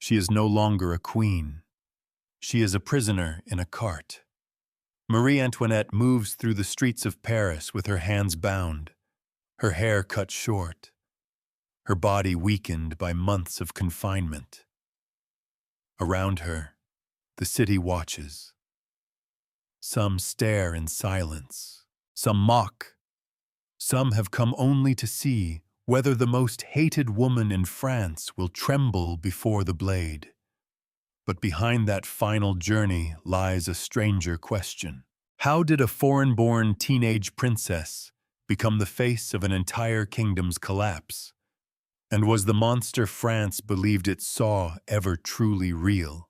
She is no longer a queen. She is a prisoner in a cart. Marie Antoinette moves through the streets of Paris with her hands bound, her hair cut short, her body weakened by months of confinement. Around her, the city watches. Some stare in silence, some mock. Some have come only to see whether the most hated woman in France will tremble before the blade. But behind that final journey lies a stranger question. How did a foreign-born teenage princess become the face of an entire kingdom's collapse? And was the monster France believed it saw ever truly real?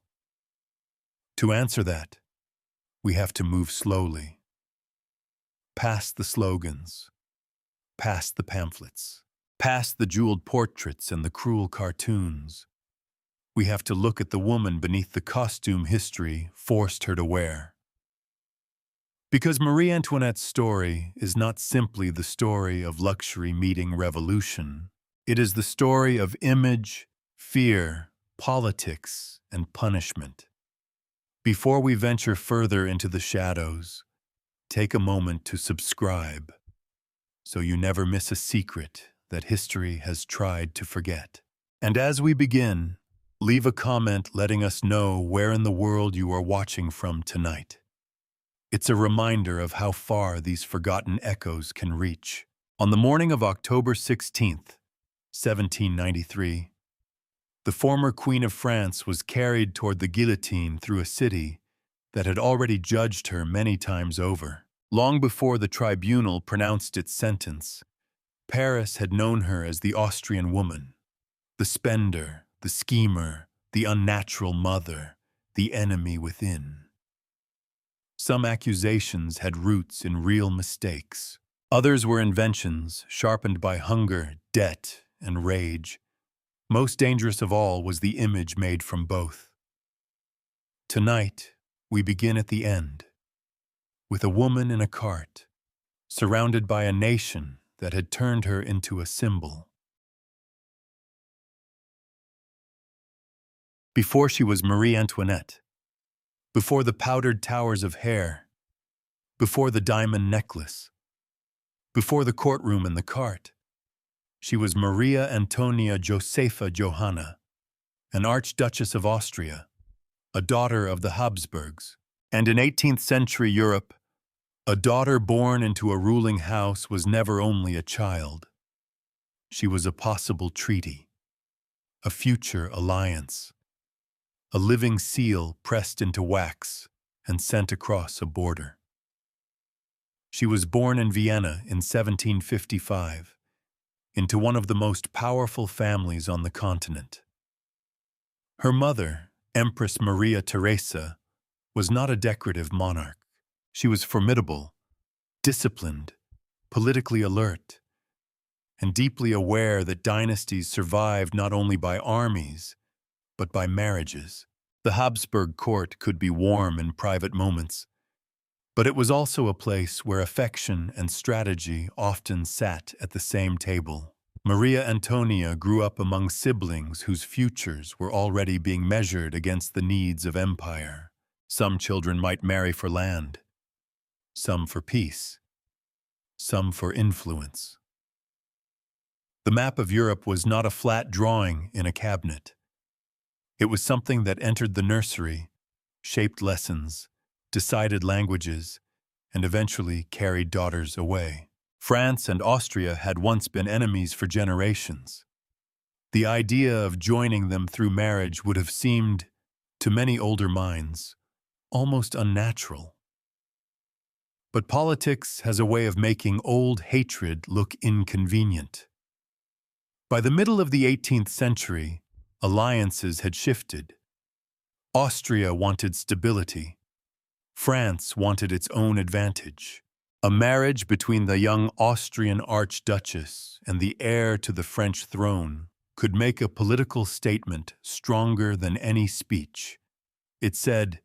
To answer that, we have to move slowly. Past the slogans, past the pamphlets, past the jeweled portraits and the cruel cartoons. We have to look at the woman beneath the costume history forced her to wear. Because Marie Antoinette's story is not simply the story of luxury meeting revolution. It is the story of image, fear, politics, and punishment. Before we venture further into the shadows, take a moment to subscribe so you never miss a secret that history has tried to forget. And as we begin, leave a comment letting us know where in the world you are watching from tonight. It's a reminder of how far these forgotten echoes can reach. On the morning of October 16th, 1793, the former Queen of France was carried toward the guillotine through a city that had already judged her many times over. Long before the tribunal pronounced its sentence, Paris had known her as the Austrian Woman, the spender, the schemer, the unnatural mother, the enemy within. Some accusations had roots in real mistakes. Others were inventions sharpened by hunger, debt, and rage. Most dangerous of all was the image made from both. Tonight, we begin at the end, with a woman in a cart, surrounded by a nation that had turned her into a symbol. Before she was Marie Antoinette, before the powdered towers of hair, before the diamond necklace, before the courtroom and the cart, she was Maria Antonia Josepha Johanna, an archduchess of Austria, a daughter of the Habsburgs. And in 18th century Europe, a daughter born into a ruling house was never only a child. She was a possible treaty, a future alliance, a living seal pressed into wax and sent across a border. She was born in Vienna in 1755, into one of the most powerful families on the continent. Her mother, Empress Maria Theresa, was not a decorative monarch. She was formidable, disciplined, politically alert, and deeply aware that dynasties survived not only by armies, but by marriages. The Habsburg court could be warm in private moments, but it was also a place where affection and strategy often sat at the same table. Maria Antonia grew up among siblings whose futures were already being measured against the needs of empire. Some children might marry for land, some for peace, some for influence. The map of Europe was not a flat drawing in a cabinet. It was something that entered the nursery, shaped lessons, decided languages, and eventually carried daughters away. France and Austria had once been enemies for generations. The idea of joining them through marriage would have seemed, to many older minds, almost unnatural. But politics has a way of making old hatred look inconvenient. By the middle of the 18th century, alliances had shifted. Austria wanted stability. France wanted its own advantage. A marriage between the young Austrian archduchess and the heir to the French throne could make a political statement stronger than any speech. It said,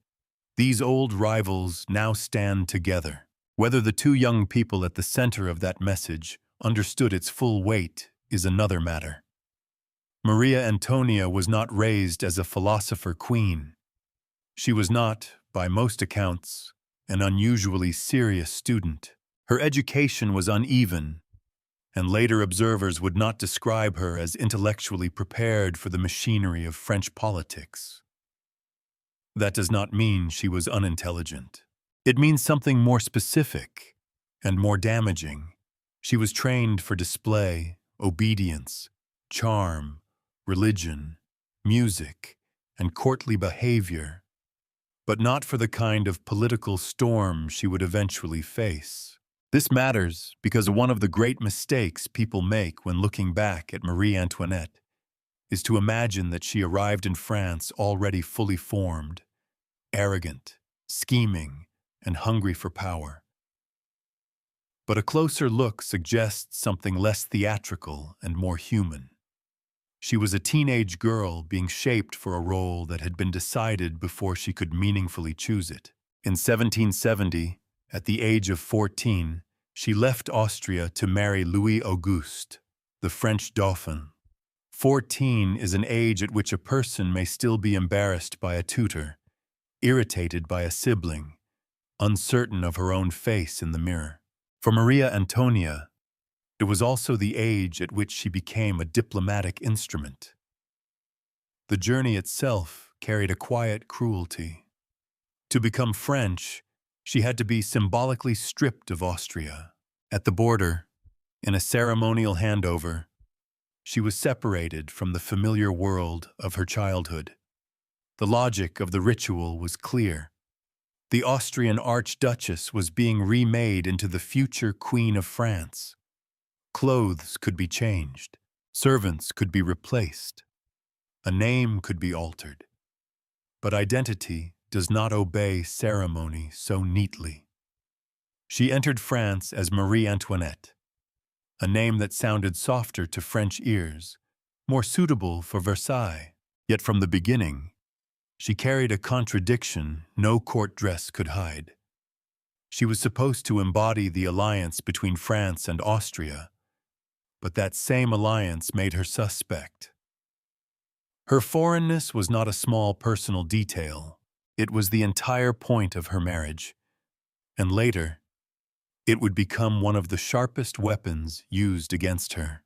"These old rivals now stand together." Whether the two young people at the center of that message understood its full weight is another matter. Maria Antonia was not raised as a philosopher queen. She was not, by most accounts, an unusually serious student. Her education was uneven, and later observers would not describe her as intellectually prepared for the machinery of French politics. That does not mean she was unintelligent. It means something more specific and more damaging. She was trained for display, obedience, charm, religion, music, and courtly behavior, but not for the kind of political storm she would eventually face. This matters because one of the great mistakes people make when looking back at Marie Antoinette is to imagine that she arrived in France already fully formed, arrogant, scheming, and hungry for power. But a closer look suggests something less theatrical and more human. She was a teenage girl being shaped for a role that had been decided before she could meaningfully choose it. In 1770, at the age of 14, she left Austria to marry Louis Auguste, the French Dauphin. 14 is an age at which a person may still be embarrassed by a tutor, irritated by a sibling, uncertain of her own face in the mirror. For Maria Antonia, it was also the age at which she became a diplomatic instrument. The journey itself carried a quiet cruelty. To become French, she had to be symbolically stripped of Austria. At the border, in a ceremonial handover, she was separated from the familiar world of her childhood. The logic of the ritual was clear. The Austrian archduchess was being remade into the future Queen of France. Clothes could be changed, servants could be replaced, a name could be altered. But identity does not obey ceremony so neatly. She entered France as Marie Antoinette, a name that sounded softer to French ears, more suitable for Versailles. Yet from the beginning, she carried a contradiction no court dress could hide. She was supposed to embody the alliance between France and Austria, but that same alliance made her suspect. Her foreignness was not a small personal detail. It was the entire point of her marriage, and later, it would become one of the sharpest weapons used against her.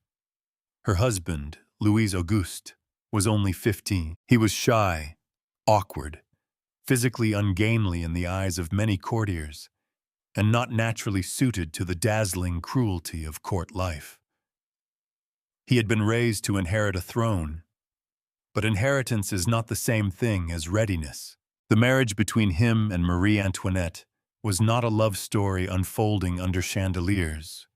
Her husband, Louis Auguste, was only 15. He was shy, awkward, physically ungainly in the eyes of many courtiers, and not naturally suited to the dazzling cruelty of court life. He had been raised to inherit a throne, but inheritance is not the same thing as readiness. The marriage between him and Marie Antoinette was not a love story unfolding under chandeliers.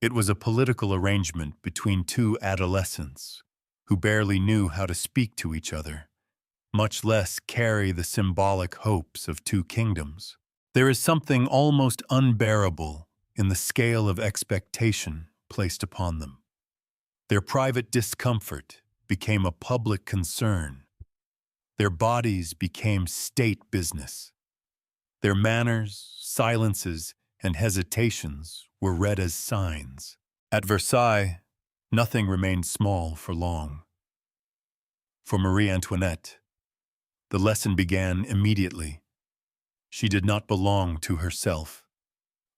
It was a political arrangement between two adolescents who barely knew how to speak to each other, much less carry the symbolic hopes of two kingdoms. There is something almost unbearable in the scale of expectation placed upon them. Their private discomfort became a public concern. Their bodies became state business. Their manners, silences, and hesitations were read as signs. At Versailles, nothing remained small for long. For Marie Antoinette, the lesson began immediately. She did not belong to herself.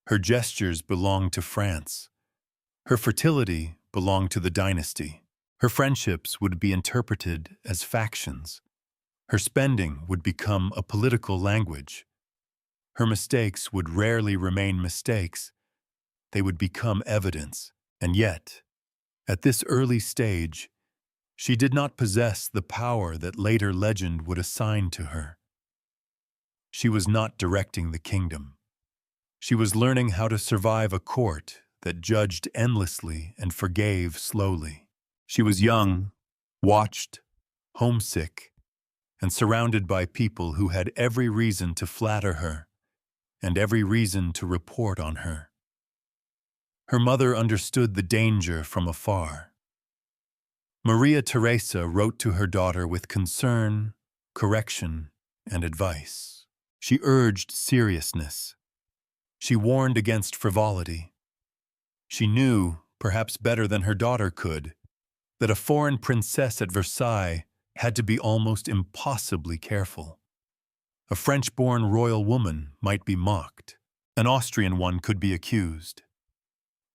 Her gestures belonged to France. Her fertility belonged to the dynasty. Her friendships would be interpreted as factions. Her spending would become a political language. Her mistakes would rarely remain mistakes. They would become evidence. And yet, at this early stage, she did not possess the power that later legend would assign to her. She was not directing the kingdom. She was learning how to survive a court that judged endlessly and forgave slowly. She was young, watched, homesick, and surrounded by people who had every reason to flatter her and every reason to report on her. Her mother understood the danger from afar. Maria Theresa wrote to her daughter with concern, correction, and advice. She urged seriousness. She warned against frivolity. She knew, perhaps better than her daughter could, that a foreign princess at Versailles had to be almost impossibly careful. A French-born royal woman might be mocked. An Austrian one could be accused.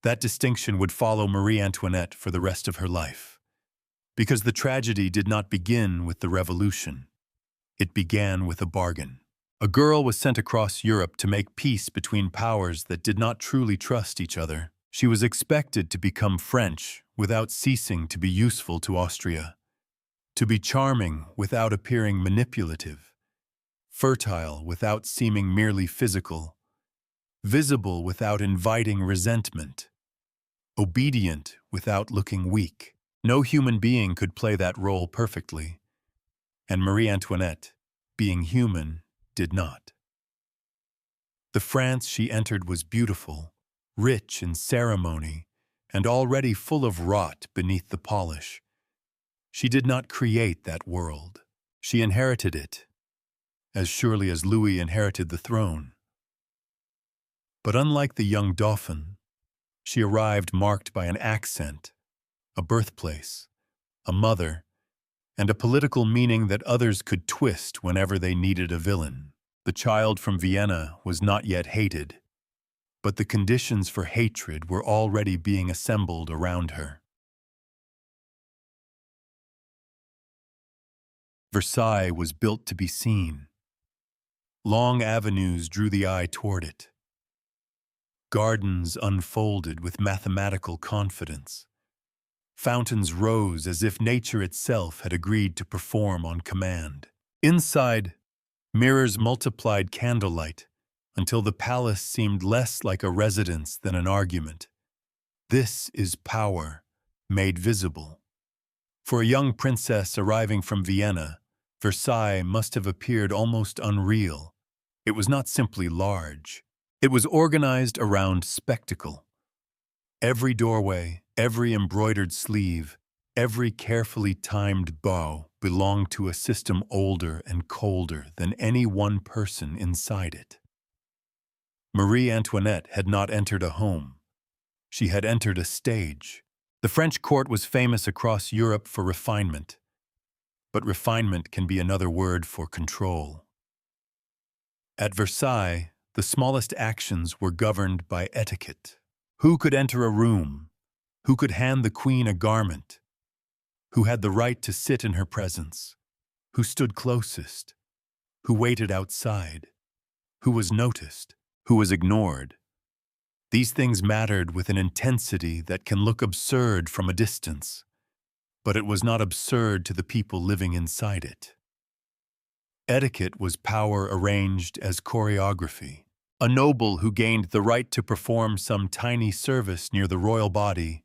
That distinction would follow Marie Antoinette for the rest of her life. Because the tragedy did not begin with the revolution. It began with a bargain. A girl was sent across Europe to make peace between powers that did not truly trust each other. She was expected to become French without ceasing to be useful to Austria, to be charming without appearing manipulative, fertile without seeming merely physical, visible without inviting resentment, obedient without looking weak. No human being could play that role perfectly, and Marie Antoinette, being human, did not. The France she entered was beautiful, rich in ceremony, and already full of rot beneath the polish. She did not create that world. She inherited it, as surely as Louis inherited the throne. But unlike the young Dauphin, she arrived marked by an accent, a birthplace, a mother, and a political meaning that others could twist whenever they needed a villain. The child from Vienna was not yet hated, but the conditions for hatred were already being assembled around her. Versailles was built to be seen. Long avenues drew the eye toward it. Gardens unfolded with mathematical confidence. Fountains rose as if nature itself had agreed to perform on command. Inside, mirrors multiplied candlelight until the palace seemed less like a residence than an argument. This is power made visible. For a young princess arriving from Vienna, Versailles must have appeared almost unreal. It was not simply large. It was organized around spectacle. Every doorway, every embroidered sleeve, every carefully timed bow belonged to a system older and colder than any one person inside it. Marie Antoinette had not entered a home. She had entered a stage. The French court was famous across Europe for refinement, but refinement can be another word for control. At Versailles, the smallest actions were governed by etiquette. Who could enter a room? Who could hand the queen a garment? Who had the right to sit in her presence? Who stood closest? Who waited outside? Who was noticed? Who was ignored? These things mattered with an intensity that can look absurd from a distance, but it was not absurd to the people living inside it. Etiquette was power arranged as choreography. A noble who gained the right to perform some tiny service near the royal body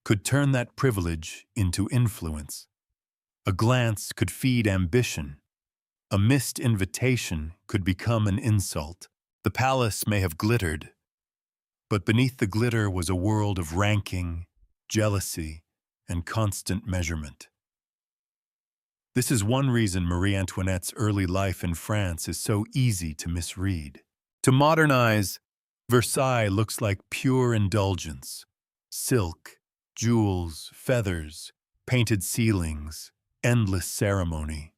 could turn that privilege into influence. A glance could feed ambition. A missed invitation could become an insult. The palace may have glittered, but beneath the glitter was a world of ranking, jealousy, and constant measurement. This is one reason Marie Antoinette's early life in France is so easy to misread. To modernize, Versailles looks like pure indulgence. Silk, jewels, feathers, painted ceilings, endless ceremony.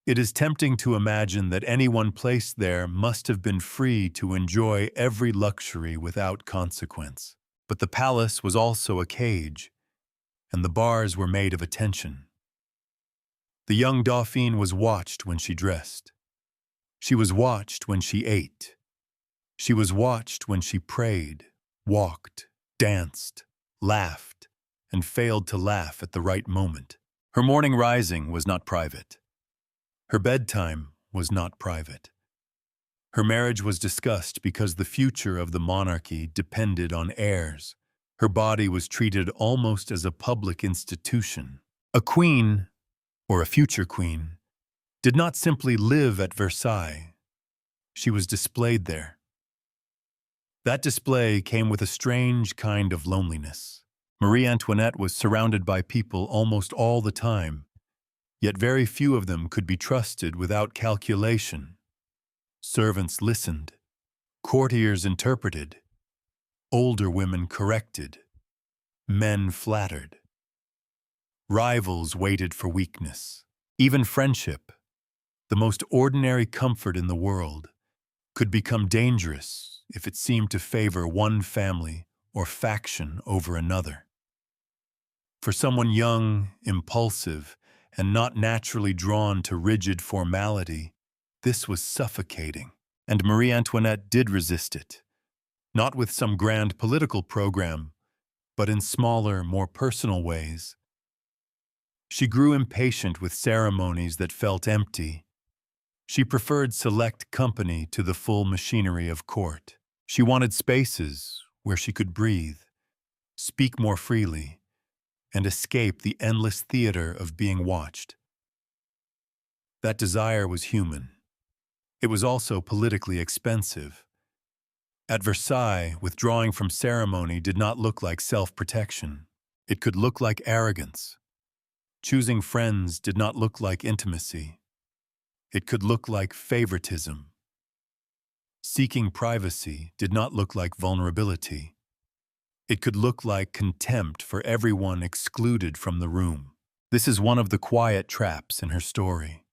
It is tempting to imagine that anyone placed there must have been free to enjoy every luxury without consequence. But the palace was also a cage, and the bars were made of attention. The young Dauphine was watched when she dressed. She was watched when she ate. She was watched when she prayed, walked, danced, laughed, and failed to laugh at the right moment. Her morning rising was not private. Her bedtime was not private. Her marriage was discussed because the future of the monarchy depended on heirs. Her body was treated almost as a public institution. A queen, or a future queen, did not simply live at Versailles. She was displayed there. That display came with a strange kind of loneliness. Marie Antoinette was surrounded by people almost all the time, yet very few of them could be trusted without calculation. Servants listened, courtiers interpreted, older women corrected, men flattered. Rivals waited for weakness. Even friendship, the most ordinary comfort in the world, could become dangerous if it seemed to favor one family or faction over another. For someone young, impulsive, and not naturally drawn to rigid formality, this was suffocating. And Marie Antoinette did resist it, not with some grand political program, but in smaller, more personal ways. She grew impatient with ceremonies that felt empty. She preferred select company to the full machinery of court. She wanted spaces where she could breathe, speak more freely, and escape the endless theater of being watched. That desire was human. It was also politically expensive. At Versailles, withdrawing from ceremony did not look like self-protection. It could look like arrogance. Choosing friends did not look like intimacy. It could look like favoritism. Seeking privacy did not look like vulnerability. It could look like contempt for everyone excluded from the room. This is one of the quiet traps in her story.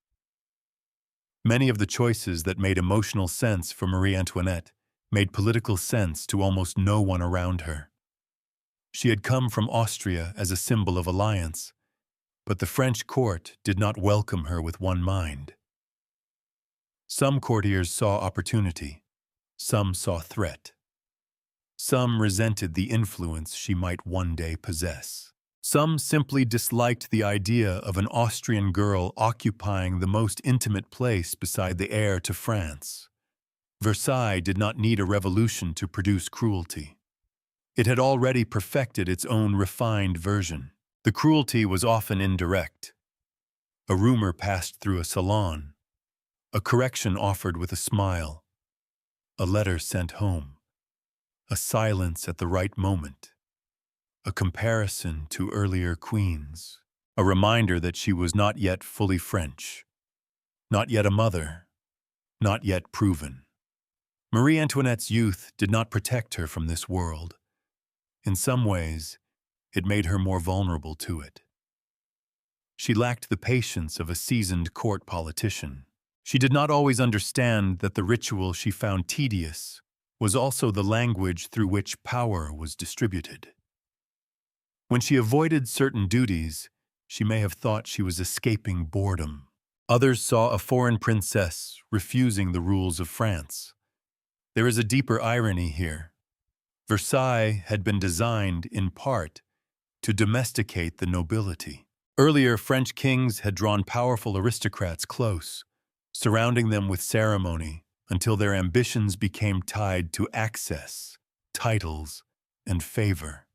Many of the choices that made emotional sense for Marie Antoinette made political sense to almost no one around her. She had come from Austria as a symbol of alliance, but the French court did not welcome her with one mind. Some courtiers saw opportunity, some saw threat. Some resented the influence she might one day possess. Some simply disliked the idea of an Austrian girl occupying the most intimate place beside the heir to France. Versailles did not need a revolution to produce cruelty. It had already perfected its own refined version. The cruelty was often indirect. A rumor passed through a salon, a correction offered with a smile, a letter sent home, a silence at the right moment, a comparison to earlier queens, a reminder that she was not yet fully French, not yet a mother, not yet proven. Marie Antoinette's youth did not protect her from this world. In some ways, it made her more vulnerable to it. She lacked the patience of a seasoned court politician. She did not always understand that the ritual she found tedious was also the language through which power was distributed. When she avoided certain duties, she may have thought she was escaping boredom. Others saw a foreign princess refusing the rules of France. There is a deeper irony here. Versailles had been designed, in part, to domesticate the nobility. Earlier, French kings had drawn powerful aristocrats close, surrounding them with ceremony until their ambitions became tied to access, titles, and favor.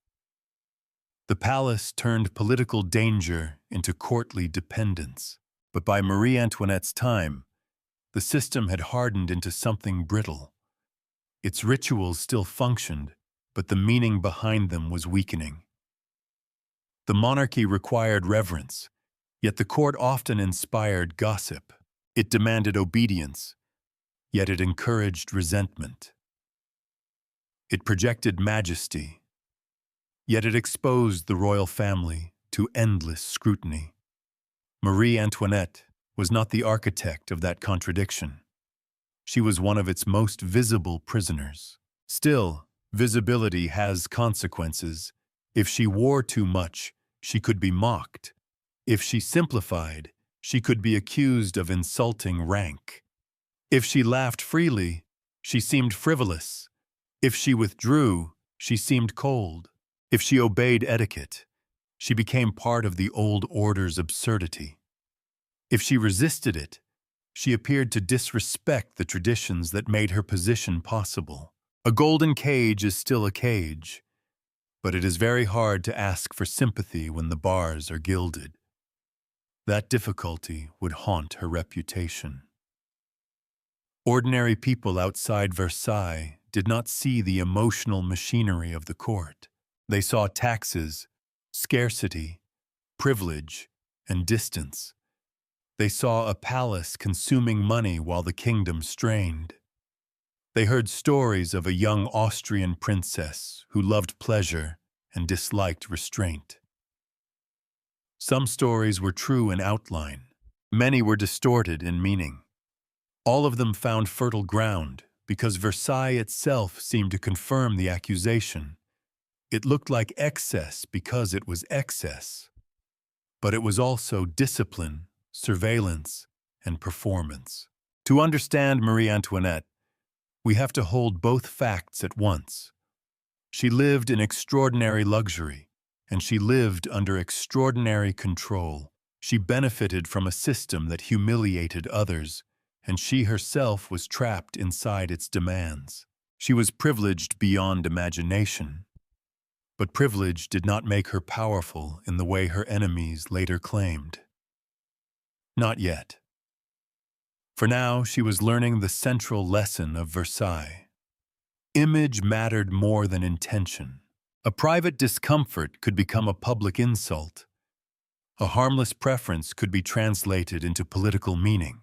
The palace turned political danger into courtly dependence. But by Marie Antoinette's time, the system had hardened into something brittle. Its rituals still functioned, but the meaning behind them was weakening. The monarchy required reverence, yet the court often inspired gossip. It demanded obedience, yet it encouraged resentment. It projected majesty, yet it exposed the royal family to endless scrutiny. Marie Antoinette was not the architect of that contradiction. She was one of its most visible prisoners. Still, visibility has consequences. If she wore too much, she could be mocked. If she simplified, she could be accused of insulting rank. If she laughed freely, she seemed frivolous. If she withdrew, she seemed cold. If she obeyed etiquette, she became part of the old order's absurdity. If she resisted it, she appeared to disrespect the traditions that made her position possible. A golden cage is still a cage, but it is very hard to ask for sympathy when the bars are gilded. That difficulty would haunt her reputation. Ordinary people outside Versailles did not see the emotional machinery of the court. They saw taxes, scarcity, privilege, and distance. They saw a palace consuming money while the kingdom strained. They heard stories of a young Austrian princess who loved pleasure and disliked restraint. Some stories were true in outline. Many were distorted in meaning. All of them found fertile ground because Versailles itself seemed to confirm the accusation. It looked like excess because it was excess. But it was also discipline, surveillance, and performance. To understand Marie Antoinette, we have to hold both facts at once. She lived in extraordinary luxury, and she lived under extraordinary control. She benefited from a system that humiliated others, and she herself was trapped inside its demands. She was privileged beyond imagination. But privilege did not make her powerful in the way her enemies later claimed. Not yet. For now, she was learning the central lesson of Versailles. Image mattered more than intention. A private discomfort could become a public insult. A harmless preference could be translated into political meaning.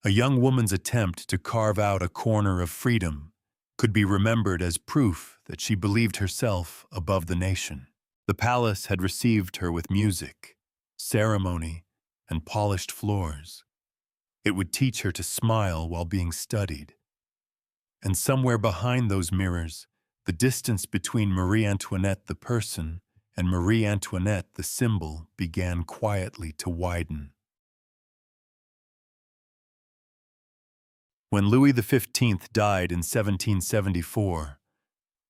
A young woman's attempt to carve out a corner of freedom could be remembered as proof that she believed herself above the nation. The palace had received her with music, ceremony, and polished floors. It would teach her to smile while being studied. And somewhere behind those mirrors, the distance between Marie Antoinette the person and Marie Antoinette the symbol began quietly to widen. When Louis XV died in 1774,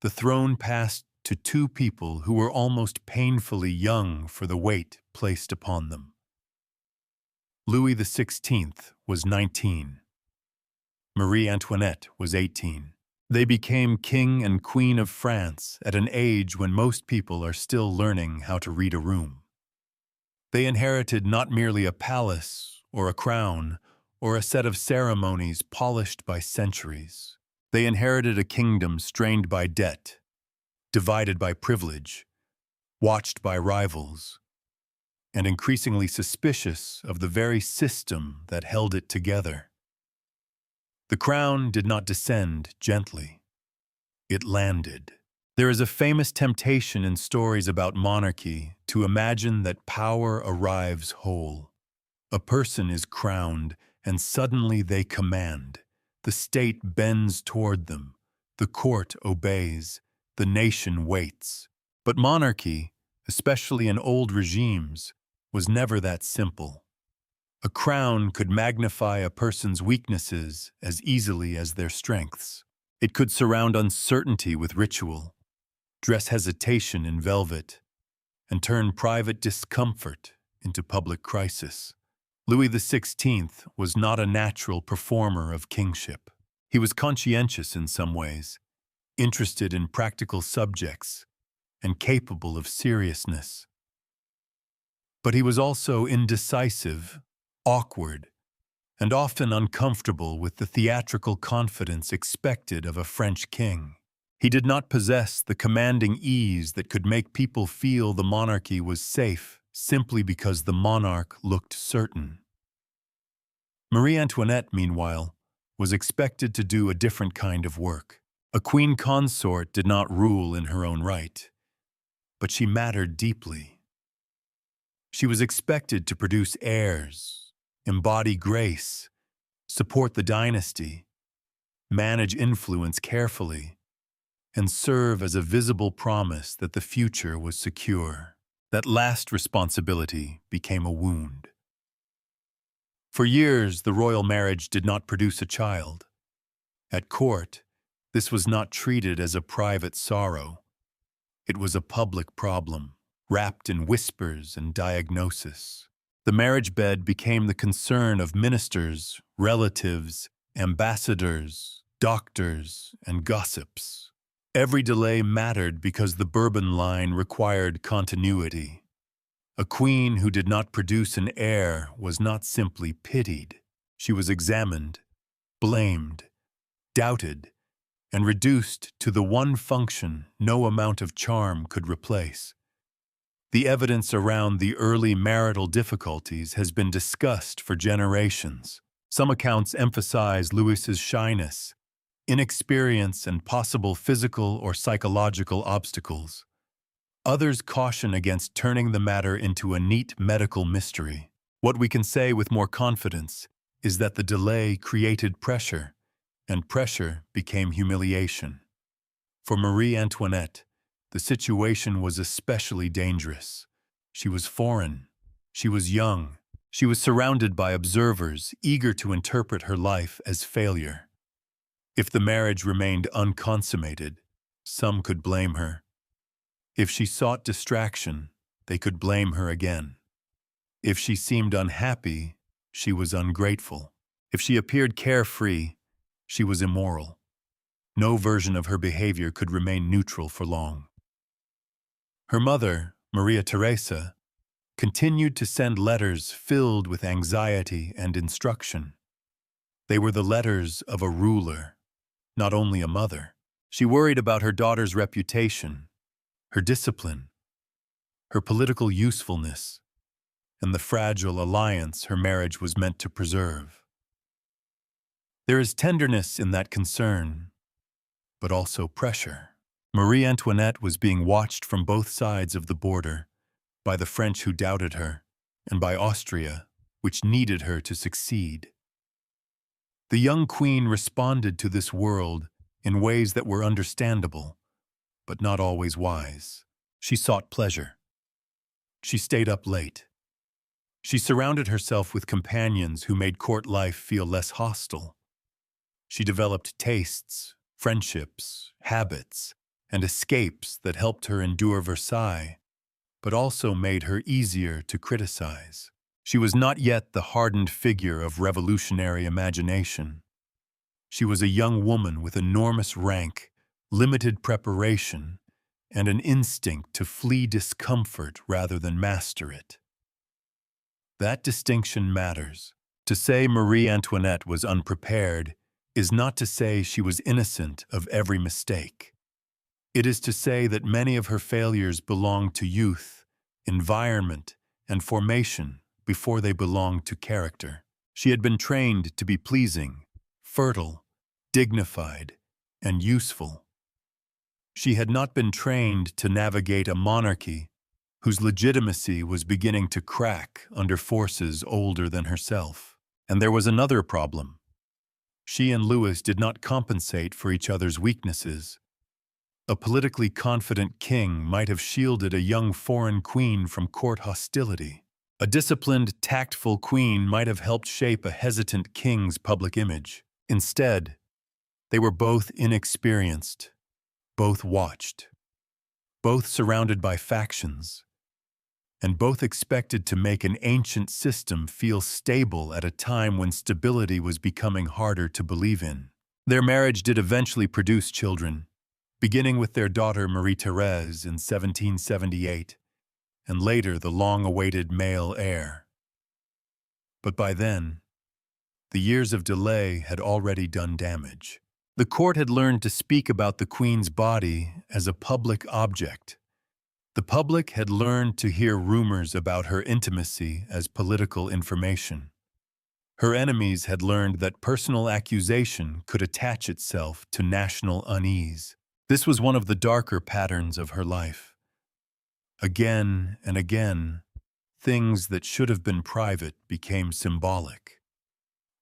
the throne passed to two people who were almost painfully young for the weight placed upon them. Louis XVI was 19. Marie Antoinette was 18. They became King and Queen of France at an age when most people are still learning how to read a room. They inherited not merely a palace or a crown or a set of ceremonies polished by centuries. They inherited a kingdom strained by debt, divided by privilege, watched by rivals, and increasingly suspicious of the very system that held it together. The crown did not descend gently. It landed. There is a famous temptation in stories about monarchy to imagine that power arrives whole. A person is crowned, and suddenly they command. The state bends toward them. The court obeys. The nation waits. But monarchy, especially in old regimes, was never that simple. A crown could magnify a person's weaknesses as easily as their strengths. It could surround uncertainty with ritual, dress hesitation in velvet, and turn private discomfort into public crisis. Louis XVI was not a natural performer of kingship. He was conscientious in some ways, interested in practical subjects, and capable of seriousness. But he was also indecisive, awkward, and often uncomfortable with the theatrical confidence expected of a French king. He did not possess the commanding ease that could make people feel the monarchy was safe simply because the monarch looked certain. Marie Antoinette, meanwhile, was expected to do a different kind of work. A queen consort did not rule in her own right, but she mattered deeply. She was expected to produce heirs, embody grace, support the dynasty, manage influence carefully, and serve as a visible promise that the future was secure. That last responsibility became a wound. For years, the royal marriage did not produce a child. At court, this was not treated as a private sorrow. It was a public problem, wrapped in whispers and diagnosis. The marriage bed became the concern of ministers, relatives, ambassadors, doctors, and gossips. Every delay mattered because the Bourbon line required continuity. A queen who did not produce an heir was not simply pitied. She was examined, blamed, doubted, and reduced to the one function no amount of charm could replace. The evidence around the early marital difficulties has been discussed for generations. Some accounts emphasize Louis's shyness, inexperience, and possible physical or psychological obstacles. Others caution against turning the matter into a neat medical mystery. What we can say with more confidence is that the delay created pressure, and pressure became humiliation. For Marie Antoinette, the situation was especially dangerous. She was foreign. She was young. She was surrounded by observers eager to interpret her life as failure. If the marriage remained unconsummated, some could blame her. If she sought distraction, they could blame her again. If she seemed unhappy, she was ungrateful. If she appeared carefree, she was immoral. No version of her behavior could remain neutral for long. Her mother, Maria Theresa, continued to send letters filled with anxiety and instruction. They were the letters of a ruler, not only a mother. She worried about her daughter's reputation, her discipline, her political usefulness, and the fragile alliance her marriage was meant to preserve. There is tenderness in that concern, but also pressure. Marie Antoinette was being watched from both sides of the border, by the French who doubted her, and by Austria, which needed her to succeed. The young queen responded to this world in ways that were understandable, but not always wise. She sought pleasure. She stayed up late. She surrounded herself with companions who made court life feel less hostile. She developed tastes, friendships, habits, and escapes that helped her endure Versailles, but also made her easier to criticize. She was not yet the hardened figure of revolutionary imagination. She was a young woman with enormous rank, limited preparation, and an instinct to flee discomfort rather than master it. That distinction matters. To say Marie Antoinette was unprepared is not to say she was innocent of every mistake. It is to say that many of her failures belonged to youth, environment, and formation before they belonged to character. She had been trained to be pleasing, fertile, dignified, and useful. She had not been trained to navigate a monarchy whose legitimacy was beginning to crack under forces older than herself. And there was another problem. She and Louis did not compensate for each other's weaknesses. A politically confident king might have shielded a young foreign queen from court hostility. A disciplined, tactful queen might have helped shape a hesitant king's public image. Instead, they were both inexperienced, both watched, both surrounded by factions, and both expected to make an ancient system feel stable at a time when stability was becoming harder to believe in. Their marriage did eventually produce children, beginning with their daughter Marie-Thérèse in 1778, and later the long-awaited male heir. But by then, the years of delay had already done damage. The court had learned to speak about the queen's body as a public object. The public had learned to hear rumors about her intimacy as political information. Her enemies had learned that personal accusation could attach itself to national unease. This was one of the darker patterns of her life. Again and again, things that should have been private became symbolic.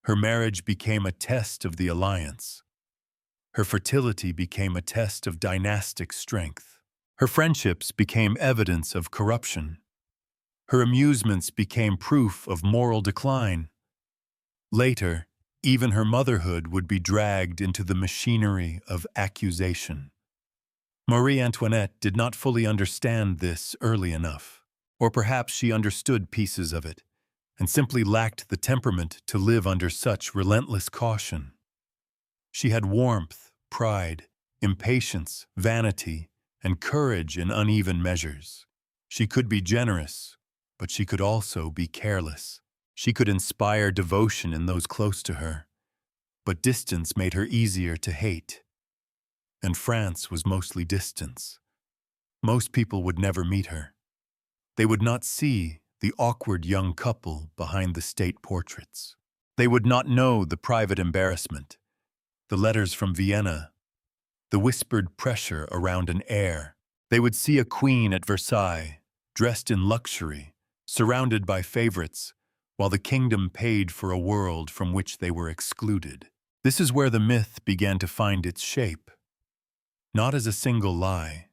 Her marriage became a test of the alliance. Her fertility became a test of dynastic strength. Her friendships became evidence of corruption. Her amusements became proof of moral decline. Later, even her motherhood would be dragged into the machinery of accusation. Marie Antoinette did not fully understand this early enough, or perhaps she understood pieces of it, and simply lacked the temperament to live under such relentless caution. She had warmth, pride, impatience, vanity, and courage in uneven measures. She could be generous, but she could also be careless. She could inspire devotion in those close to her, but distance made her easier to hate. And France was mostly distance. Most people would never meet her. They would not see the awkward young couple behind the state portraits. They would not know the private embarrassment, the letters from Vienna, the whispered pressure around an heir. They would see a queen at Versailles, dressed in luxury, surrounded by favorites, while the kingdom paid for a world from which they were excluded. This is where the myth began to find its shape, not as a single lie,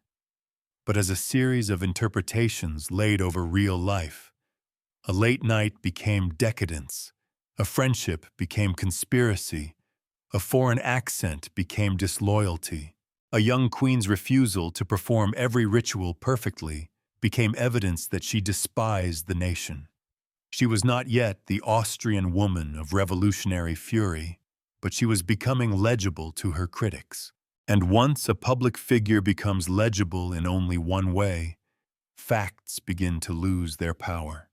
but as a series of interpretations laid over real life. A late night became decadence, a friendship became conspiracy, a foreign accent became disloyalty. A young queen's refusal to perform every ritual perfectly became evidence that she despised the nation. She was not yet the Austrian woman of revolutionary fury, but she was becoming legible to her critics. And once a public figure becomes legible in only one way, facts begin to lose their power.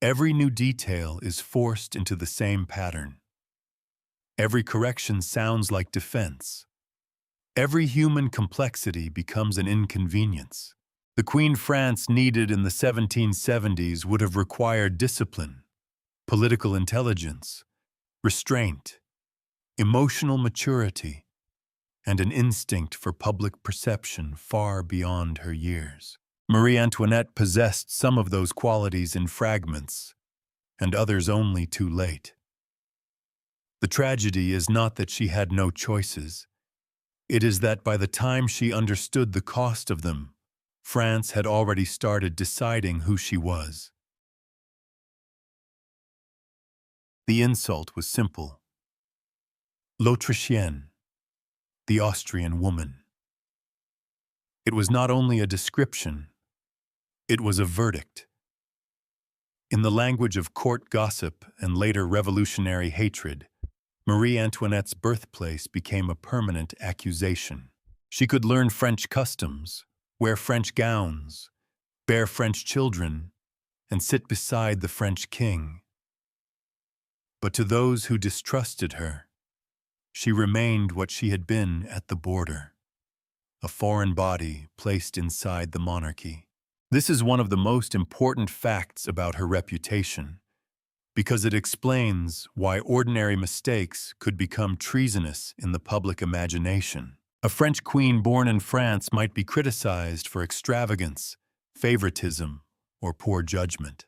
Every new detail is forced into the same pattern. Every correction sounds like defense. Every human complexity becomes an inconvenience. The Queen France needed in the 1770s would have required discipline, political intelligence, restraint, emotional maturity, and an instinct for public perception far beyond her years. Marie Antoinette possessed some of those qualities in fragments, and others only too late. The tragedy is not that she had no choices. It is that by the time she understood the cost of them, France had already started deciding who she was. The insult was simple. L'Autrichienne, the Austrian woman. It was not only a description, it was a verdict. In the language of court gossip and later revolutionary hatred, Marie Antoinette's birthplace became a permanent accusation. She could learn French customs, wear French gowns, bear French children, and sit beside the French king. But to those who distrusted her, she remained what she had been at the border, a foreign body placed inside the monarchy. This is one of the most important facts about her reputation, because it explains why ordinary mistakes could become treasonous in the public imagination. A French queen born in France might be criticized for extravagance, favoritism, or poor judgment.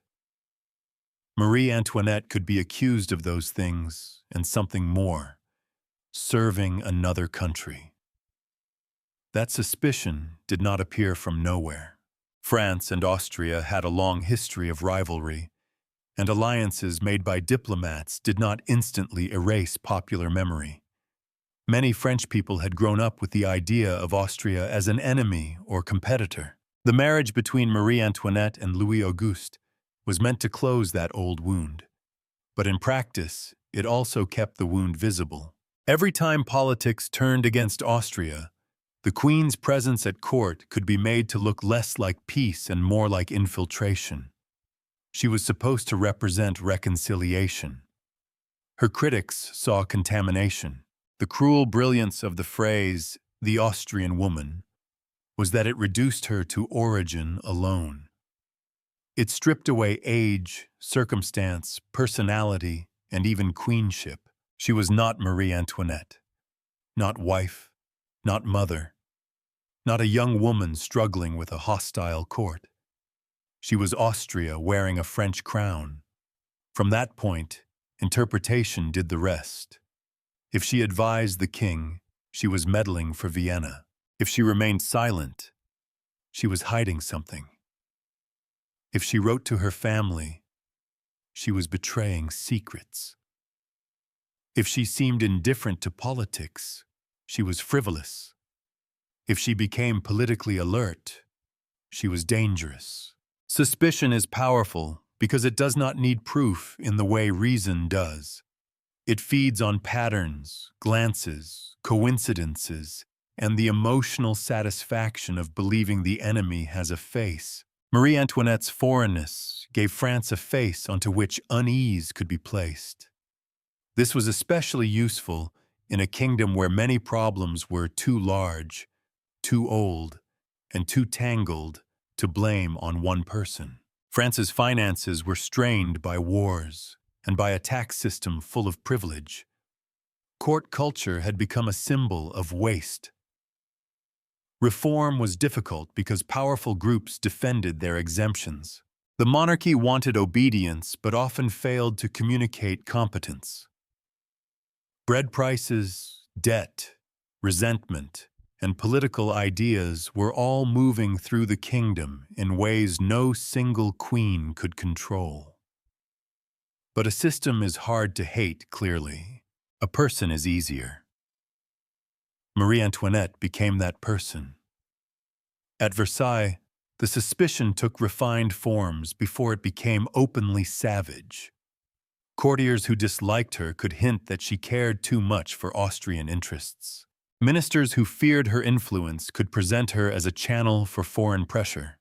Marie Antoinette could be accused of those things and something more, serving another country. That suspicion did not appear from nowhere. France and Austria had a long history of rivalry, and alliances made by diplomats did not instantly erase popular memory. Many French people had grown up with the idea of Austria as an enemy or competitor. The marriage between Marie Antoinette and Louis Auguste was meant to close that old wound. But in practice, it also kept the wound visible. Every time politics turned against Austria, the Queen's presence at court could be made to look less like peace and more like infiltration. She was supposed to represent reconciliation. Her critics saw contamination. The cruel brilliance of the phrase, "the Austrian woman," was that it reduced her to origin alone. It stripped away age, circumstance, personality, and even queenship. She was not Marie Antoinette, not wife, not mother, not a young woman struggling with a hostile court. She was Austria wearing a French crown. From that point, interpretation did the rest. If she advised the king, she was meddling for Vienna. If she remained silent, she was hiding something. If she wrote to her family, she was betraying secrets. If she seemed indifferent to politics, she was frivolous. If she became politically alert, she was dangerous. Suspicion is powerful because it does not need proof in the way reason does. It feeds on patterns, glances, coincidences, and the emotional satisfaction of believing the enemy has a face. Marie Antoinette's foreignness gave France a face onto which unease could be placed. This was especially useful in a kingdom where many problems were too large, too old, and too tangled to blame on one person. France's finances were strained by wars and by a tax system full of privilege. Court culture had become a symbol of waste. Reform was difficult because powerful groups defended their exemptions. The monarchy wanted obedience but often failed to communicate competence. Bread prices, debt, resentment, and political ideas were all moving through the kingdom in ways no single queen could control. But a system is hard to hate, clearly. A person is easier. Marie Antoinette became that person. At Versailles, the suspicion took refined forms before it became openly savage. Courtiers who disliked her could hint that she cared too much for Austrian interests. Ministers who feared her influence could present her as a channel for foreign pressure.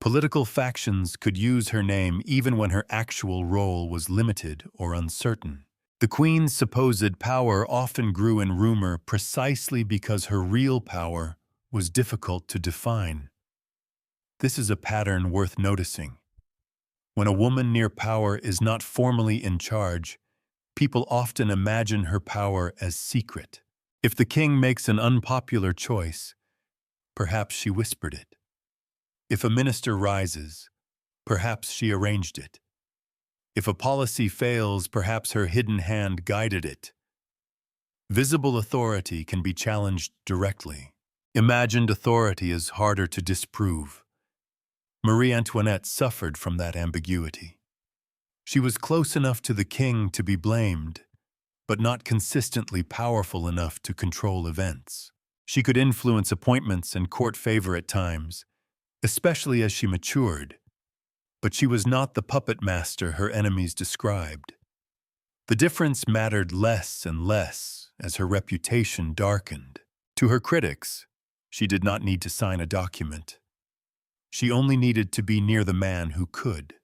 Political factions could use her name even when her actual role was limited or uncertain. The Queen's supposed power often grew in rumor precisely because her real power was difficult to define. This is a pattern worth noticing. When a woman near power is not formally in charge, people often imagine her power as secret. If the king makes an unpopular choice, perhaps she whispered it. If a minister rises, perhaps she arranged it. If a policy fails, perhaps her hidden hand guided it. Visible authority can be challenged directly. Imagined authority is harder to disprove. Marie Antoinette suffered from that ambiguity. She was close enough to the king to be blamed, but not consistently powerful enough to control events. She could influence appointments and court favor at times, especially as she matured, but she was not the puppet master her enemies described. The difference mattered less and less as her reputation darkened. To her critics, she did not need to sign a document. She only needed to be near the man who could.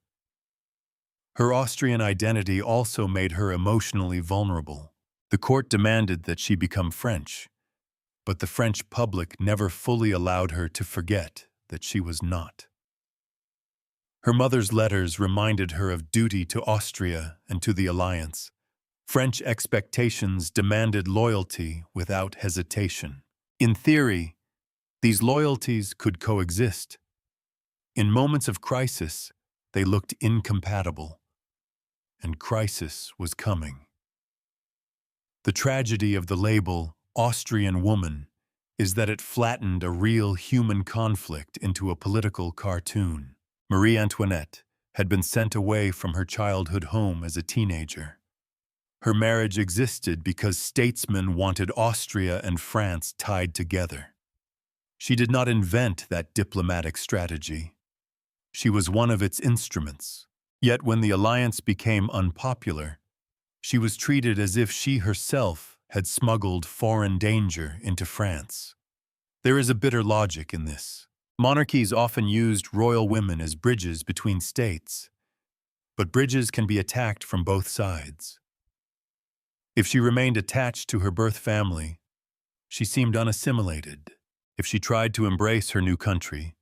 Her Austrian identity also made her emotionally vulnerable. The court demanded that she become French, but the French public never fully allowed her to forget that she was not. Her mother's letters reminded her of duty to Austria and to the alliance. French expectations demanded loyalty without hesitation. In theory, these loyalties could coexist. In moments of crisis, they looked incompatible, and crisis was coming. The tragedy of the label Austrian Woman is that it flattened a real human conflict into a political cartoon. Marie Antoinette had been sent away from her childhood home as a teenager. Her marriage existed because statesmen wanted Austria and France tied together. She did not invent that diplomatic strategy. She was one of its instruments. Yet when the alliance became unpopular, she was treated as if she herself had smuggled foreign danger into France. There is a bitter logic in this. Monarchies often used royal women as bridges between states, but bridges can be attacked from both sides. If she remained attached to her birth family, she seemed unassimilated. If she tried to embrace her new country,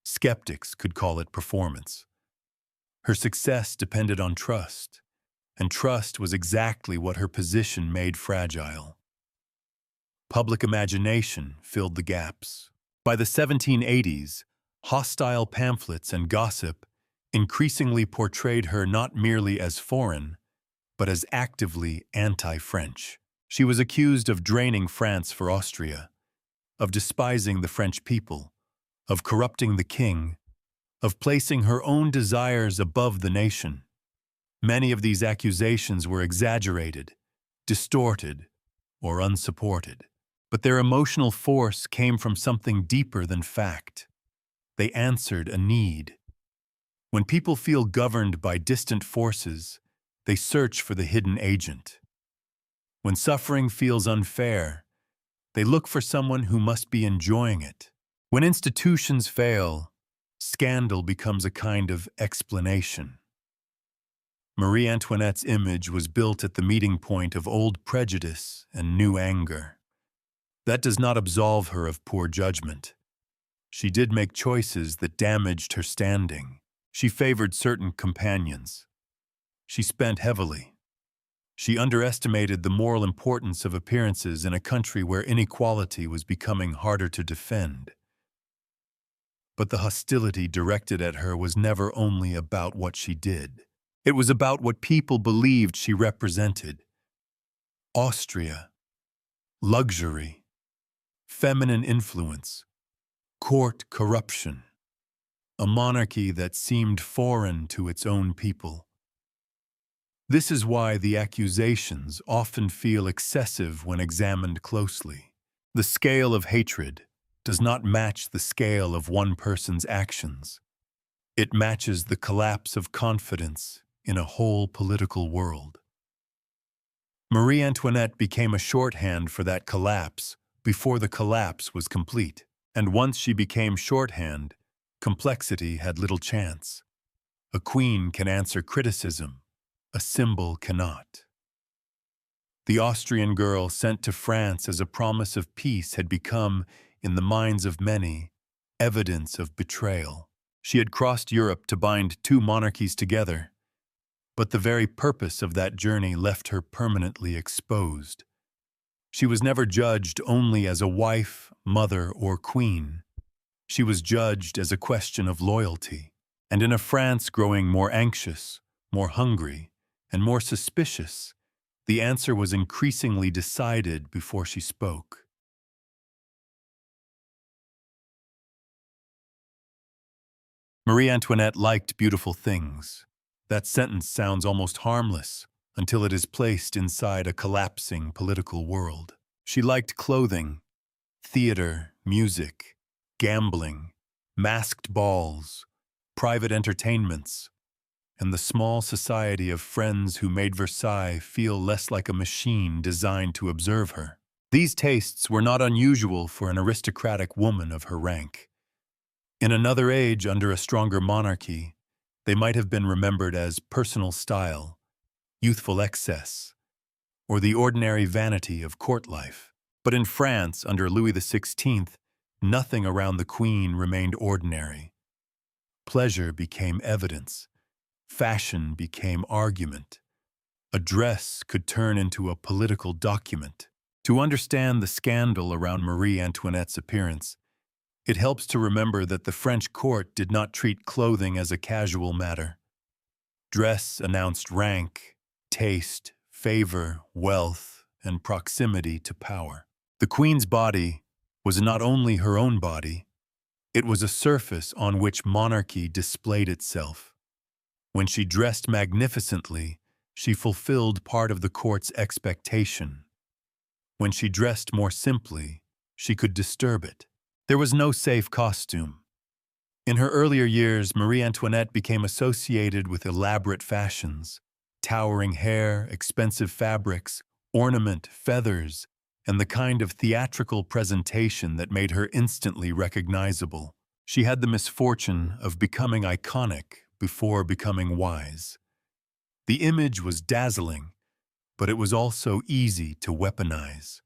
skeptics could call it performance. Her success depended on trust, and trust was exactly what her position made fragile. Public imagination filled the gaps. By the 1780s, hostile pamphlets and gossip increasingly portrayed her not merely as foreign, but as actively anti-French. She was accused of draining France for Austria, of despising the French people, of corrupting the king, of placing her own desires above the nation. Many of these accusations were exaggerated, distorted, or unsupported. But their emotional force came from something deeper than fact. They answered a need. When people feel governed by distant forces, they search for the hidden agent. When suffering feels unfair, they look for someone who must be enjoying it. When institutions fail, scandal becomes a kind of explanation. Marie Antoinette's image was built at the meeting point of old prejudice and new anger. That does not absolve her of poor judgment. She did make choices that damaged her standing. She favored certain companions. She spent heavily. She underestimated the moral importance of appearances in a country where inequality was becoming harder to defend. But the hostility directed at her was never only about what she did. It was about what people believed she represented. Austria, luxury, feminine influence, court corruption, a monarchy that seemed foreign to its own people. This is why the accusations often feel excessive when examined closely. The scale of hatred does not match the scale of one person's actions. It matches the collapse of confidence in a whole political world. Marie Antoinette became a shorthand for that collapse before the collapse was complete. And once she became shorthand, complexity had little chance. A queen can answer criticism. A symbol cannot. The Austrian girl sent to France as a promise of peace had become, in the minds of many, evidence of betrayal. She had crossed Europe to bind two monarchies together, but the very purpose of that journey left her permanently exposed. She was never judged only as a wife, mother, or queen. She was judged as a question of loyalty, and in a France growing more anxious, more hungry, and more suspicious, the answer was increasingly decided before she spoke. Marie Antoinette liked beautiful things. That sentence sounds almost harmless until it is placed inside a collapsing political world. She liked clothing, theater, music, gambling, masked balls, private entertainments, and the small society of friends who made Versailles feel less like a machine designed to observe her. These tastes were not unusual for an aristocratic woman of her rank. In another age, under a stronger monarchy, they might have been remembered as personal style, youthful excess, or the ordinary vanity of court life. But in France, under Louis XVI, nothing around the queen remained ordinary. Pleasure became evidence. Fashion became argument. A dress could turn into a political document. To understand the scandal around Marie Antoinette's appearance, it helps to remember that the French court did not treat clothing as a casual matter. Dress announced rank, taste, favor, wealth, and proximity to power. The queen's body was not only her own body, it was a surface on which monarchy displayed itself. When she dressed magnificently, she fulfilled part of the court's expectation. When she dressed more simply, she could disturb it. There was no safe costume. In her earlier years, Marie Antoinette became associated with elaborate fashions, towering hair, expensive fabrics, ornament, feathers, and the kind of theatrical presentation that made her instantly recognizable. She had the misfortune of becoming iconic before becoming wise. The image was dazzling, but it was also easy to weaponize.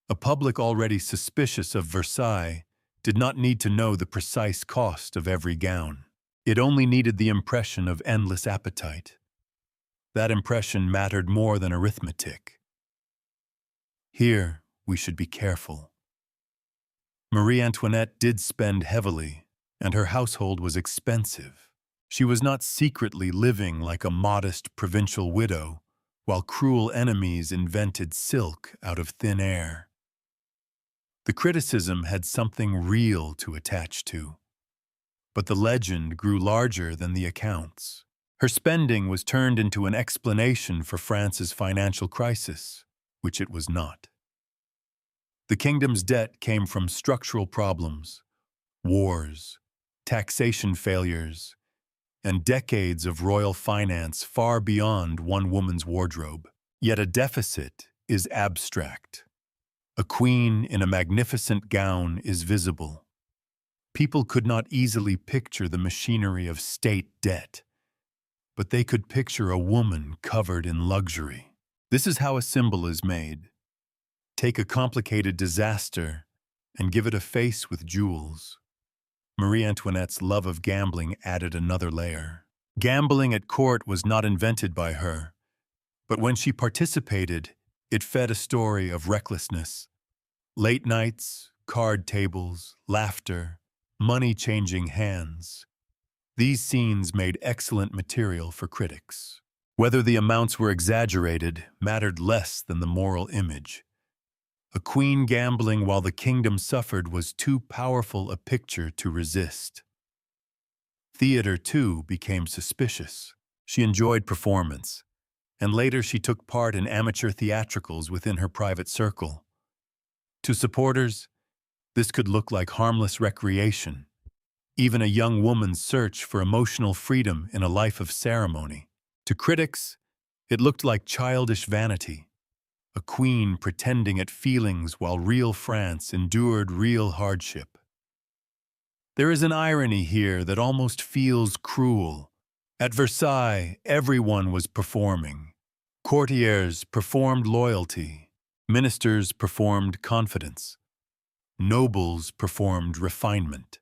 A public already suspicious of Versailles did not need to know the precise cost of every gown. It only needed the impression of endless appetite. That impression mattered more than arithmetic. Here, we should be careful. Marie Antoinette did spend heavily, and her household was expensive. She was not secretly living like a modest provincial widow, while cruel enemies invented silk out of thin air. The criticism had something real to attach to, but the legend grew larger than the accounts. Her spending was turned into an explanation for France's financial crisis, which it was not. The kingdom's debt came from structural problems, wars, taxation failures, and decades of royal finance far beyond one woman's wardrobe. Yet a deficit is abstract. A queen in a magnificent gown is visible. People could not easily picture the machinery of state debt, but they could picture a woman covered in luxury. This is how a symbol is made. Take a complicated disaster and give it a face with jewels. Marie Antoinette's love of gambling added another layer. Gambling at court was not invented by her. But when she participated, it fed a story of recklessness. Late nights, card tables, laughter, money changing hands. These scenes made excellent material for critics. Whether the amounts were exaggerated mattered less than the moral image. A queen gambling while the kingdom suffered was too powerful a picture to resist. Theater, too, became suspicious. She enjoyed performance, and later she took part in amateur theatricals within her private circle. To supporters, this could look like harmless recreation, even a young woman's search for emotional freedom in a life of ceremony. To critics, it looked like childish vanity, a queen pretending at feelings while real France endured real hardship. There is an irony here that almost feels cruel. At Versailles, everyone was performing. Courtiers performed loyalty. Ministers performed confidence. Nobles performed refinement.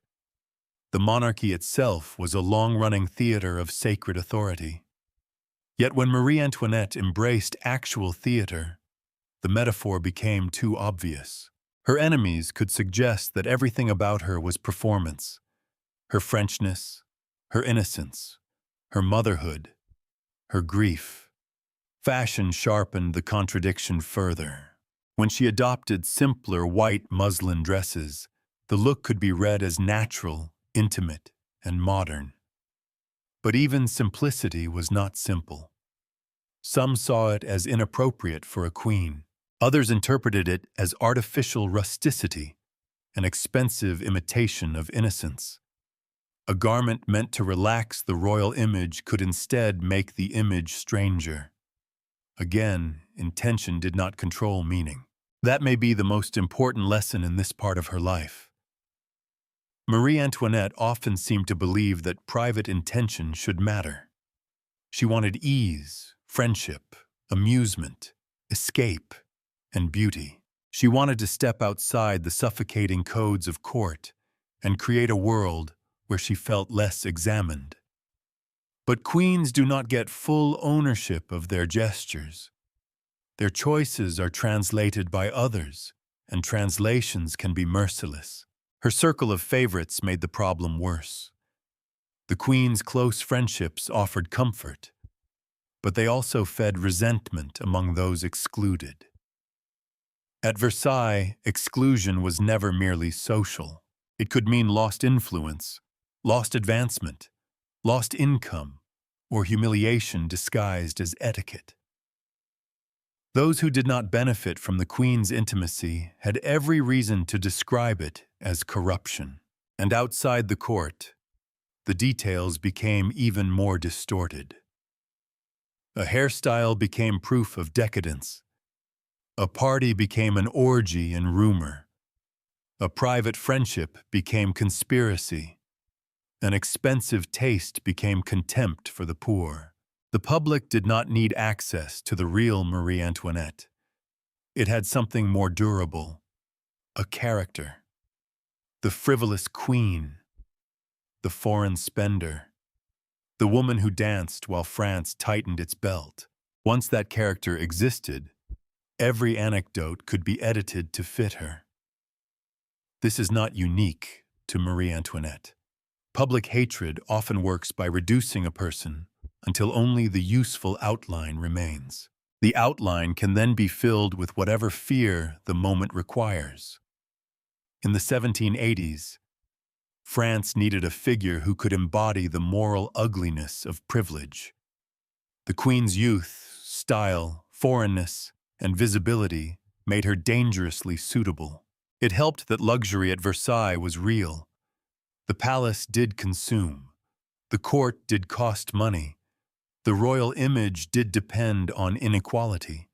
The monarchy itself was a long-running theater of sacred authority. Yet when Marie Antoinette embraced actual theater, the metaphor became too obvious. Her enemies could suggest that everything about her was performance. Her Frenchness, her innocence, her motherhood, her grief. Fashion sharpened the contradiction further. When she adopted simpler white muslin dresses, the look could be read as natural, intimate, and modern. But even simplicity was not simple. Some saw it as inappropriate for a queen. Others interpreted it as artificial rusticity, an expensive imitation of innocence. A garment meant to relax the royal image could instead make the image stranger. Again, intention did not control meaning. That may be the most important lesson in this part of her life. Marie Antoinette often seemed to believe that private intention should matter. She wanted ease, friendship, amusement, escape, and beauty. She wanted to step outside the suffocating codes of court and create a world where she felt less examined. But queens do not get full ownership of their gestures. Their choices are translated by others, and translations can be merciless. Her circle of favorites made the problem worse. The queen's close friendships offered comfort, but they also fed resentment among those excluded. At Versailles, exclusion was never merely social. It could mean lost influence, lost advancement, lost income, or humiliation disguised as etiquette. Those who did not benefit from the queen's intimacy had every reason to describe it as corruption. And outside the court, the details became even more distorted. A hairstyle became proof of decadence. A party became an orgy in rumor. A private friendship became conspiracy. An expensive taste became contempt for the poor. The public did not need access to the real Marie Antoinette. It had something more durable, a character. The frivolous queen, the foreign spender, the woman who danced while France tightened its belt. Once that character existed, every anecdote could be edited to fit her. This is not unique to Marie Antoinette. Public hatred often works by reducing a person until only the useful outline remains. The outline can then be filled with whatever fear the moment requires. In the 1780s, France needed a figure who could embody the moral ugliness of privilege. The Queen's youth, style, foreignness, and visibility made her dangerously suitable. It helped that luxury at Versailles was real. The palace did consume. The court did cost money. The royal image did depend on inequality.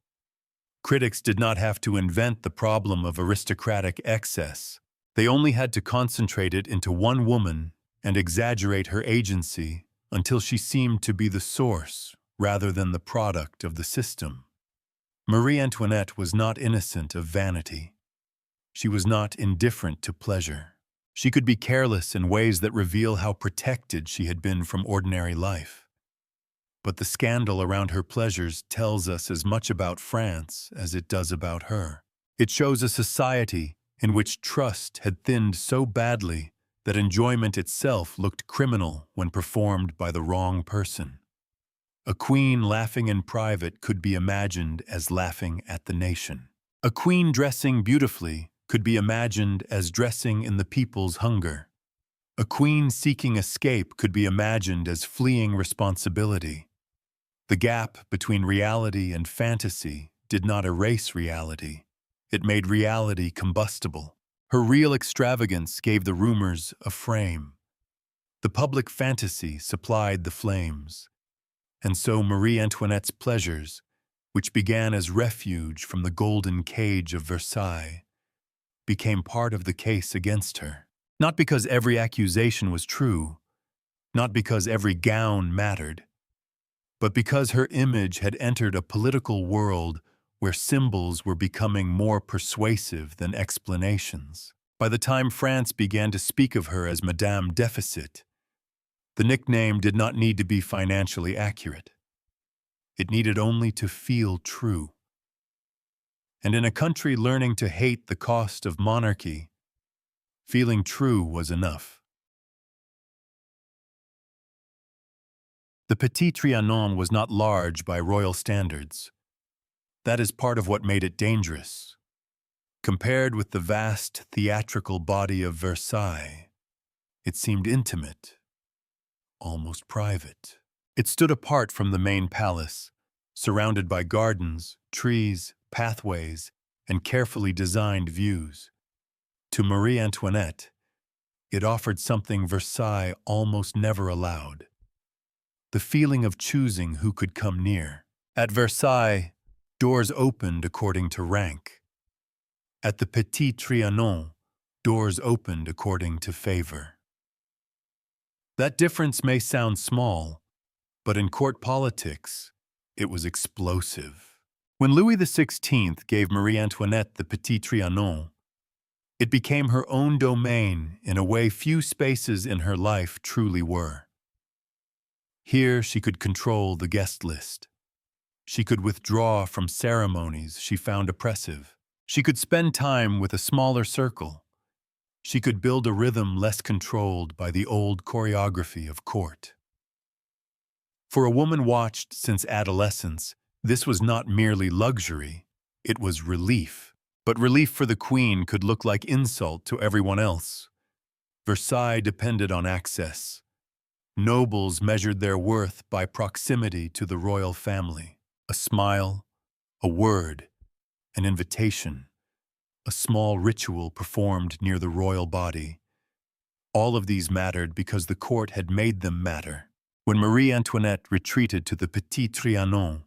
Critics did not have to invent the problem of aristocratic excess. They only had to concentrate it into one woman and exaggerate her agency until she seemed to be the source rather than the product of the system. Marie Antoinette was not innocent of vanity. She was not indifferent to pleasure. She could be careless in ways that reveal how protected she had been from ordinary life. But the scandal around her pleasures tells us as much about France as it does about her. It shows a society in which trust had thinned so badly that enjoyment itself looked criminal when performed by the wrong person. A queen laughing in private could be imagined as laughing at the nation. A queen dressing beautifully could be imagined as dressing in the people's hunger. A queen seeking escape could be imagined as fleeing responsibility. The gap between reality and fantasy did not erase reality. It made reality combustible. Her real extravagance gave the rumors a frame. The public fantasy supplied the flames. And so Marie Antoinette's pleasures, which began as refuge from the golden cage of Versailles, became part of the case against her. Not because every accusation was true, not because every gown mattered, but because her image had entered a political world where symbols were becoming more persuasive than explanations. By the time France began to speak of her as Madame Deficit, the nickname did not need to be financially accurate. It needed only to feel true. And in a country learning to hate the cost of monarchy, feeling true was enough. The Petit Trianon was not large by royal standards. That is part of what made it dangerous. Compared with the vast theatrical body of Versailles, it seemed intimate, almost private. It stood apart from the main palace, surrounded by gardens, trees, pathways, and carefully designed views. To Marie Antoinette, it offered something Versailles almost never allowed: the feeling of choosing who could come near. At Versailles, doors opened according to rank. At the Petit Trianon, doors opened according to favor. That difference may sound small, but in court politics, it was explosive. When Louis XVI gave Marie Antoinette the Petit Trianon, it became her own domain in a way few spaces in her life truly were. Here she could control the guest list. She could withdraw from ceremonies she found oppressive. She could spend time with a smaller circle. She could build a rhythm less controlled by the old choreography of court. For a woman watched since adolescence, this was not merely luxury, it was relief. But relief for the queen could look like insult to everyone else. Versailles depended on access. Nobles measured their worth by proximity to the royal family. A smile, a word, an invitation, a small ritual performed near the royal body. All of these mattered because the court had made them matter. When Marie Antoinette retreated to the Petit Trianon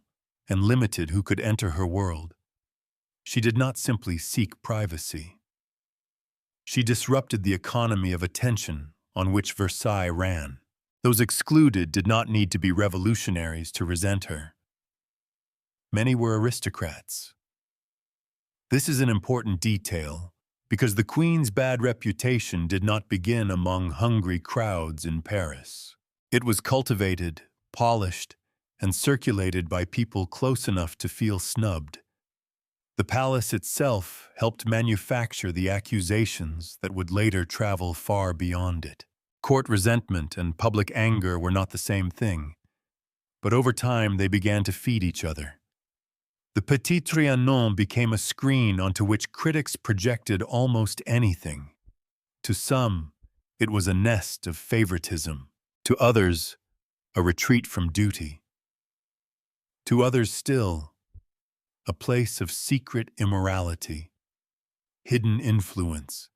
and limited who could enter her world, she did not simply seek privacy. She disrupted the economy of attention on which Versailles ran. Those excluded did not need to be revolutionaries to resent her. Many were aristocrats. This is an important detail because the Queen's bad reputation did not begin among hungry crowds in Paris. It was cultivated, polished, and circulated by people close enough to feel snubbed. The palace itself helped manufacture the accusations that would later travel far beyond it. Court resentment and public anger were not the same thing, but over time they began to feed each other. The Petit Trianon became a screen onto which critics projected almost anything. To some, it was a nest of favoritism. To others, a retreat from duty. To others still, a place of secret immorality, hidden influence,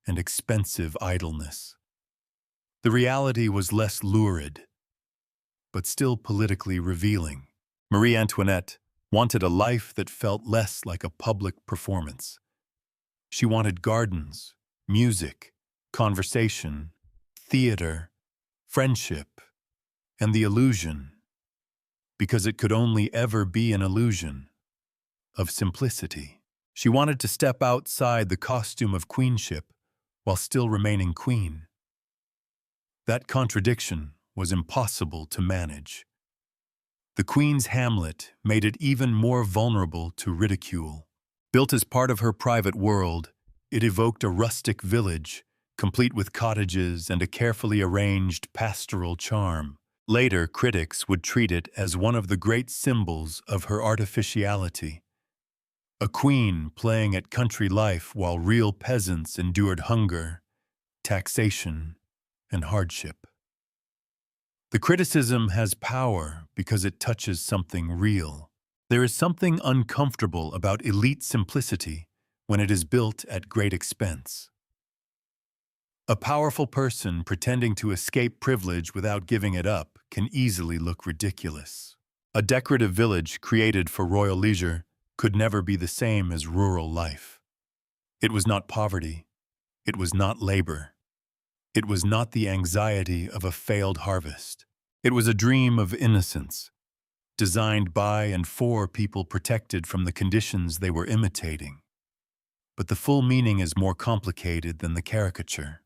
and expensive idleness. The reality was less lurid, but still politically revealing. Marie Antoinette wanted a life that felt less like a public performance. She wanted gardens, music, conversation, theater, friendship, and the illusion, because it could only ever be an illusion, of simplicity. She wanted to step outside the costume of queenship while still remaining queen. That contradiction was impossible to manage. The Queen's hamlet made it even more vulnerable to ridicule. Built as part of her private world, it evoked a rustic village, complete with cottages and a carefully arranged pastoral charm. Later, critics would treat it as one of the great symbols of her artificiality. A queen playing at country life while real peasants endured hunger, taxation, and hardship. The criticism has power because it touches something real. There is something uncomfortable about elite simplicity when it is built at great expense. A powerful person pretending to escape privilege without giving it up can easily look ridiculous. A decorative village created for royal leisure could never be the same as rural life. It was not poverty. It was not labor. It was not the anxiety of a failed harvest. It was a dream of innocence, designed by and for people protected from the conditions they were imitating. But the full meaning is more complicated than the caricature.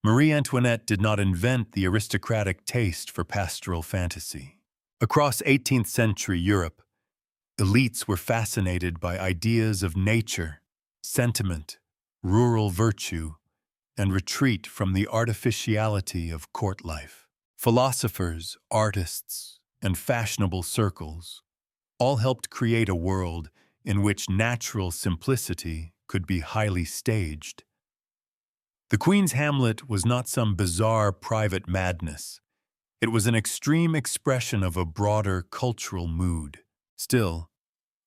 Marie Antoinette did not invent the aristocratic taste for pastoral fantasy. Across 18th century Europe, elites were fascinated by ideas of nature, sentiment, rural virtue, and retreat from the artificiality of court life. Philosophers, artists, and fashionable circles all helped create a world in which natural simplicity could be highly staged. The Queen's hamlet was not some bizarre private madness. It was an extreme expression of a broader cultural mood. Still,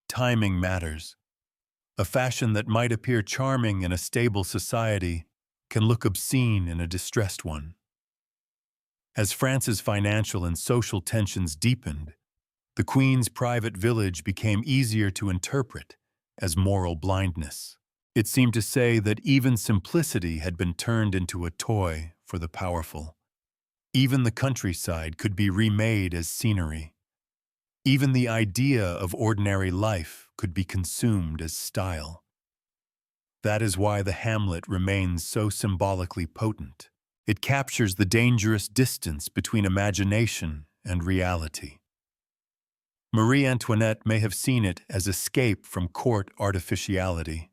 timing matters. A fashion that might appear charming in a stable society can look obscene in a distressed one. As France's financial and social tensions deepened, the Queen's private village became easier to interpret as moral blindness. It seemed to say that even simplicity had been turned into a toy for the powerful. Even the countryside could be remade as scenery. Even the idea of ordinary life could be consumed as style. That is why the hamlet remains so symbolically potent. It captures the dangerous distance between imagination and reality. Marie Antoinette may have seen it as escape from court artificiality.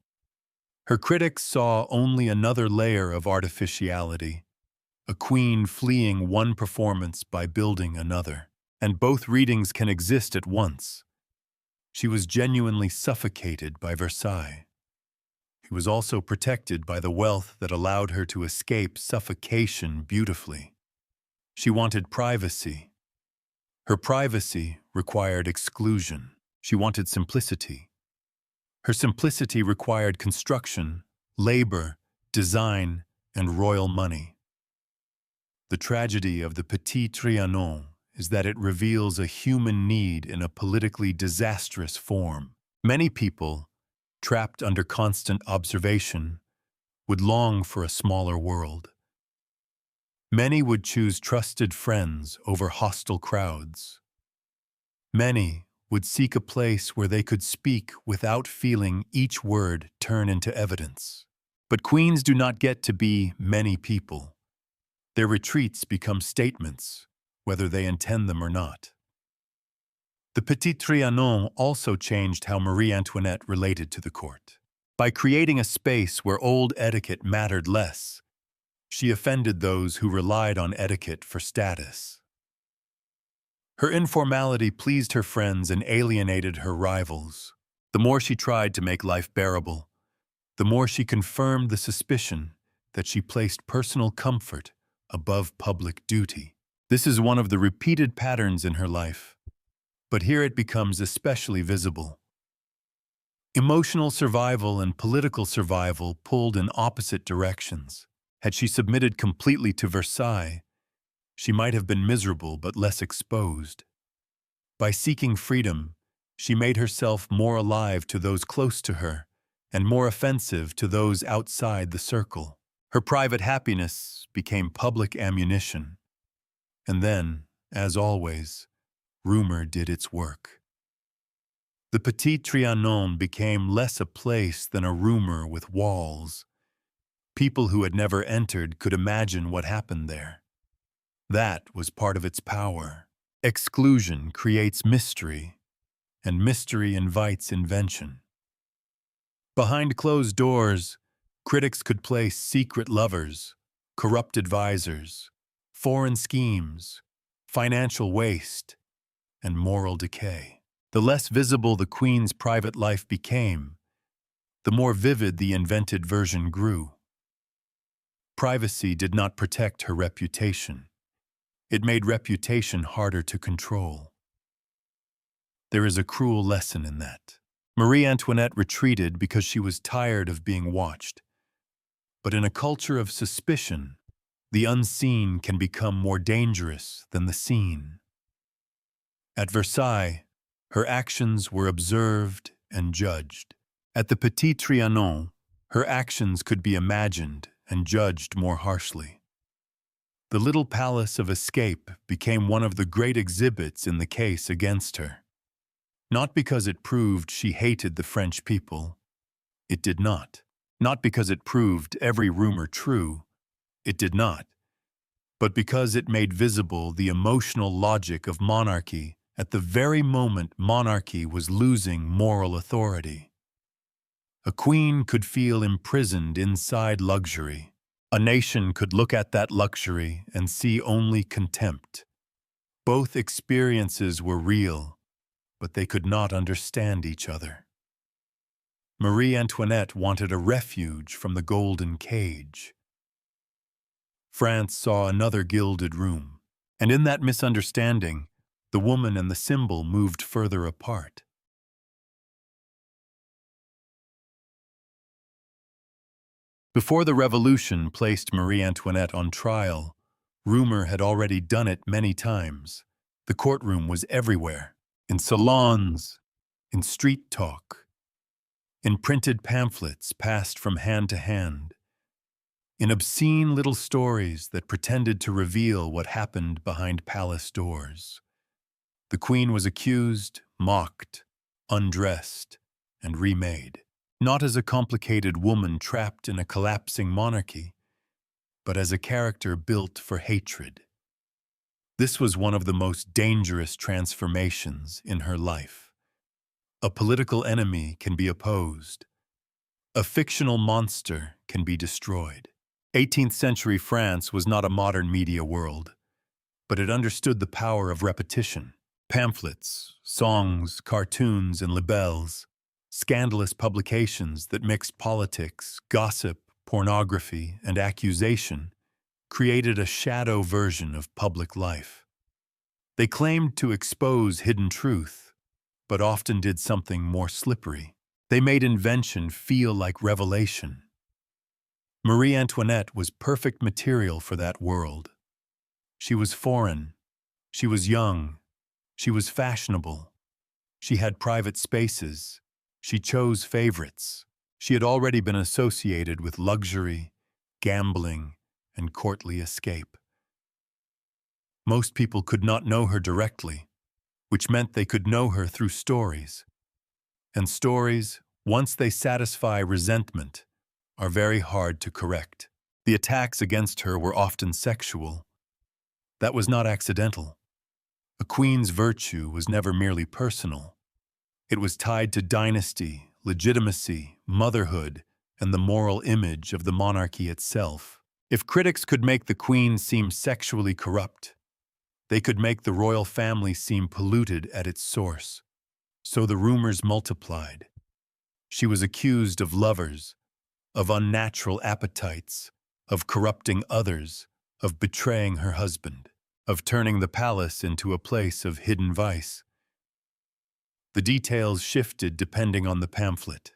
Her critics saw only another layer of artificiality, a queen fleeing one performance by building another. And both readings can exist at once. She was genuinely suffocated by Versailles. She was also protected by the wealth that allowed her to escape suffocation beautifully. She wanted privacy. Her privacy required exclusion. She wanted simplicity. Her simplicity required construction, labor, design, and royal money. The tragedy of the Petit Trianon is that it reveals a human need in a politically disastrous form. Many people, trapped under constant observation, would long for a smaller world. Many would choose trusted friends over hostile crowds. Many would seek a place where they could speak without feeling each word turn into evidence. But queens do not get to be many people. Their retreats become statements, whether they intend them or not. The Petit Trianon also changed how Marie Antoinette related to the court. By creating a space where old etiquette mattered less, she offended those who relied on etiquette for status. Her informality pleased her friends and alienated her rivals. The more she tried to make life bearable, the more she confirmed the suspicion that she placed personal comfort above public duty. This is one of the repeated patterns in her life, but here it becomes especially visible. Emotional survival and political survival pulled in opposite directions. Had she submitted completely to Versailles, she might have been miserable but less exposed. By seeking freedom, she made herself more alive to those close to her and more offensive to those outside the circle. Her private happiness became public ammunition. And then, as always, rumor did its work. The Petit Trianon became less a place than a rumor with walls. People who had never entered could imagine what happened there. That was part of its power. Exclusion creates mystery, and mystery invites invention. Behind closed doors, critics could place secret lovers, corrupt advisors, foreign schemes, financial waste, and moral decay. The less visible the Queen's private life became, the more vivid the invented version grew. Privacy did not protect her reputation. It made reputation harder to control. There is a cruel lesson in that. Marie Antoinette retreated because she was tired of being watched. But in a culture of suspicion, the unseen can become more dangerous than the seen. At Versailles, her actions were observed and judged. At the Petit Trianon, her actions could be imagined and judged more harshly. The little palace of escape became one of the great exhibits in the case against her. Not because it proved she hated the French people. It did not. Not because it proved every rumor true. It did not. But because it made visible the emotional logic of monarchy at the very moment monarchy was losing moral authority. A queen could feel imprisoned inside luxury. A nation could look at that luxury and see only contempt. Both experiences were real, but they could not understand each other. Marie Antoinette wanted a refuge from the golden cage. France saw another gilded room, and in that misunderstanding, the woman and the symbol moved further apart. Before the Revolution placed Marie Antoinette on trial, rumor had already done it many times. The courtroom was everywhere, in salons, in street talk, in printed pamphlets passed from hand to hand, in obscene little stories that pretended to reveal what happened behind palace doors. The Queen was accused, mocked, undressed, and remade, not as a complicated woman trapped in a collapsing monarchy, but as a character built for hatred. This was one of the most dangerous transformations in her life. A political enemy can be opposed. A fictional monster can be destroyed. 18th century France was not a modern media world, but it understood the power of repetition. Pamphlets, songs, cartoons, and libelles, scandalous publications that mixed politics, gossip, pornography, and accusation, created a shadow version of public life. They claimed to expose hidden truth, but often did something more slippery. They made invention feel like revelation. Marie Antoinette was perfect material for that world. She was foreign. She was young. She was fashionable. She had private spaces. She chose favorites. She had already been associated with luxury, gambling, and courtly escape. Most people could not know her directly, which meant they could know her through stories. And stories, once they satisfy resentment, are very hard to correct. The attacks against her were often sexual. That was not accidental. A queen's virtue was never merely personal. It was tied to dynasty, legitimacy, motherhood, and the moral image of the monarchy itself. If critics could make the queen seem sexually corrupt, they could make the royal family seem polluted at its source. So the rumors multiplied. She was accused of lovers, of unnatural appetites, of corrupting others, of betraying her husband, of turning the palace into a place of hidden vice. The details shifted depending on the pamphlet,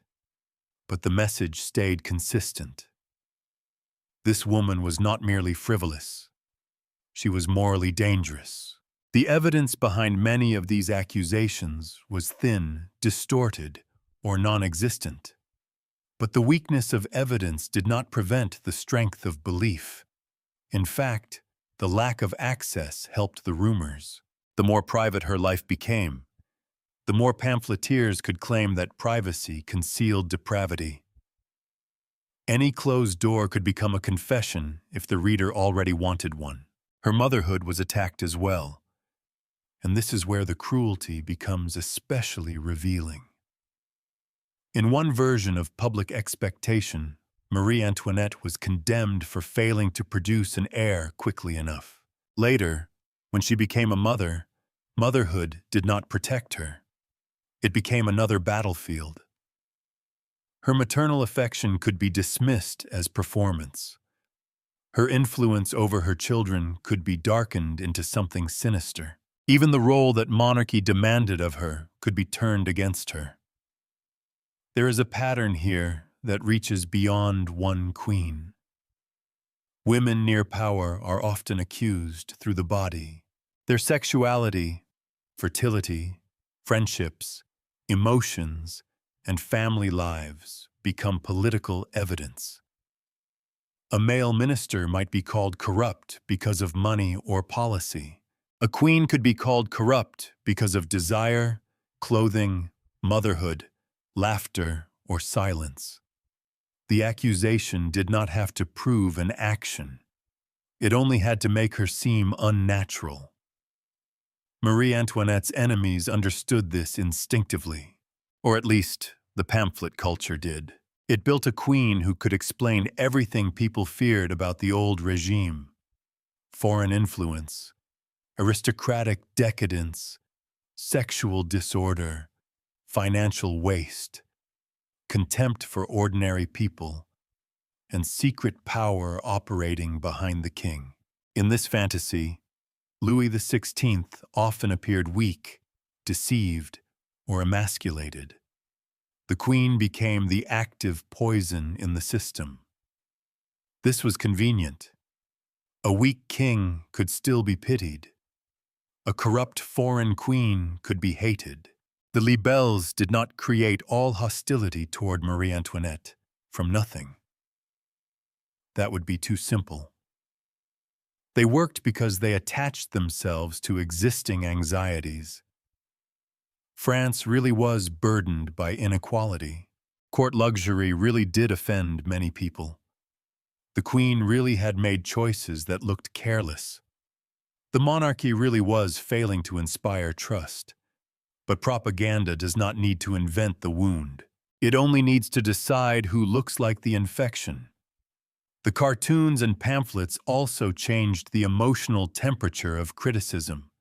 but the message stayed consistent. This woman was not merely frivolous. She was morally dangerous. The evidence behind many of these accusations was thin, distorted, or non-existent. But the weakness of evidence did not prevent the strength of belief. In fact, the lack of access helped the rumors. The more private her life became, the more pamphleteers could claim that privacy concealed depravity. Any closed door could become a confession if the reader already wanted one. Her motherhood was attacked as well. and this is where the cruelty becomes especially revealing. In one version of public expectation, Marie Antoinette was condemned for failing to produce an heir quickly enough. Later, when she became a mother, motherhood did not protect her. It became another battlefield. Her maternal affection could be dismissed as performance. Her influence over her children could be darkened into something sinister. Even the role that monarchy demanded of her could be turned against her. There is a pattern here that reaches beyond one queen. Women near power are often accused through the body. Their sexuality, fertility, friendships, emotions, and family lives become political evidence. A male minister might be called corrupt because of money or policy. A queen could be called corrupt because of desire, clothing, motherhood, laughter, or silence. The accusation did not have to prove an action. It only had to make her seem unnatural. Marie Antoinette's enemies understood this instinctively, or at least the pamphlet culture did. It built a queen who could explain everything people feared about the old regime: foreign influence, aristocratic decadence, sexual disorder, financial waste, contempt for ordinary people, and secret power operating behind the king. In this fantasy, Louis XVI often appeared weak, deceived, or emasculated. The queen became the active poison in the system. This was convenient. A weak king could still be pitied. A corrupt foreign queen could be hated. The libelles did not create all hostility toward Marie Antoinette from nothing. That would be too simple. They worked because they attached themselves to existing anxieties. France really was burdened by inequality. Court luxury really did offend many people. The queen really had made choices that looked careless. The monarchy really was failing to inspire trust. But propaganda does not need to invent the wound. It only needs to decide who looks like the infection. The cartoons and pamphlets also changed the emotional temperature of criticism.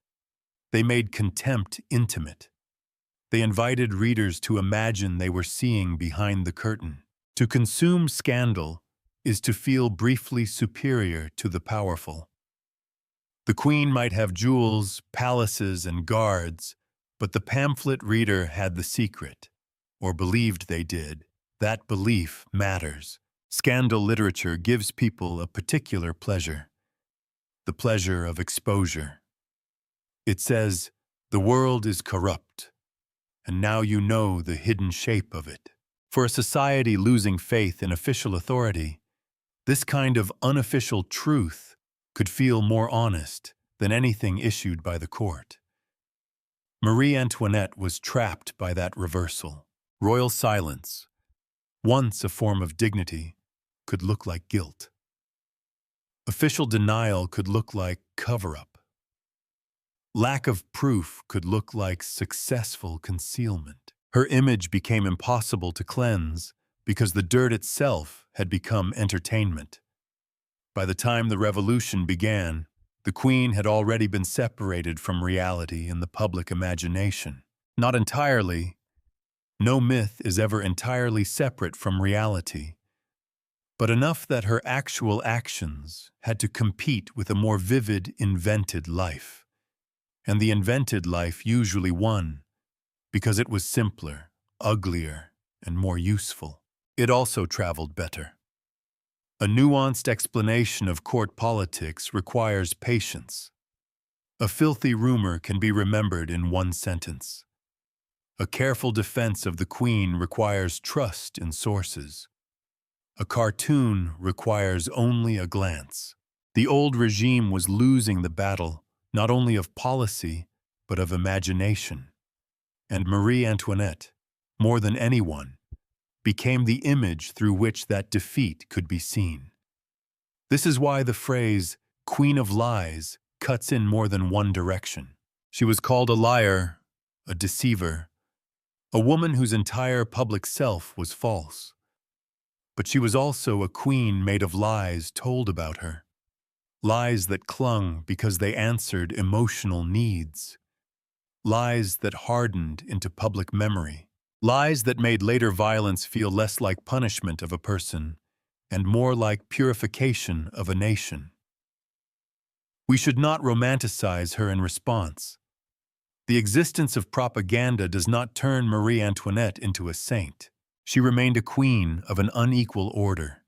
They made contempt intimate. They invited readers to imagine they were seeing behind the curtain. To consume scandal is to feel briefly superior to the powerful. The queen might have jewels, palaces, and guards, but the pamphlet reader had the secret, or believed they did. That belief matters. Scandal literature gives people a particular pleasure, the pleasure of exposure. It says, "The world is corrupt, and now you know the hidden shape of it." For a society losing faith in official authority, this kind of unofficial truth could feel more honest than anything issued by the court. Marie Antoinette was trapped by that reversal. Royal silence, once a form of dignity, could look like guilt. Official denial could look like cover-up. Lack of proof could look like successful concealment. Her image became impossible to cleanse because the dirt itself had become entertainment. By the time the revolution began, the queen had already been separated from reality in the public imagination. Not entirely. No myth is ever entirely separate from reality, but enough that her actual actions had to compete with a more vivid, invented life. And the invented life usually won because it was simpler, uglier, and more useful. It also traveled better. A nuanced explanation of court politics requires patience. A filthy rumor can be remembered in one sentence. A careful defense of the queen requires trust in sources. A cartoon requires only a glance. The old regime was losing the battle not only of policy, but of imagination. And Marie Antoinette, more than anyone, became the image through which that defeat could be seen. This is why the phrase "Queen of Lies" cuts in more than one direction. She was called a liar, a deceiver, a woman whose entire public self was false. But she was also a queen made of lies told about her, lies that clung because they answered emotional needs, lies that hardened into public memory, lies that made later violence feel less like punishment of a person and more like purification of a nation. We should not romanticize her in response. The existence of propaganda does not turn Marie Antoinette into a saint. She remained a queen of an unequal order.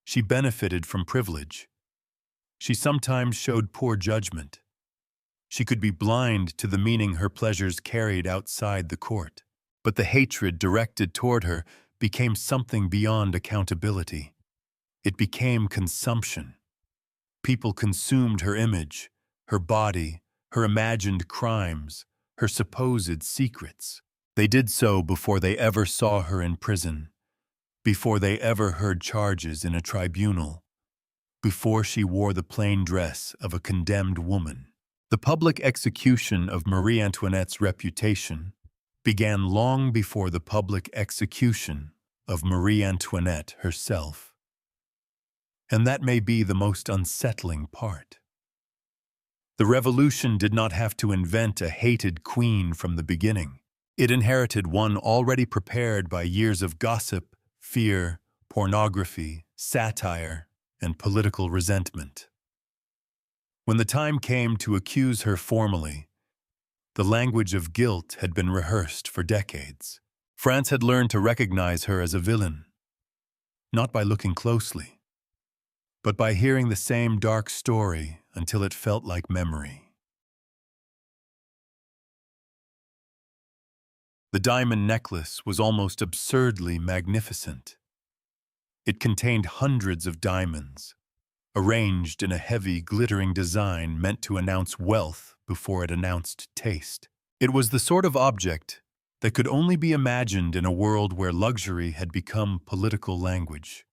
She benefited from privilege. She sometimes showed poor judgment. She could be blind to the meaning her pleasures carried outside the court. But the hatred directed toward her became something beyond accountability. It became consumption. People consumed her image, her body, her imagined crimes, her supposed secrets. They did so before they ever saw her in prison, before they ever heard charges in a tribunal, before she wore the plain dress of a condemned woman. The public execution of Marie Antoinette's reputation began long before the public execution of Marie Antoinette herself. And that may be the most unsettling part. The revolution did not have to invent a hated queen from the beginning. It inherited one already prepared by years of gossip, fear, pornography, satire, and political resentment. When the time came to accuse her formally, the language of guilt had been rehearsed for decades. France had learned to recognize her as a villain, not by looking closely, but by hearing the same dark story until it felt like memory. The diamond necklace was almost absurdly magnificent. It contained hundreds of diamonds, arranged in a heavy, glittering design meant to announce wealth before it announced taste. It was the sort of object that could only be imagined in a world where luxury had become political language.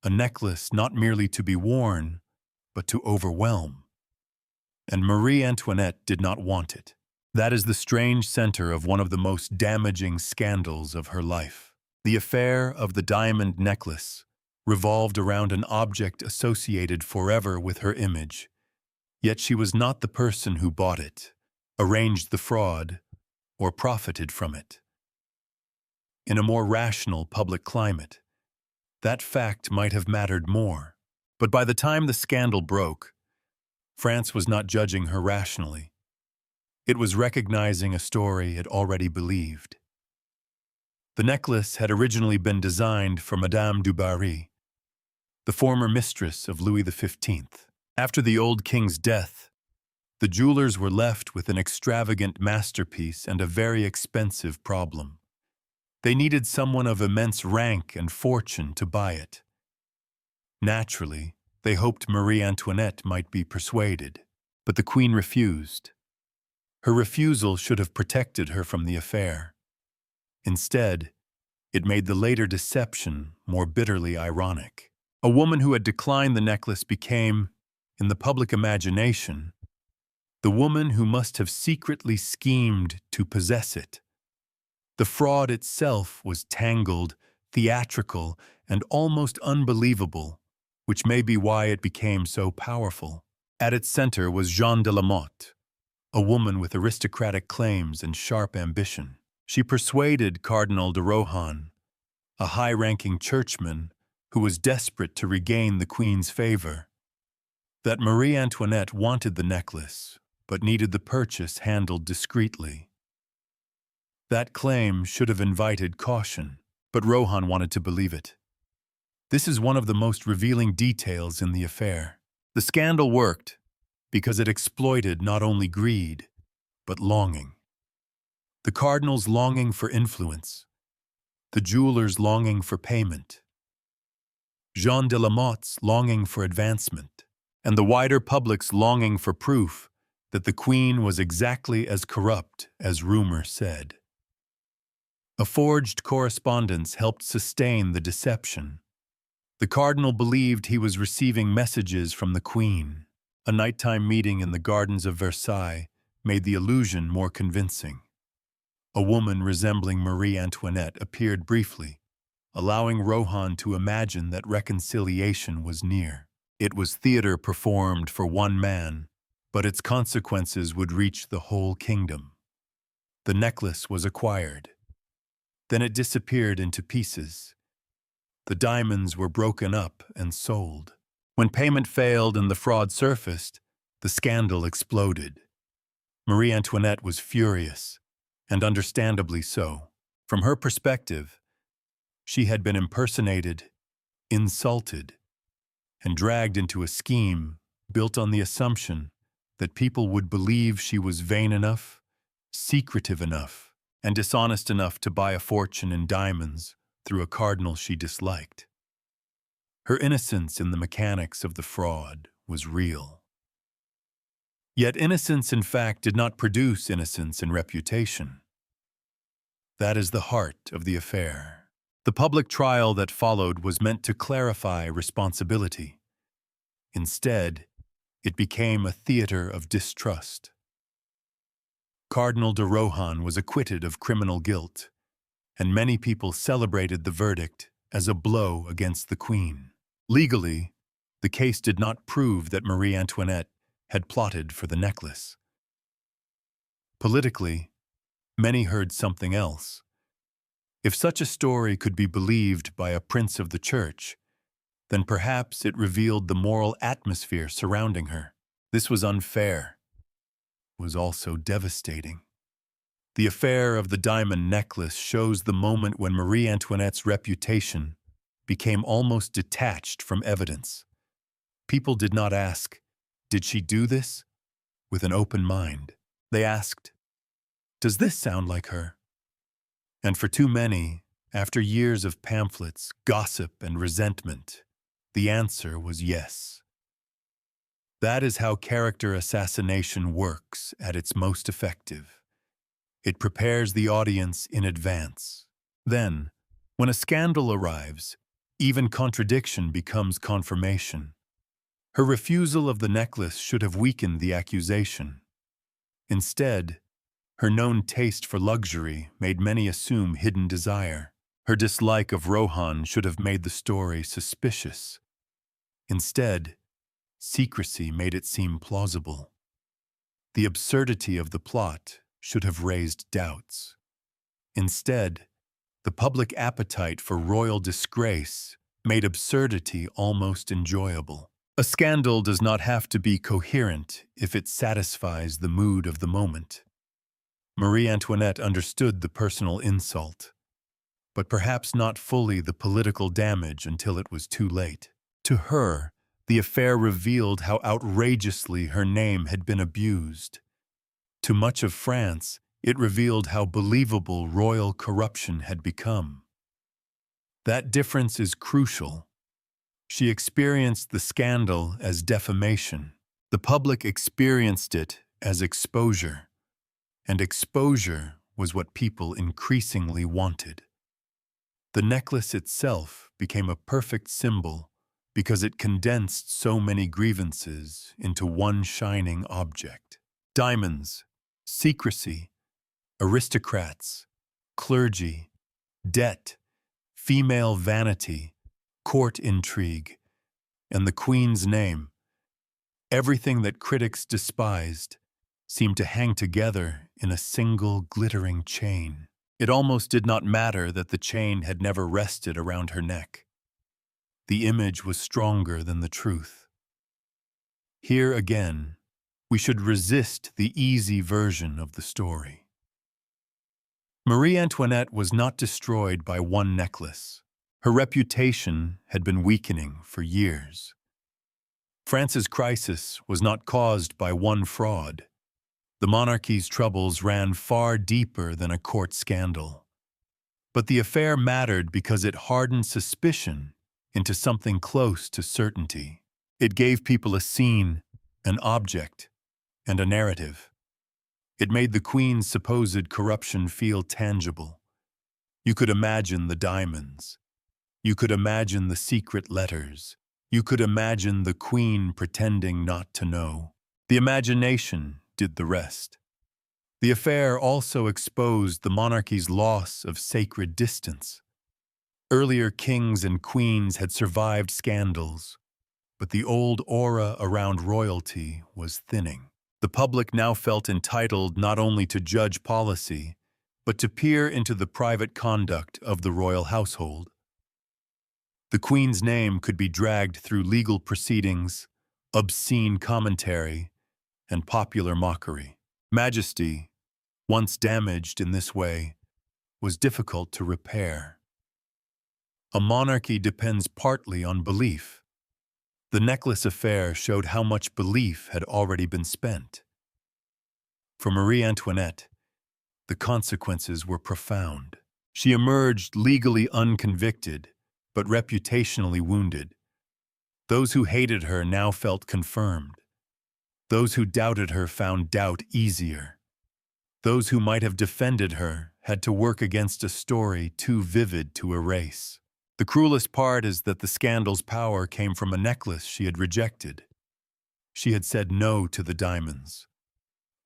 A necklace not merely to be worn, but to overwhelm. And Marie Antoinette did not want it. That is the strange center of one of the most damaging scandals of her life. The affair of the diamond necklace revolved around an object associated forever with her image. Yet she was not the person who bought it, arranged the fraud, or profited from it. In a more rational public climate, that fact might have mattered more. But by the time the scandal broke, France was not judging her rationally. It was recognizing a story it already believed. The necklace had originally been designed for Madame du Barry, the former mistress of Louis XV. After the old king's death, the jewelers were left with an extravagant masterpiece and a very expensive problem. They needed someone of immense rank and fortune to buy it. Naturally, they hoped Marie Antoinette might be persuaded, but the queen refused. Her refusal should have protected her from the affair. Instead, it made the later deception more bitterly ironic. A woman who had declined the necklace became, in the public imagination, the woman who must have secretly schemed to possess it. The fraud itself was tangled, theatrical, and almost unbelievable, which may be why it became so powerful. At its center was Jeanne de la Motte, a woman with aristocratic claims and sharp ambition. She persuaded Cardinal de Rohan, a high-ranking churchman who was desperate to regain the queen's favor, that Marie Antoinette wanted the necklace, but needed the purchase handled discreetly. That claim should have invited caution, but Rohan wanted to believe it. This is one of the most revealing details in the affair. The scandal worked because it exploited not only greed, but longing. The cardinal's longing for influence, the jeweler's longing for payment, Jeanne de la Motte's longing for advancement, and the wider public's longing for proof that the queen was exactly as corrupt as rumor said. A forged correspondence helped sustain the deception. The cardinal believed he was receiving messages from the queen. A nighttime meeting in the gardens of Versailles made the illusion more convincing. A woman resembling Marie Antoinette appeared briefly, allowing Rohan to imagine that reconciliation was near. It was theater performed for one man, but its consequences would reach the whole kingdom. The necklace was acquired. Then it disappeared into pieces. The diamonds were broken up and sold. When payment failed and the fraud surfaced, the scandal exploded. Marie Antoinette was furious, and understandably so. From her perspective, she had been impersonated, insulted, and dragged into a scheme built on the assumption that people would believe she was vain enough, secretive enough, and dishonest enough to buy a fortune in diamonds through a cardinal she disliked. Her innocence in the mechanics of the fraud was real. Yet innocence, in fact, did not produce innocence in reputation. That is the heart of the affair. The public trial that followed was meant to clarify responsibility. Instead, it became a theater of distrust. Cardinal de Rohan was acquitted of criminal guilt, and many people celebrated the verdict as a blow against the Queen. Legally, the case did not prove that Marie Antoinette had plotted for the necklace. Politically, many heard something else. If such a story could be believed by a prince of the church, then perhaps it revealed the moral atmosphere surrounding her. This was unfair. It was also devastating. The affair of the diamond necklace shows the moment when Marie Antoinette's reputation became almost detached from evidence. People did not ask, "Did she do this?" with an open mind. They asked, "Does this sound like her?" And for too many, after years of pamphlets, gossip, and resentment, the answer was yes. That is how character assassination works at its most effective. It prepares the audience in advance. Then, when a scandal arrives, even contradiction becomes confirmation. Her refusal of the necklace should have weakened the accusation. Instead, her known taste for luxury made many assume hidden desire. Her dislike of Rohan should have made the story suspicious. Instead, secrecy made it seem plausible. The absurdity of the plot should have raised doubts. Instead, the public appetite for royal disgrace made absurdity almost enjoyable. A scandal does not have to be coherent if it satisfies the mood of the moment. Marie Antoinette understood the personal insult, but perhaps not fully the political damage until it was too late. To her, the affair revealed how outrageously her name had been abused. To much of France, it revealed how believable royal corruption had become. That difference is crucial. She experienced the scandal as defamation. The public experienced it as exposure. And exposure was what people increasingly wanted. The necklace itself became a perfect symbol because it condensed so many grievances into one shining object. Diamonds, secrecy, aristocrats, clergy, debt, female vanity, court intrigue, and the Queen's name. Everything that critics despised seemed to hang together in a single glittering chain. It almost did not matter that the chain had never rested around her neck. The image was stronger than the truth. Here again, we should resist the easy version of the story. Marie Antoinette was not destroyed by one necklace. Her reputation had been weakening for years. France's crisis was not caused by one fraud. The monarchy's troubles ran far deeper than a court scandal. But the affair mattered because it hardened suspicion into something close to certainty. It gave people a scene, an object, and a narrative. It made the Queen's supposed corruption feel tangible. You could imagine the diamonds. You could imagine the secret letters. You could imagine the Queen pretending not to know. The imagination did the rest. The affair also exposed the monarchy's loss of sacred distance. Earlier kings and queens had survived scandals, but the old aura around royalty was thinning. The public now felt entitled not only to judge policy, but to peer into the private conduct of the royal household. The Queen's name could be dragged through legal proceedings, obscene commentary, and popular mockery. Majesty, once damaged in this way, was difficult to repair. A monarchy depends partly on belief. The necklace affair showed how much belief had already been spent. For Marie Antoinette, the consequences were profound. She emerged legally unconvicted, but reputationally wounded. Those who hated her now felt confirmed. Those who doubted her found doubt easier. Those who might have defended her had to work against a story too vivid to erase. The cruelest part is that the scandal's power came from a necklace she had rejected. She had said no to the diamonds.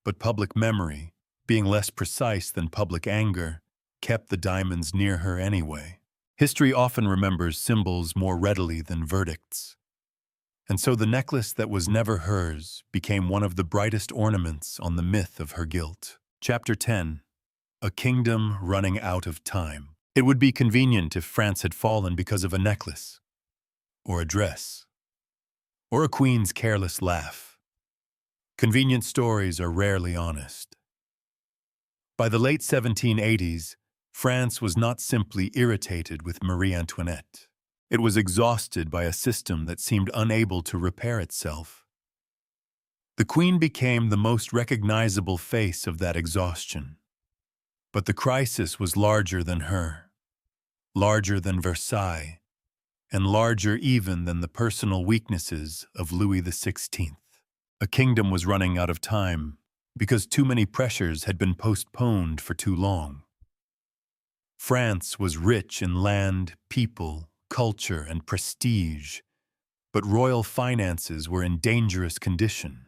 But public memory, being less precise than public anger, kept the diamonds near her anyway. History often remembers symbols more readily than verdicts. And so the necklace that was never hers became one of the brightest ornaments on the myth of her guilt. Chapter 10. A Kingdom Running Out of Time. It would be convenient if France had fallen because of a necklace, or a dress, or a queen's careless laugh. Convenient stories are rarely honest. By the late 1780s, France was not simply irritated with Marie Antoinette. It was exhausted by a system that seemed unable to repair itself. The Queen became the most recognizable face of that exhaustion. But the crisis was larger than her, larger than Versailles, and larger even than the personal weaknesses of Louis XVI. A kingdom was running out of time because too many pressures had been postponed for too long. France was rich in land, people, culture, and prestige, but royal finances were in dangerous condition.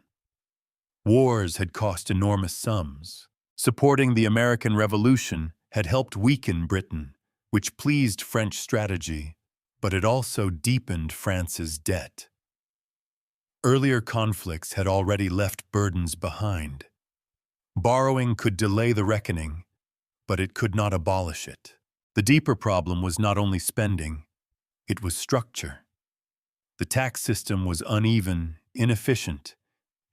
Wars had cost enormous sums. Supporting the American Revolution had helped weaken Britain, which pleased French strategy, but it also deepened France's debt. Earlier conflicts had already left burdens behind. Borrowing could delay the reckoning, but it could not abolish it. The deeper problem was not only spending, it was structure. The tax system was uneven, inefficient,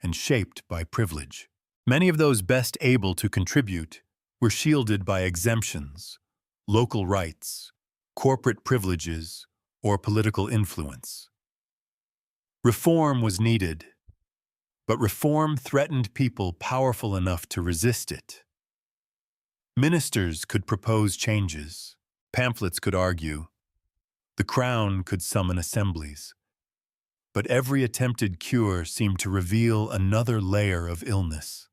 and shaped by privilege. Many of those best able to contribute were shielded by exemptions, local rights, corporate privileges, or political influence. Reform was needed, but reform threatened people powerful enough to resist it. Ministers could propose changes, pamphlets could argue, the crown could summon assemblies. But every attempted cure seemed to reveal another layer of illness.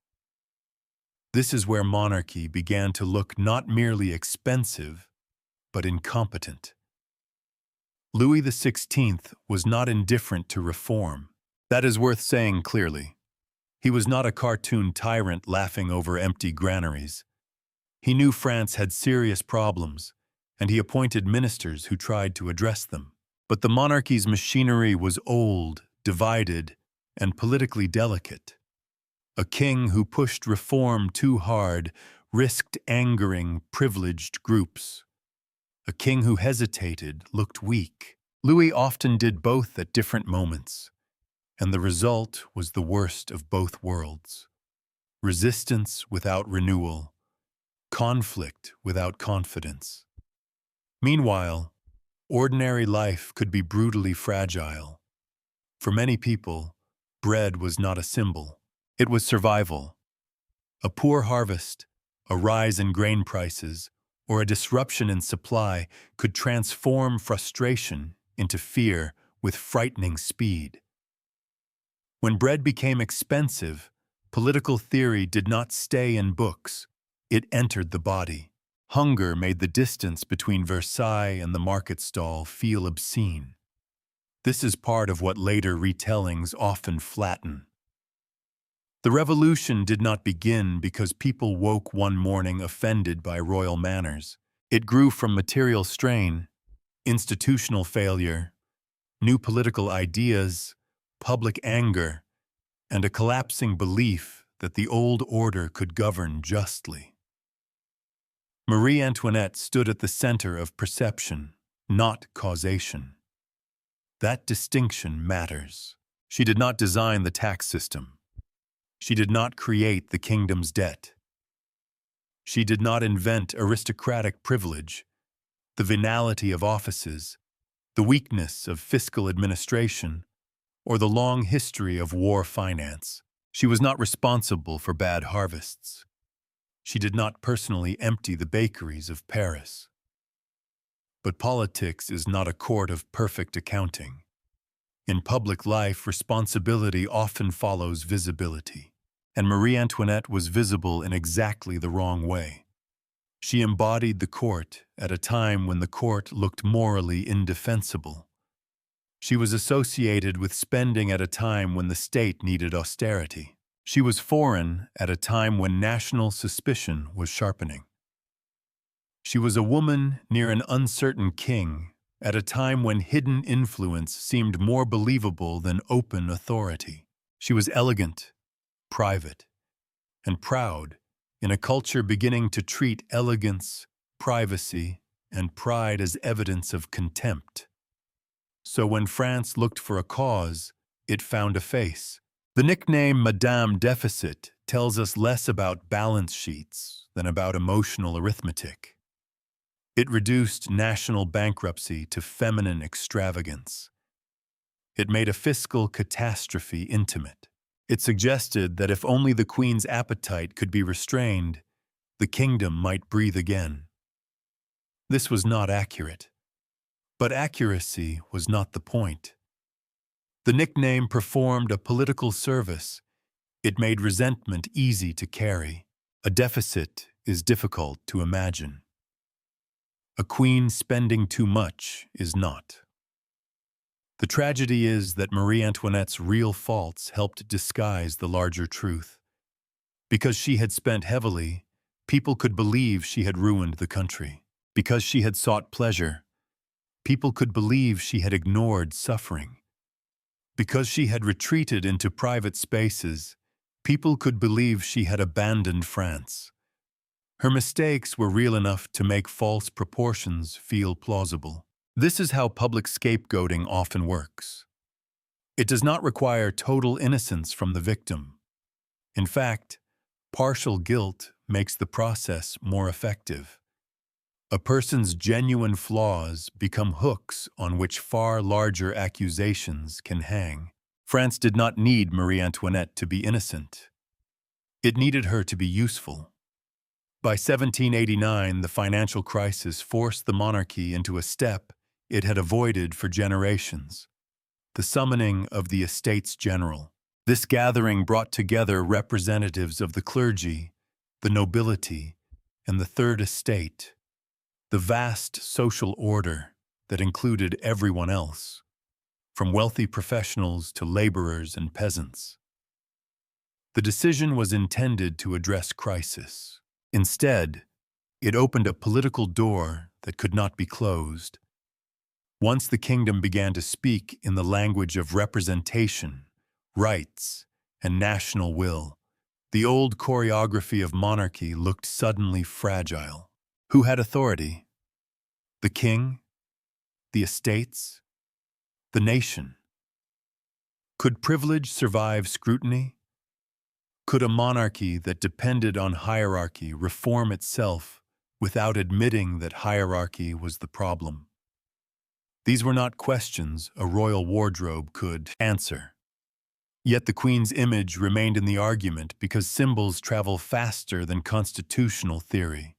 This is where monarchy began to look not merely expensive, but incompetent. Louis XVI was not indifferent to reform. That is worth saying clearly. He was not a cartoon tyrant laughing over empty granaries. He knew France had serious problems, and he appointed ministers who tried to address them. But the monarchy's machinery was old, divided, and politically delicate. A king who pushed reform too hard risked angering privileged groups. A king who hesitated looked weak. Louis often did both at different moments, and the result was the worst of both worlds. Resistance without renewal, conflict without confidence. Meanwhile, ordinary life could be brutally fragile. For many people, bread was not a symbol. It was survival. A poor harvest, a rise in grain prices, or a disruption in supply could transform frustration into fear with frightening speed. When bread became expensive, political theory did not stay in books. It entered the body. Hunger made the distance between Versailles and the market stall feel obscene. This is part of what later retellings often flatten. The revolution did not begin because people woke one morning offended by royal manners. It grew from material strain, institutional failure, new political ideas, public anger, and a collapsing belief that the old order could govern justly. Marie Antoinette stood at the center of perception, not causation. That distinction matters. She did not design the tax system. She did not create the kingdom's debt. She did not invent aristocratic privilege, the venality of offices, the weakness of fiscal administration, or the long history of war finance. She was not responsible for bad harvests. She did not personally empty the bakeries of Paris. But politics is not a court of perfect accounting. In public life, responsibility often follows visibility, and Marie Antoinette was visible in exactly the wrong way. She embodied the court at a time when the court looked morally indefensible. She was associated with spending at a time when the state needed austerity. She was foreign at a time when national suspicion was sharpening. She was a woman near an uncertain king at a time when hidden influence seemed more believable than open authority. She was elegant, private, and proud in a culture beginning to treat elegance, privacy, and pride as evidence of contempt. So when France looked for a cause, it found a face. The nickname Madame Deficit tells us less about balance sheets than about emotional arithmetic. It reduced national bankruptcy to feminine extravagance. It made a fiscal catastrophe intimate. It suggested that if only the Queen's appetite could be restrained, the kingdom might breathe again. This was not accurate. But accuracy was not the point. The nickname performed a political service. It made resentment easy to carry. A deficit is difficult to imagine. A queen spending too much is not. The tragedy is that Marie Antoinette's real faults helped disguise the larger truth. Because she had spent heavily, people could believe she had ruined the country. Because she had sought pleasure, people could believe she had ignored suffering. Because she had retreated into private spaces, people could believe she had abandoned France. Her mistakes were real enough to make false proportions feel plausible. This is how public scapegoating often works. It does not require total innocence from the victim. In fact, partial guilt makes the process more effective. A person's genuine flaws become hooks on which far larger accusations can hang. France did not need Marie Antoinette to be innocent. It needed her to be useful. By 1789, the financial crisis forced the monarchy into a step it had avoided for generations: the summoning of the Estates General. This gathering brought together representatives of the clergy, the nobility, and the Third Estate, the vast social order that included everyone else, from wealthy professionals to laborers and peasants. The decision was intended to address crisis. Instead, it opened a political door that could not be closed. Once the kingdom began to speak in the language of representation, rights, and national will, the old choreography of monarchy looked suddenly fragile. Who had authority? The king? The estates? The nation? Could privilege survive scrutiny? Could a monarchy that depended on hierarchy reform itself without admitting that hierarchy was the problem? These were not questions a royal wardrobe could answer. Yet the Queen's image remained in the argument because symbols travel faster than constitutional theory.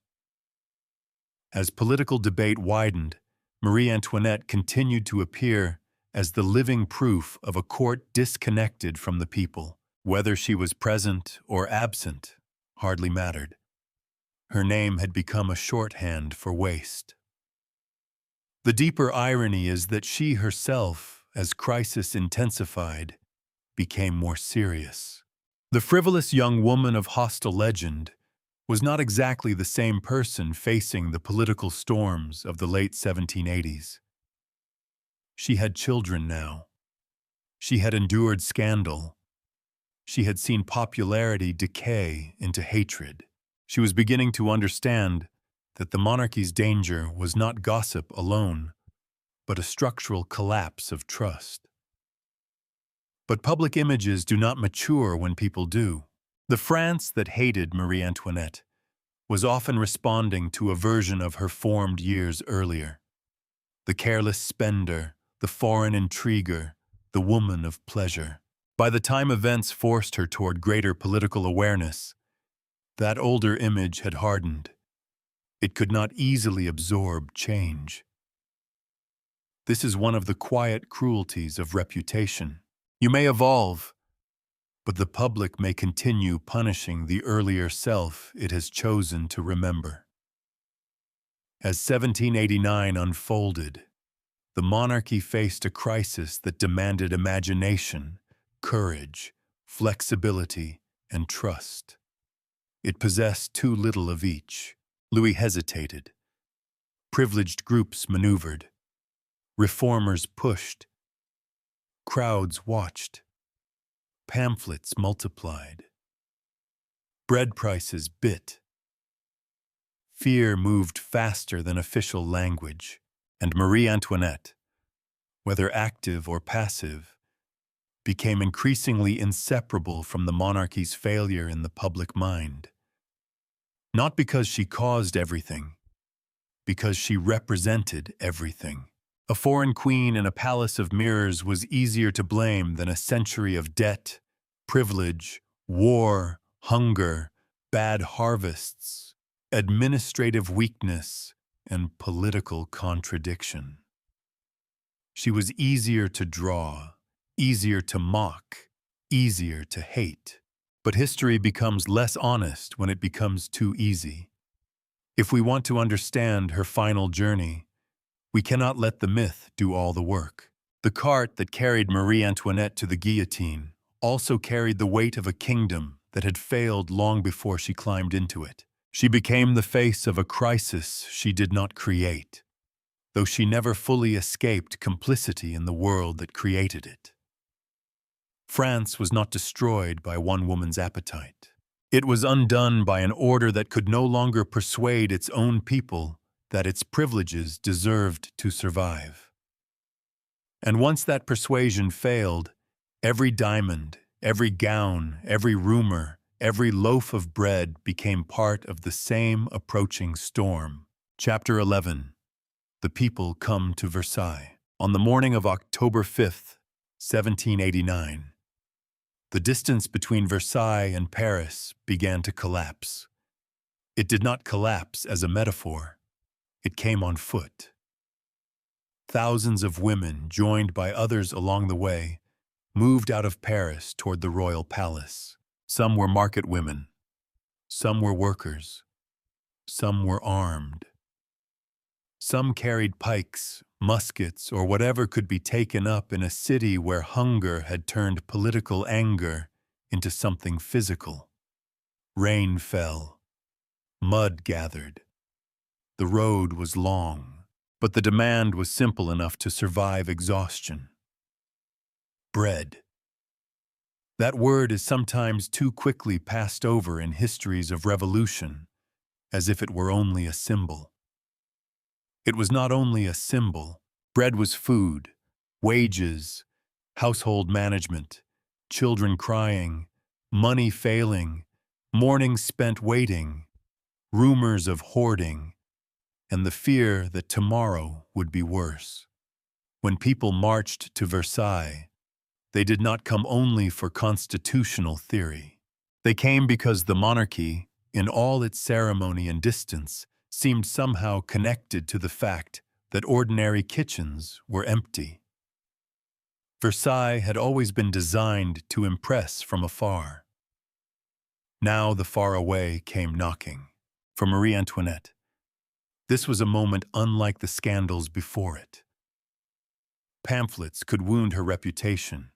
As political debate widened, Marie Antoinette continued to appear as the living proof of a court disconnected from the people. Whether she was present or absent hardly mattered. Her name had become a shorthand for waste. The deeper irony is that she herself, as crisis intensified, became more serious. The frivolous young woman of hostile legend was not exactly the same person facing the political storms of the late 1780s. She had children now. She had endured scandal. She had seen popularity decay into hatred. She was beginning to understand that the monarchy's danger was not gossip alone, but a structural collapse of trust. But public images do not mature when people do. The France that hated Marie Antoinette was often responding to a version of her formed years earlier. The careless spender, the foreign intriguer, the woman of pleasure. By the time events forced her toward greater political awareness, that older image had hardened. It could not easily absorb change. This is one of the quiet cruelties of reputation. You may evolve, but the public may continue punishing the earlier self it has chosen to remember. As 1789 unfolded, the monarchy faced a crisis that demanded imagination, courage, flexibility, and trust. It possessed too little of each. Louis hesitated. Privileged groups maneuvered. Reformers pushed. Crowds watched. Pamphlets multiplied. Bread prices bit. Fear moved faster than official language, and Marie Antoinette, whether active or passive, became increasingly inseparable from the monarchy's failure in the public mind. Not because she caused everything, because she represented everything. A foreign queen in a palace of mirrors was easier to blame than a century of debt, privilege, war, hunger, bad harvests, administrative weakness, and political contradiction. She was easier to draw, easier to mock, easier to hate. But history becomes less honest when it becomes too easy. If we want to understand her final journey, we cannot let the myth do all the work. The cart that carried Marie Antoinette to the guillotine also carried the weight of a kingdom that had failed long before she climbed into it. She became the face of a crisis she did not create, though she never fully escaped complicity in the world that created it. France was not destroyed by one woman's appetite. It was undone by an order that could no longer persuade its own people that its privileges deserved to survive. And once that persuasion failed, every diamond, every gown, every rumor, every loaf of bread became part of the same approaching storm. Chapter 11. The people come to Versailles. On the morning of October 5th, 1789, the distance between Versailles and Paris began to collapse. It did not collapse as a metaphor. It came on foot. Thousands of women, joined by others along the way, moved out of Paris toward the royal palace. Some were market women. Some were workers. Some were armed. Some carried pikes, muskets, or whatever could be taken up in a city where hunger had turned political anger into something physical. Rain fell. Mud gathered. The road was long, but the demand was simple enough to survive exhaustion. Bread. That word is sometimes too quickly passed over in histories of revolution, as if it were only a symbol. It was not only a symbol. Bread was food, wages, household management, children crying, money failing, mornings spent waiting, rumors of hoarding, and the fear that tomorrow would be worse. When people marched to Versailles, they did not come only for constitutional theory. They came because the monarchy, in all its ceremony and distance, seemed somehow connected to the fact that ordinary kitchens were empty. Versailles had always been designed to impress from afar. Now the far away came knocking. For Marie Antoinette, this was a moment unlike the scandals before it. Pamphlets could wound her reputation.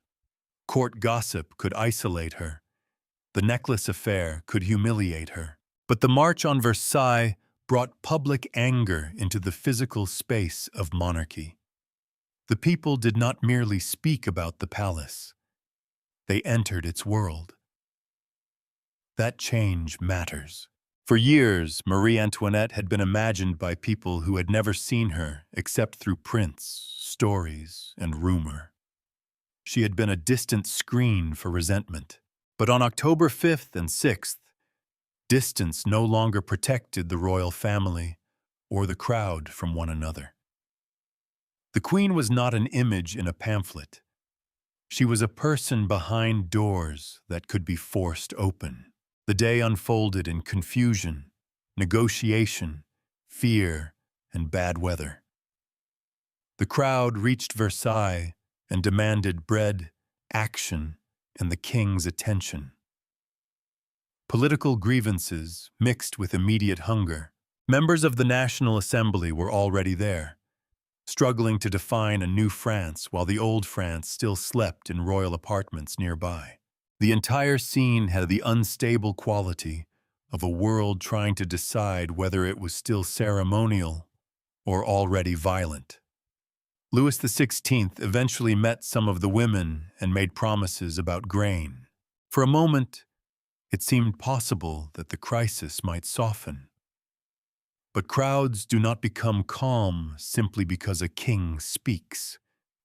Court gossip could isolate her. The necklace affair could humiliate her. But the March on Versailles brought public anger into the physical space of monarchy. The people did not merely speak about the palace. They entered its world. That change matters. For years, Marie Antoinette had been imagined by people who had never seen her except through prints, stories, and rumor. She had been a distant screen for resentment. But on October 5th and 6th, distance no longer protected the royal family or the crowd from one another. The Queen was not an image in a pamphlet. She was a person behind doors that could be forced open. The day unfolded in confusion, negotiation, fear, and bad weather. The crowd reached Versailles and demanded bread, action, and the king's attention. Political grievances mixed with immediate hunger. Members of the National Assembly were already there, struggling to define a new France while the old France still slept in royal apartments nearby. The entire scene had the unstable quality of a world trying to decide whether it was still ceremonial or already violent. Louis XVI eventually met some of the women and made promises about grain. For a moment, it seemed possible that the crisis might soften. But crowds do not become calm simply because a king speaks,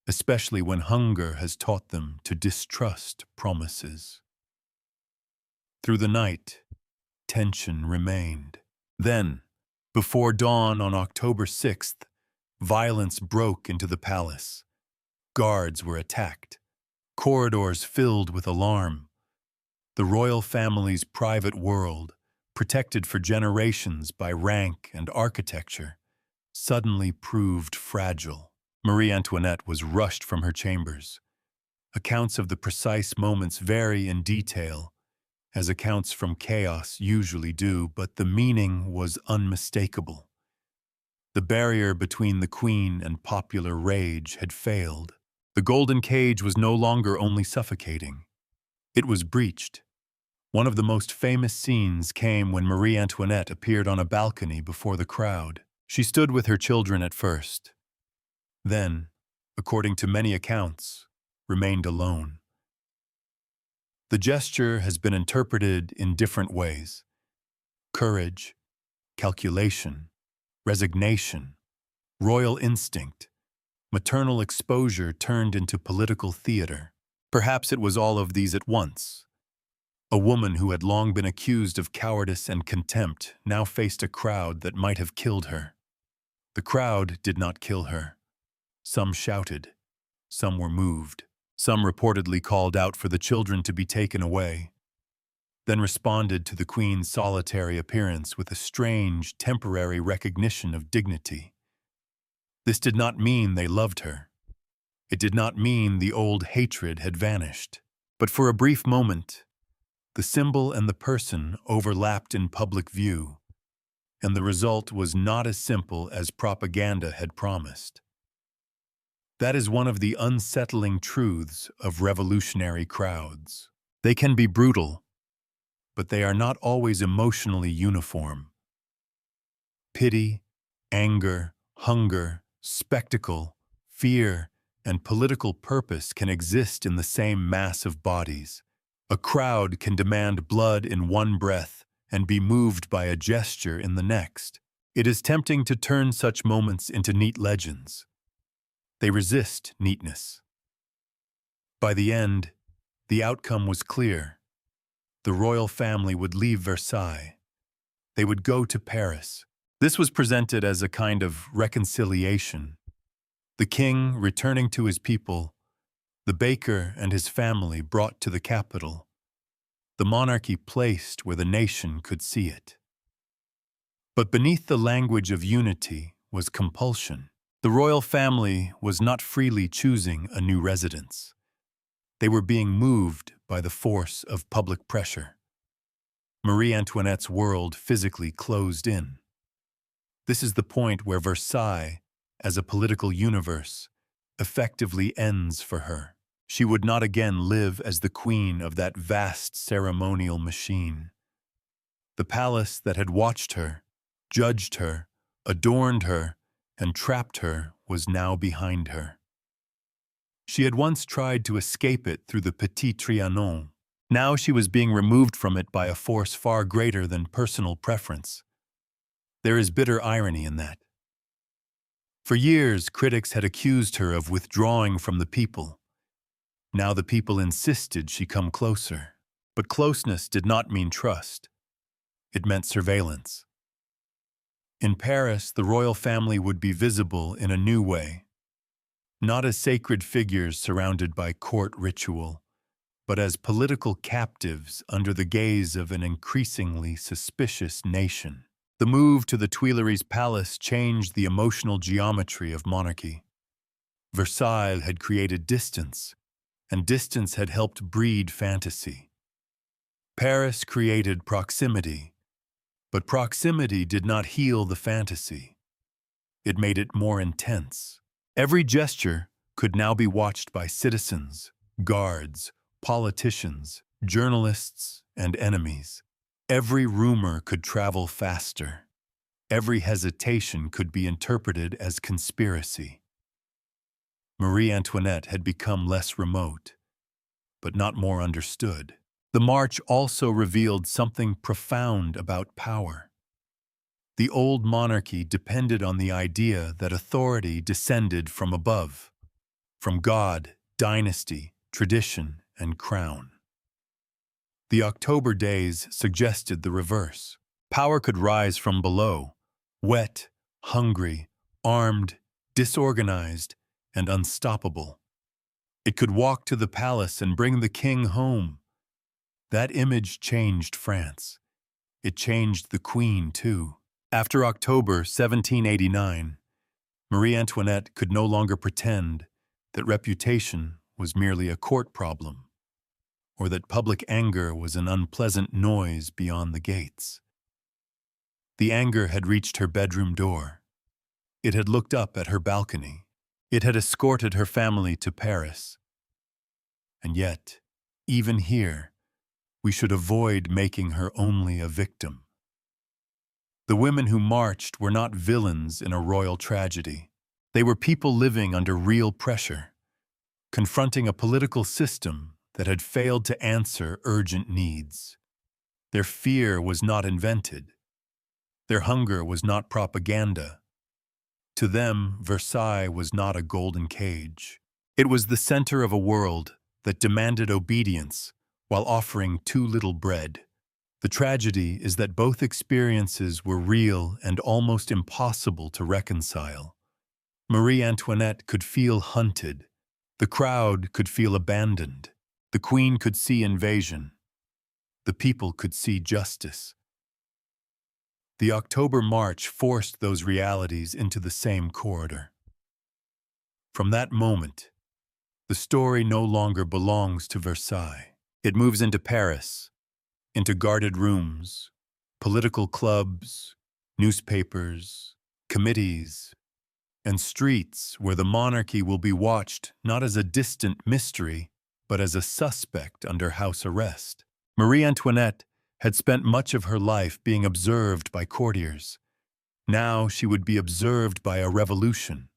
especially when hunger has taught them to distrust promises. Through the night, tension remained. Then, before dawn on October 6th, violence broke into the palace. Guards were attacked. Corridors filled with alarm. The royal family's private world, protected for generations by rank and architecture, suddenly proved fragile. Marie Antoinette was rushed from her chambers. Accounts of the precise moments vary in detail, as accounts from chaos usually do, but the meaning was unmistakable. The barrier between the Queen and popular rage had failed. The golden cage was no longer only suffocating. It was breached. One of the most famous scenes came when Marie Antoinette appeared on a balcony before the crowd. She stood with her children at first. Then, according to many accounts, remained alone. The gesture has been interpreted in different ways. Courage, calculation, resignation, royal instinct, maternal exposure turned into political theater. Perhaps it was all of these at once. A woman who had long been accused of cowardice and contempt now faced a crowd that might have killed her. The crowd did not kill her. Some shouted. Some were moved. Some reportedly called out for the children to be taken away, then responded to the Queen's solitary appearance with a strange, temporary recognition of dignity. This did not mean they loved her. It did not mean the old hatred had vanished. But for a brief moment, the symbol and the person overlapped in public view, and the result was not as simple as propaganda had promised. That is one of the unsettling truths of revolutionary crowds. They can be brutal, but they are not always emotionally uniform. Pity, anger, hunger, spectacle, fear, and political purpose can exist in the same mass of bodies. A crowd can demand blood in one breath and be moved by a gesture in the next. It is tempting to turn such moments into neat legends. They resist neatness. By the end, the outcome was clear. The royal family would leave Versailles. They would go to Paris. This was presented as a kind of reconciliation. The king returning to his people, the baker and his family brought to the capital, the monarchy placed where the nation could see it. But beneath the language of unity was compulsion. The royal family was not freely choosing a new residence. They were being moved by the force of public pressure. Marie Antoinette's world physically closed in. This is the point where Versailles, as a political universe, effectively ends for her. She would not again live as the queen of that vast ceremonial machine. The palace that had watched her, judged her, adorned her, and trapped her was now behind her. She had once tried to escape it through the Petit Trianon. Now she was being removed from it by a force far greater than personal preference. There is bitter irony in that. For years, critics had accused her of withdrawing from the people. Now the people insisted she come closer. But closeness did not mean trust. It meant surveillance. In Paris, the royal family would be visible in a new way. Not as sacred figures surrounded by court ritual, but as political captives under the gaze of an increasingly suspicious nation. The move to the Tuileries Palace changed the emotional geometry of monarchy. Versailles had created distance, and distance had helped breed fantasy. Paris created proximity, but proximity did not heal the fantasy. It made it more intense. Every gesture could now be watched by citizens, guards, politicians, journalists, and enemies. Every rumor could travel faster. Every hesitation could be interpreted as conspiracy. Marie Antoinette had become less remote, but not more understood. The march also revealed something profound about power. The old monarchy depended on the idea that authority descended from above, from God, dynasty, tradition, and crown. The October days suggested the reverse. Power could rise from below, wet, hungry, armed, disorganized, and unstoppable. It could walk to the palace and bring the king home. That image changed France. It changed the queen, too. After October 1789, Marie Antoinette could no longer pretend that reputation was merely a court problem, or that public anger was an unpleasant noise beyond the gates. The anger had reached her bedroom door. It had looked up at her balcony. It had escorted her family to Paris. And yet, even here, we should avoid making her only a victim. The women who marched were not villains in a royal tragedy. They were people living under real pressure, confronting a political system that had failed to answer urgent needs. Their fear was not invented. Their hunger was not propaganda. To them, Versailles was not a golden cage. It was the center of a world that demanded obedience while offering too little bread. The tragedy is that both experiences were real and almost impossible to reconcile. Marie Antoinette could feel hunted. The crowd could feel abandoned. The queen could see invasion. The people could see justice. The October March forced those realities into the same corridor. From that moment, the story no longer belongs to Versailles. It moves into Paris, into guarded rooms, political clubs, newspapers, committees, and streets where the monarchy will be watched not as a distant mystery, but as a suspect under house arrest. Marie Antoinette had spent much of her life being observed by courtiers. Now she would be observed by a revolution,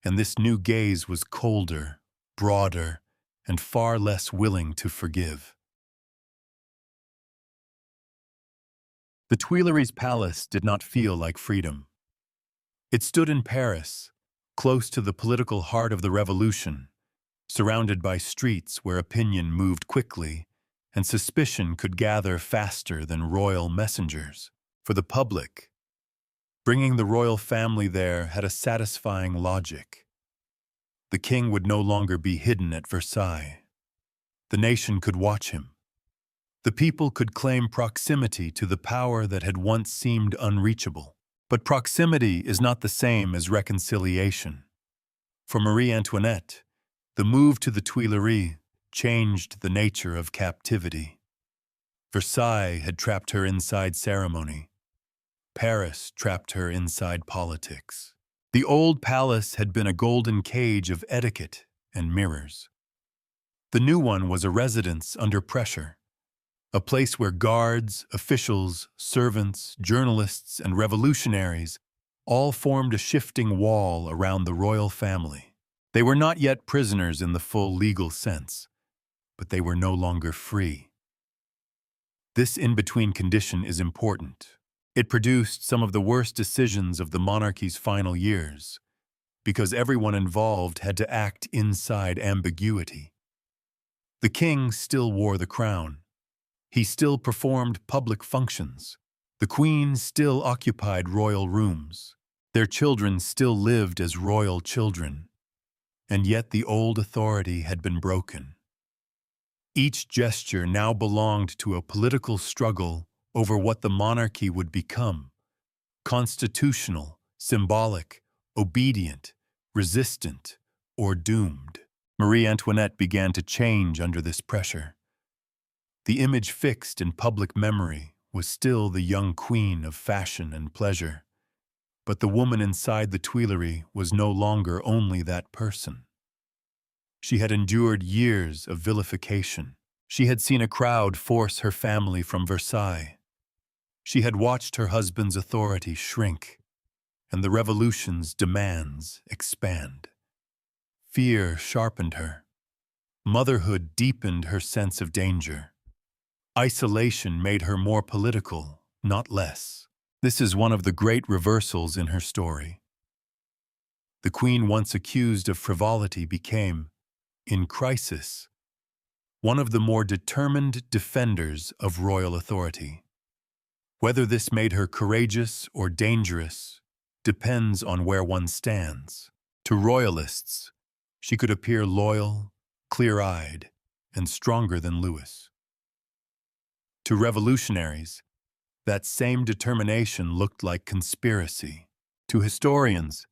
and this new gaze was colder, broader, and far less willing to forgive. The Tuileries Palace did not feel like freedom. It stood in Paris, close to the political heart of the revolution, surrounded by streets where opinion moved quickly and suspicion could gather faster than royal messengers. For the public, bringing the royal family there had a satisfying logic. The king would no longer be hidden at Versailles. The nation could watch him. The people could claim proximity to the power that had once seemed unreachable. But proximity is not the same as reconciliation. For Marie Antoinette, the move to the Tuileries changed the nature of captivity. Versailles had trapped her inside ceremony. Paris trapped her inside politics. The old palace had been a golden cage of etiquette and mirrors. The new one was a residence under pressure, a place where guards, officials, servants, journalists, and revolutionaries all formed a shifting wall around the royal family. They were not yet prisoners in the full legal sense, but they were no longer free. This in-between condition is important. It produced some of the worst decisions of the monarchy's final years, because everyone involved had to act inside ambiguity. The king still wore the crown. He still performed public functions. The queen still occupied royal rooms. Their children still lived as royal children. And yet the old authority had been broken. Each gesture now belonged to a political struggle over what the monarchy would become: constitutional, symbolic, obedient, resistant, or doomed. Marie Antoinette began to change under this pressure. The image fixed in public memory was still the young queen of fashion and pleasure, but the woman inside the Tuileries was no longer only that person. She had endured years of vilification. She had seen a crowd force her family from Versailles. She had watched her husband's authority shrink, and the revolution's demands expand. Fear sharpened her. Motherhood deepened her sense of danger. Isolation made her more political, not less. This is one of the great reversals in her story. The queen once accused of frivolity became, in crisis, one of the more determined defenders of royal authority. Whether this made her courageous or dangerous depends on where one stands. To royalists, she could appear loyal, clear-eyed, and stronger than Louis. To revolutionaries, that same determination looked like conspiracy. To historians,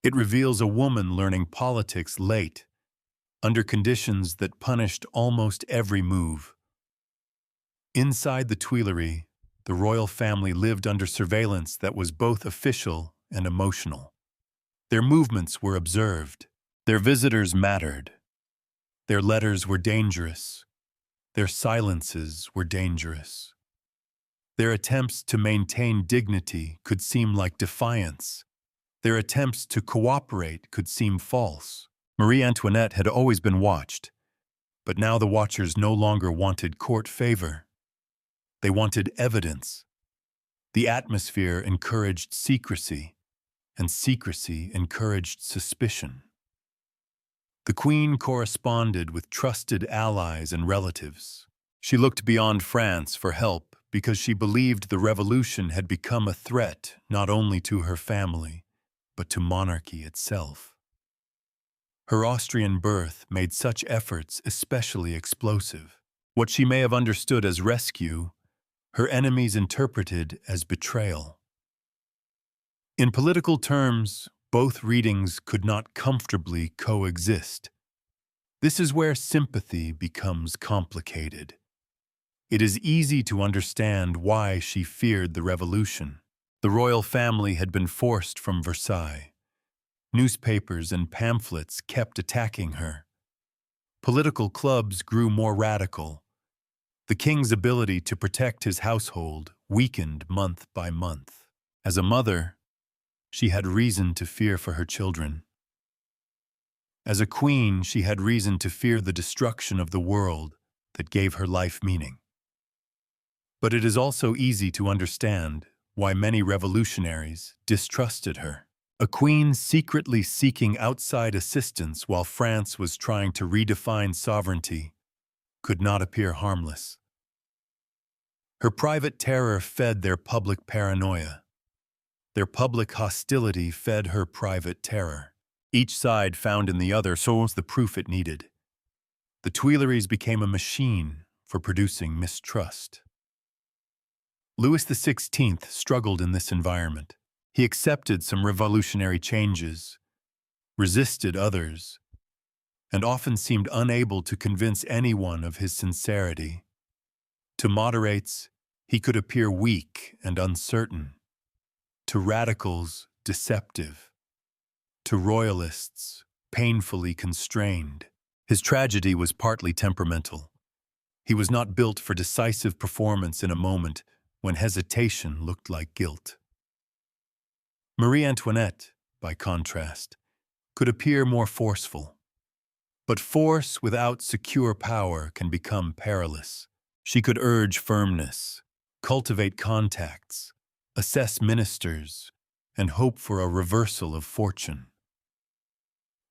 it reveals a woman learning politics late, under conditions that punished almost every move. Inside the Tuileries, the royal family lived under surveillance that was both official and emotional. Their movements were observed. Their visitors mattered. Their letters were dangerous. Their silences were dangerous. Their attempts to maintain dignity could seem like defiance. Their attempts to cooperate could seem false. Marie Antoinette had always been watched, but now the watchers no longer wanted court favor. They wanted evidence. The atmosphere encouraged secrecy, and secrecy encouraged suspicion. The queen corresponded with trusted allies and relatives. She looked beyond France for help because she believed the revolution had become a threat not only to her family, but to monarchy itself. Her Austrian birth made such efforts especially explosive. What she may have understood as rescue, her enemies interpreted as betrayal. In political terms, both readings could not comfortably coexist. This is where sympathy becomes complicated. It is easy to understand why she feared the revolution. The royal family had been forced from Versailles. Newspapers and pamphlets kept attacking her. Political clubs grew more radical. The king's ability to protect his household weakened month by month. As a mother, she had reason to fear for her children. As a queen, she had reason to fear the destruction of the world that gave her life meaning. But it is also easy to understand why many revolutionaries distrusted her. A queen secretly seeking outside assistance while France was trying to redefine sovereignty could not appear harmless. Her private terror fed their public paranoia. Their public hostility fed her private terror. Each side found in the other the proof it needed. The Tuileries became a machine for producing mistrust. Louis XVI struggled in this environment. He accepted some revolutionary changes, resisted others, and often seemed unable to convince anyone of his sincerity. To moderates, he could appear weak and uncertain. To radicals, deceptive. To royalists, painfully constrained. His tragedy was partly temperamental. He was not built for decisive performance in a moment when hesitation looked like guilt. Marie Antoinette, by contrast, could appear more forceful. But force without secure power can become perilous. She could urge firmness, cultivate contacts, assess ministers, and hope for a reversal of fortune.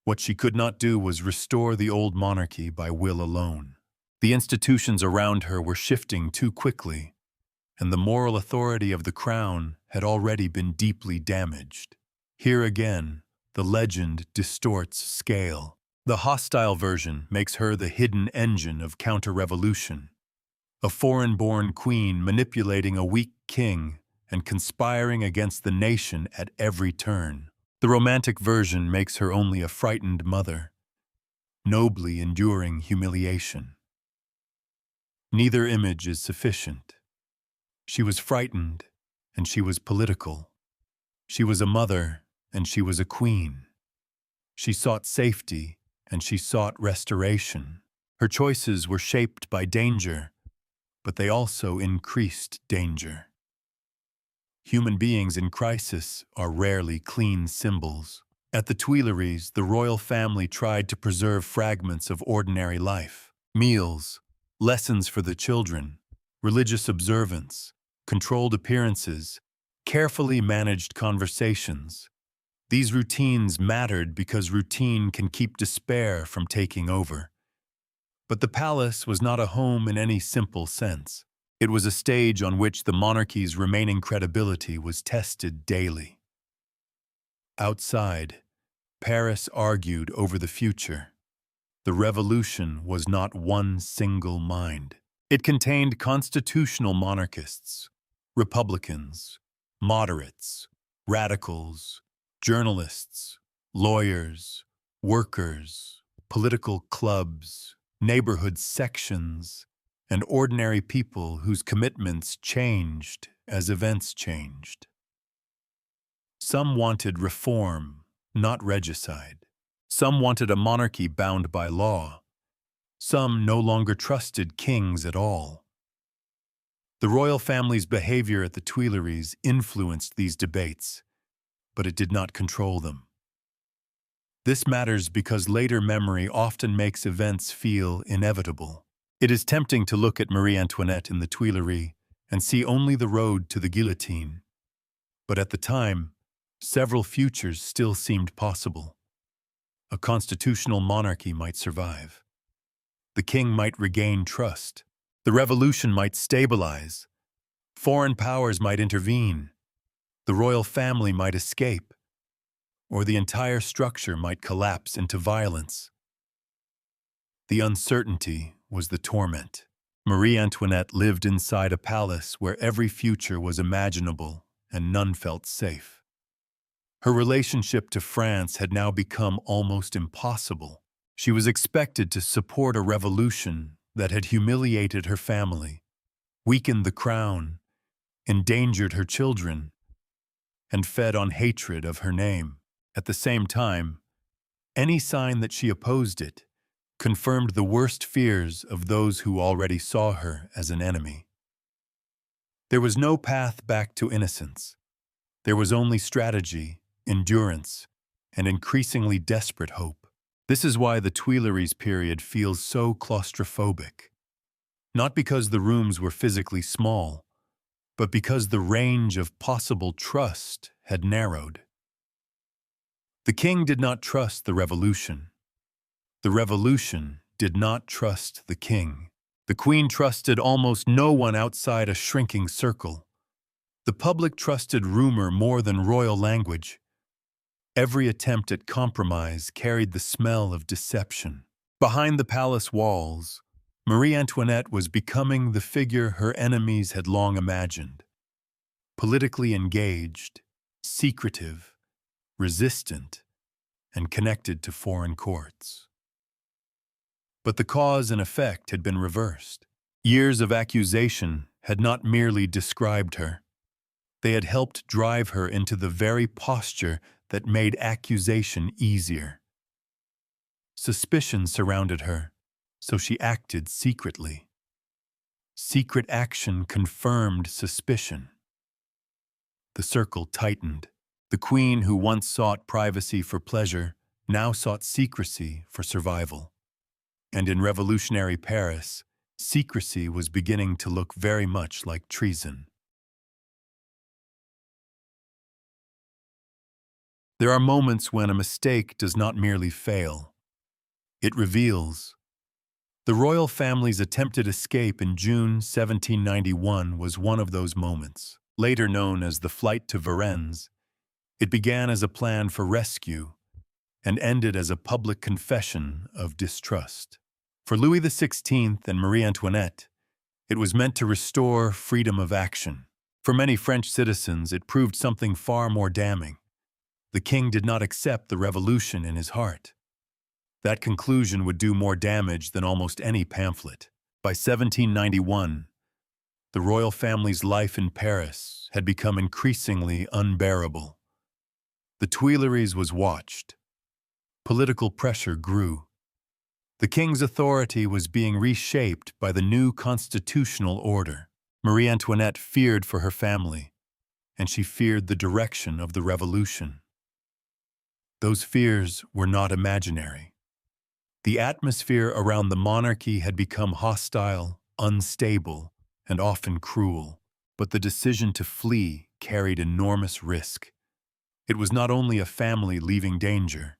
What she could not do was restore the old monarchy by will alone. The institutions around her were shifting too quickly, and the moral authority of the crown had already been deeply damaged. Here again, the legend distorts scale. The hostile version makes her the hidden engine of counter-revolution, a foreign-born queen manipulating a weak king and conspiring against the nation at every turn. The romantic version makes her only a frightened mother, nobly enduring humiliation. Neither image is sufficient. She was frightened, and she was political. She was a mother, and she was a queen. She sought safety, and she sought restoration. Her choices were shaped by danger, but they also increased danger. Human beings in crisis are rarely clean symbols. At the Tuileries, the royal family tried to preserve fragments of ordinary life. Meals, lessons for the children, religious observance, controlled appearances, carefully managed conversations. These routines mattered because routine can keep despair from taking over. But the palace was not a home in any simple sense. It was a stage on which the monarchy's remaining credibility was tested daily. Outside, Paris argued over the future. The revolution was not one single mind. It contained constitutional monarchists, republicans, moderates, radicals, journalists, lawyers, workers, political clubs, neighborhood sections, and ordinary people whose commitments changed as events changed. Some wanted reform, not regicide. Some wanted a monarchy bound by law. Some no longer trusted kings at all. The royal family's behavior at the Tuileries influenced these debates, but it did not control them. This matters because later memory often makes events feel inevitable. It is tempting to look at Marie Antoinette in the Tuileries and see only the road to the guillotine. But at the time, several futures still seemed possible. A constitutional monarchy might survive. The king might regain trust. The revolution might stabilize. Foreign powers might intervene. The royal family might escape. Or the entire structure might collapse into violence. The uncertainty was the torment. Marie Antoinette lived inside a palace where every future was imaginable and none felt safe. Her relationship to France had now become almost impossible. She was expected to support a revolution that had humiliated her family, weakened the crown, endangered her children, and fed on hatred of her name. At the same time, any sign that she opposed it confirmed the worst fears of those who already saw her as an enemy. There was no path back to innocence. There was only strategy, endurance, and increasingly desperate hope. This is why the Tuileries period feels so claustrophobic. Not because the rooms were physically small, but because the range of possible trust had narrowed. The king did not trust the revolution. The revolution did not trust the king. The queen trusted almost no one outside a shrinking circle. The public trusted rumor more than royal language. Every attempt at compromise carried the smell of deception. Behind the palace walls, Marie Antoinette was becoming the figure her enemies had long imagined. Politically engaged, secretive, resistant, and connected to foreign courts. But the cause and effect had been reversed. Years of accusation had not merely described her. They had helped drive her into the very posture that made accusation easier. Suspicion surrounded her, so she acted secretly. Secret action confirmed suspicion. The circle tightened. The queen who once sought privacy for pleasure now sought secrecy for survival. And in revolutionary Paris, secrecy was beginning to look very much like treason. There are moments when a mistake does not merely fail. It reveals. The royal family's attempted escape in June 1791 was one of those moments. Later known as the Flight to Varennes, it began as a plan for rescue and ended as a public confession of distrust. For Louis XVI and Marie Antoinette, it was meant to restore freedom of action. For many French citizens, it proved something far more damning. The king did not accept the revolution in his heart. That conclusion would do more damage than almost any pamphlet. By 1791, the royal family's life in Paris had become increasingly unbearable. The Tuileries was watched. Political pressure grew. The king's authority was being reshaped by the new constitutional order. Marie Antoinette feared for her family, and she feared the direction of the revolution. Those fears were not imaginary. The atmosphere around the monarchy had become hostile, unstable, and often cruel, but the decision to flee carried enormous risk. It was not only a family leaving danger.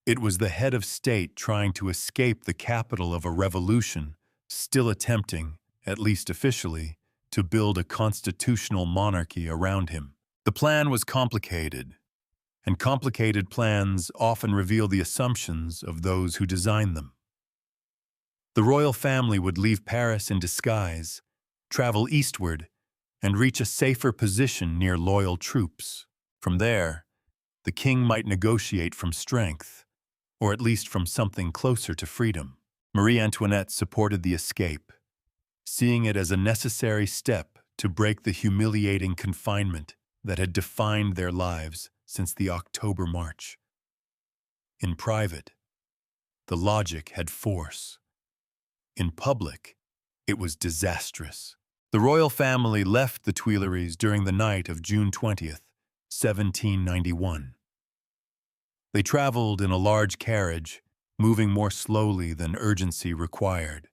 It was the head of state trying to escape the capital of a revolution, still attempting, at least officially, to build a constitutional monarchy around him. The plan was complicated, and complicated plans often reveal the assumptions of those who design them. The royal family would leave Paris in disguise, travel eastward, and reach a safer position near loyal troops. From there, the king might negotiate from strength, or at least from something closer to freedom. Marie Antoinette supported the escape, seeing it as a necessary step to break the humiliating confinement that had defined their lives since the October March. In private, the logic had force. In public, it was disastrous. The royal family left the Tuileries during the night of June 20th, 1791. They traveled in a large carriage, moving more slowly than urgency required.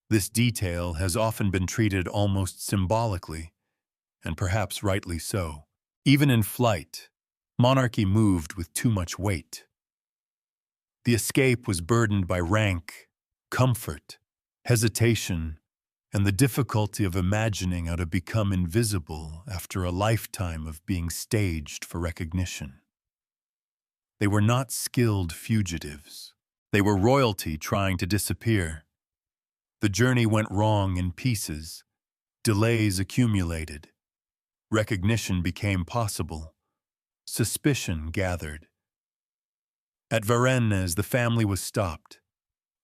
This detail has often been treated almost symbolically, and perhaps rightly so. Even in flight, monarchy moved with too much weight. The escape was burdened by rank, comfort, hesitation, and the difficulty of imagining how to become invisible after a lifetime of being staged for recognition. They were not skilled fugitives. They were royalty trying to disappear. The journey went wrong in pieces. Delays accumulated. Recognition became possible. Suspicion gathered. At Varennes, the family was stopped.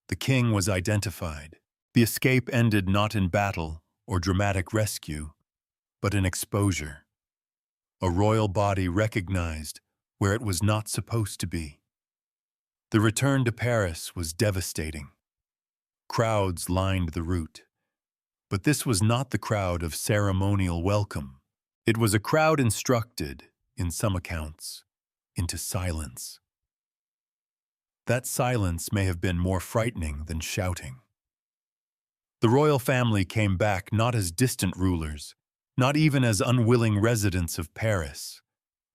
The king was identified. The escape ended not in battle or dramatic rescue, but in exposure. A royal body recognized where it was not supposed to be. The return to Paris was devastating. Crowds lined the route. But this was not the crowd of ceremonial welcome. It was a crowd instructed, in some accounts, into silence. That silence may have been more frightening than shouting. The royal family came back not as distant rulers, not even as unwilling residents of Paris,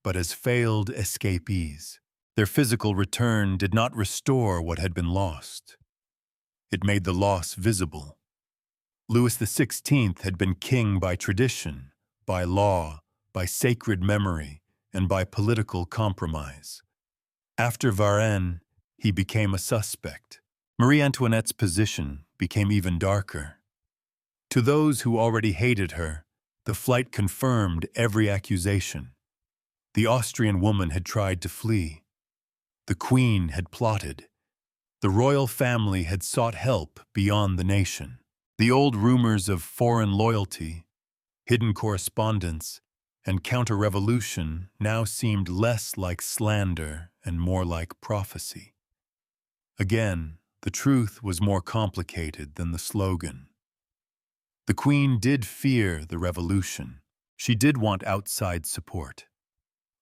but as failed escapees. Their physical return did not restore what had been lost. It made the loss visible. Louis XVI had been king by tradition, by law, by sacred memory, and by political compromise. After Varennes, he became a suspect. Marie Antoinette's position became even darker. To those who already hated her, the flight confirmed every accusation. The Austrian woman had tried to flee. The queen had plotted. The royal family had sought help beyond the nation. The old rumors of foreign loyalty, hidden correspondence, and counter-revolution now seemed less like slander and more like prophecy. Again, the truth was more complicated than the slogan. The Queen did fear the revolution. She did want outside support.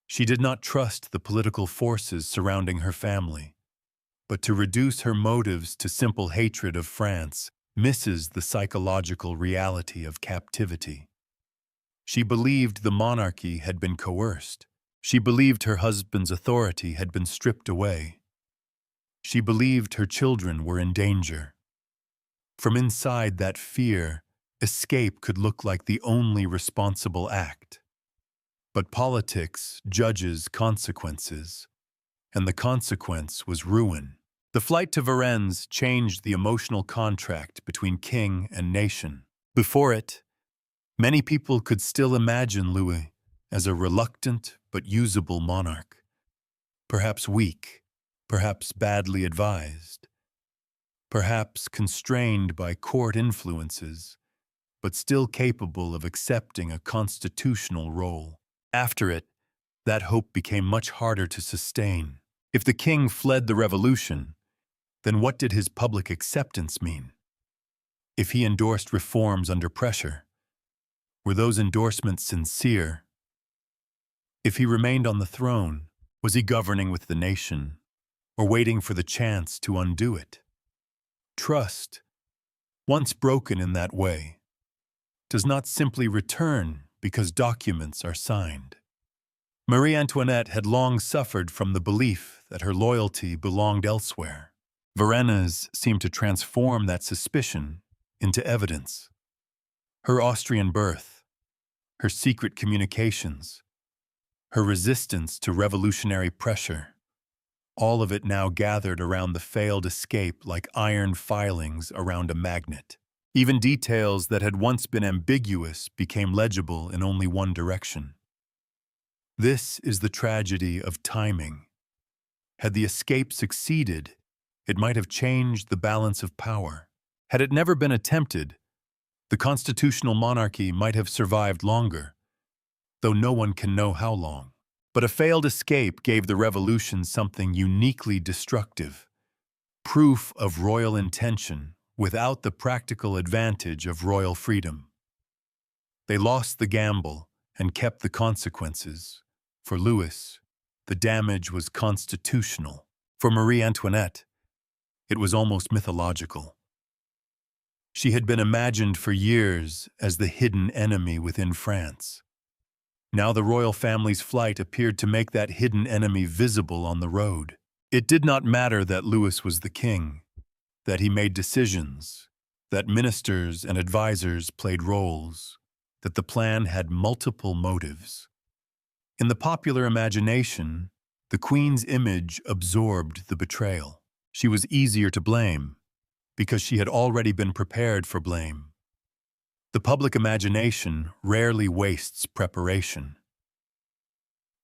She did not trust the political forces surrounding her family. But to reduce her motives to simple hatred of France misses the psychological reality of captivity. She believed the monarchy had been coerced. She believed her husband's authority had been stripped away. She believed her children were in danger. From inside that fear, escape could look like the only responsible act. But politics judges consequences, and the consequence was ruin. The flight to Varennes changed the emotional contract between king and nation. Before it, many people could still imagine Louis as a reluctant but usable monarch, perhaps weak, perhaps badly advised, perhaps constrained by court influences, but still capable of accepting a constitutional role. After it, that hope became much harder to sustain. If the king fled the revolution, then what did his public acceptance mean? If he endorsed reforms under pressure, were those endorsements sincere? If he remained on the throne, was he governing with the nation, or waiting for the chance to undo it? Trust, once broken in that way, does not simply return because documents are signed. Marie Antoinette had long suffered from the belief that her loyalty belonged elsewhere. Varennes seemed to transform that suspicion into evidence. Her Austrian birth, her secret communications, her resistance to revolutionary pressure, all of it now gathered around the failed escape like iron filings around a magnet. Even details that had once been ambiguous became legible in only one direction. This is the tragedy of timing. Had the escape succeeded, it might have changed the balance of power. Had it never been attempted, the constitutional monarchy might have survived longer, though no one can know how long. But a failed escape gave the revolution something uniquely destructive: proof of royal intention without the practical advantage of royal freedom. They lost the gamble and kept the consequences. For Louis, the damage was constitutional. For Marie Antoinette, it was almost mythological. She had been imagined for years as the hidden enemy within France. Now the royal family's flight appeared to make that hidden enemy visible on the road. It did not matter that Louis was the king, that he made decisions, that ministers and advisors played roles, that the plan had multiple motives. In the popular imagination, the Queen's image absorbed the betrayal. She was easier to blame, because she had already been prepared for blame. The public imagination rarely wastes preparation.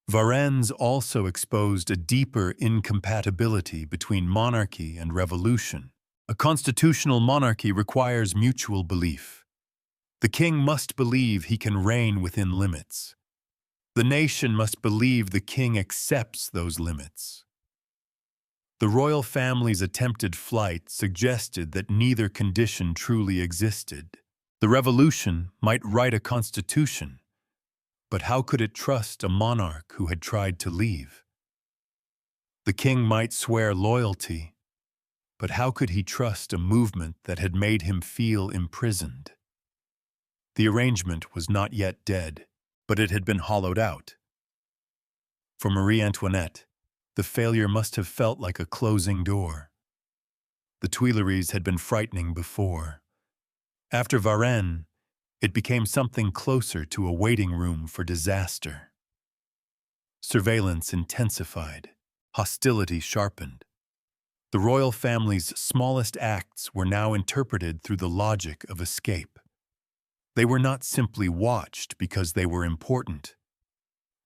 Varennes also exposed a deeper incompatibility between monarchy and revolution. A constitutional monarchy requires mutual belief. The king must believe he can reign within limits. The nation must believe the king accepts those limits. The royal family's attempted flight suggested that neither condition truly existed. The revolution might write a constitution, but how could it trust a monarch who had tried to leave? The king might swear loyalty, but how could he trust a movement that had made him feel imprisoned? The arrangement was not yet dead, but it had been hollowed out. For Marie Antoinette, the failure must have felt like a closing door. The Tuileries had been frightening before. After Varennes, it became something closer to a waiting room for disaster. Surveillance intensified, hostility sharpened. The royal family's smallest acts were now interpreted through the logic of escape. They were not simply watched because they were important.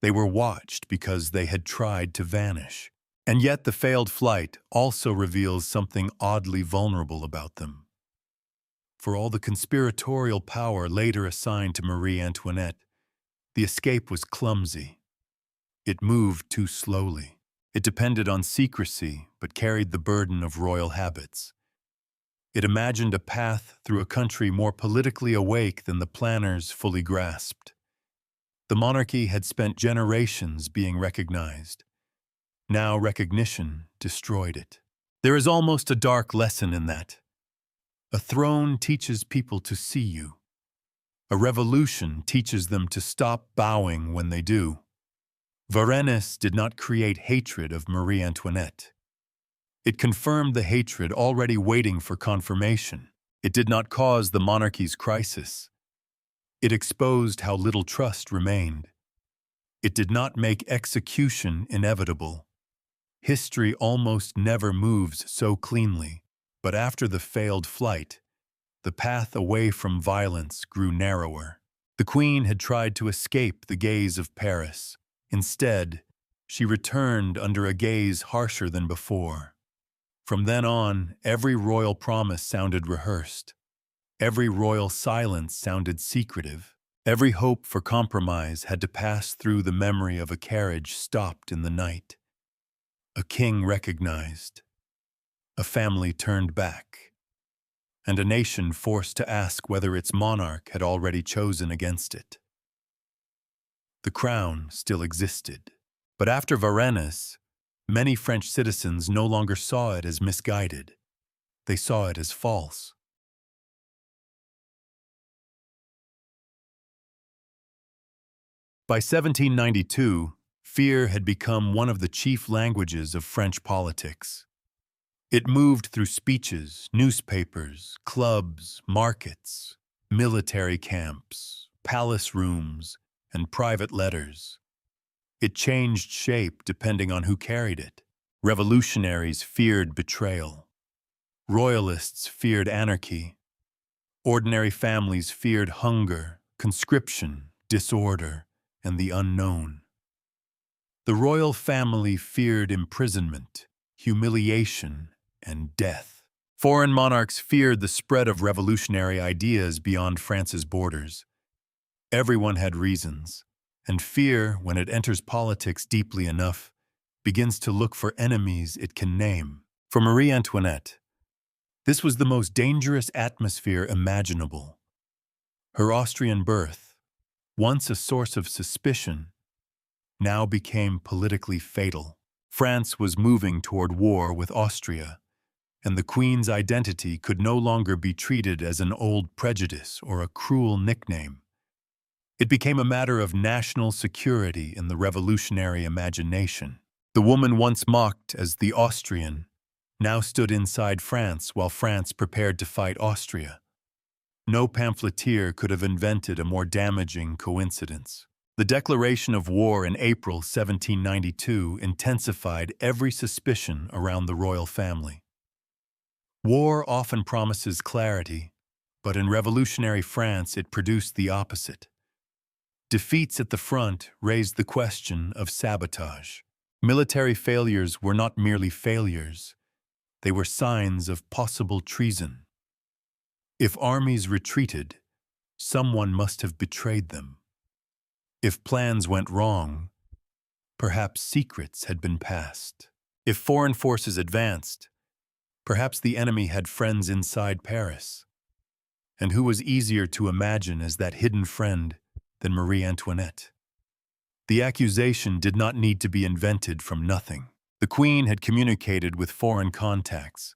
They were watched because they had tried to vanish. And yet the failed flight also reveals something oddly vulnerable about them. For all the conspiratorial power later assigned to Marie Antoinette, the escape was clumsy. It moved too slowly. It depended on secrecy, but carried the burden of royal habits. It imagined a path through a country more politically awake than the planners fully grasped. The monarchy had spent generations being recognized. Now recognition destroyed it. There is almost a dark lesson in that. A throne teaches people to see you. A revolution teaches them to stop bowing when they do. Versailles did not create hatred of Marie Antoinette. It confirmed the hatred already waiting for confirmation. It did not cause the monarchy's crisis. It exposed how little trust remained. It did not make execution inevitable. History almost never moves so cleanly, but after the failed flight, the path away from violence grew narrower. The Queen had tried to escape the gaze of Paris. Instead, she returned under a gaze harsher than before. From then on, every royal promise sounded rehearsed. Every royal silence sounded secretive. Every hope for compromise had to pass through the memory of a carriage stopped in the night. A king recognized. A family turned back. And a nation forced to ask whether its monarch had already chosen against it. The crown still existed. But after Versailles, many French citizens no longer saw it as misguided. They saw it as false. By 1792, fear had become one of the chief languages of French politics. It moved through speeches, newspapers, clubs, markets, military camps, palace rooms, and private letters. It changed shape depending on who carried it. Revolutionaries feared betrayal. Royalists feared anarchy. Ordinary families feared hunger, conscription, disorder, and the unknown. The royal family feared imprisonment, humiliation, and death. Foreign monarchs feared the spread of revolutionary ideas beyond France's borders. Everyone had reasons, and fear, when it enters politics deeply enough, begins to look for enemies it can name. For Marie Antoinette, this was the most dangerous atmosphere imaginable. Her Austrian birth, once a source of suspicion, now became politically fatal. France was moving toward war with Austria, and the Queen's identity could no longer be treated as an old prejudice or a cruel nickname. It became a matter of national security in the revolutionary imagination. The woman once mocked as the Austrian now stood inside France while France prepared to fight Austria. No pamphleteer could have invented a more damaging coincidence. The declaration of war in April 1792 intensified every suspicion around the royal family. War often promises clarity, but in revolutionary France it produced the opposite. Defeats at the front raised the question of sabotage. Military failures were not merely failures, they were signs of possible treason. If armies retreated, someone must have betrayed them. If plans went wrong, perhaps secrets had been passed. If foreign forces advanced, perhaps the enemy had friends inside Paris. And who was easier to imagine as that hidden friend than Marie Antoinette? The accusation did not need to be invented from nothing. The Queen had communicated with foreign contacts.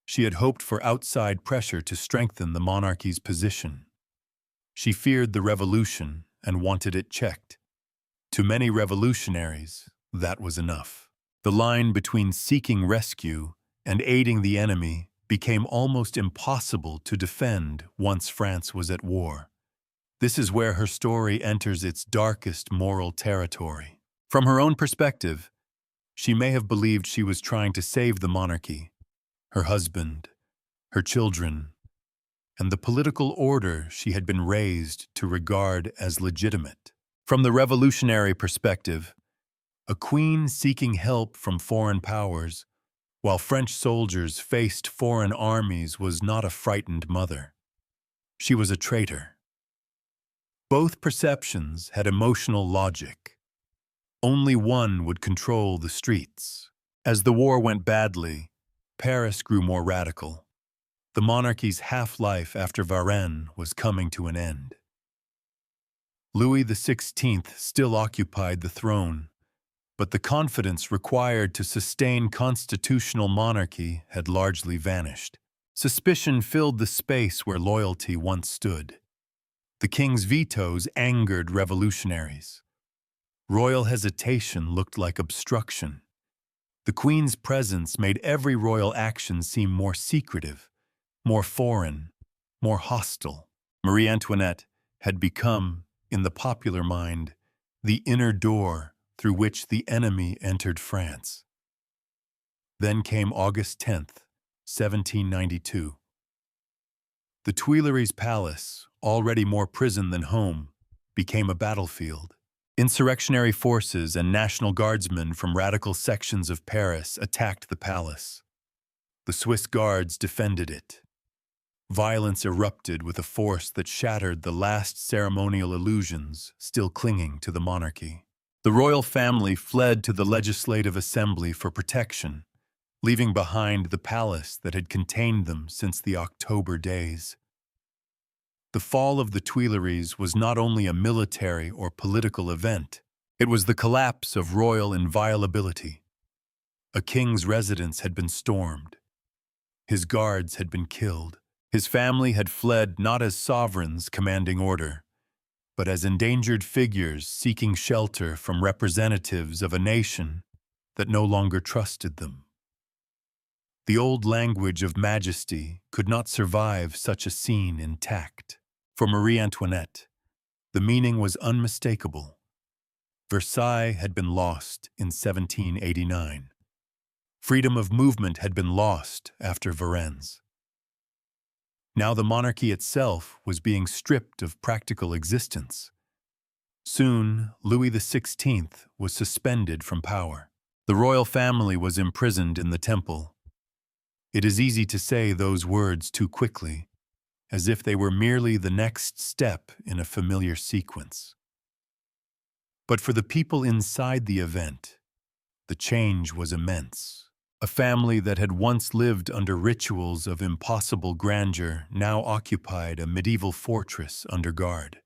She had hoped for outside pressure to strengthen the monarchy's position. She feared the revolution and wanted it checked. To many revolutionaries, that was enough. The line between seeking rescue and aiding the enemy became almost impossible to defend once France was at war. This is where her story enters its darkest moral territory. From her own perspective, she may have believed she was trying to save the monarchy, her husband, her children, and the political order she had been raised to regard as legitimate. From the revolutionary perspective, a queen seeking help from foreign powers, while French soldiers faced foreign armies, was not a frightened mother. She was a traitor. Both perceptions had emotional logic. Only one would control the streets. As the war went badly, Paris grew more radical. The monarchy's half-life after Varennes was coming to an end. Louis XVI still occupied the throne, but the confidence required to sustain constitutional monarchy had largely vanished. Suspicion filled the space where loyalty once stood. The king's vetoes angered revolutionaries. Royal hesitation looked like obstruction. The queen's presence made every royal action seem more secretive, more foreign, more hostile. Marie Antoinette had become, in the popular mind, the inner door through which the enemy entered France. Then came August 10th, 1792. The Tuileries Palace, already more prison than home, became a battlefield. Insurrectionary forces and National Guardsmen from radical sections of Paris attacked the palace. The Swiss Guards defended it. Violence erupted with a force that shattered the last ceremonial illusions still clinging to the monarchy. The royal family fled to the Legislative Assembly for protection, leaving behind the palace that had contained them since the October days. The fall of the Tuileries was not only a military or political event, it was the collapse of royal inviolability. A king's residence had been stormed. His guards had been killed. His family had fled not as sovereigns commanding order, but as endangered figures seeking shelter from representatives of a nation that no longer trusted them. The old language of majesty could not survive such a scene intact. For Marie Antoinette, the meaning was unmistakable. Versailles had been lost in 1789. Freedom of movement had been lost after Varennes. Now the monarchy itself was being stripped of practical existence. Soon, Louis XVI was suspended from power. The royal family was imprisoned in the Temple. It is easy to say those words too quickly, as if they were merely the next step in a familiar sequence. But for the people inside the event, the change was immense. A family that had once lived under rituals of impossible grandeur now occupied a medieval fortress under guard.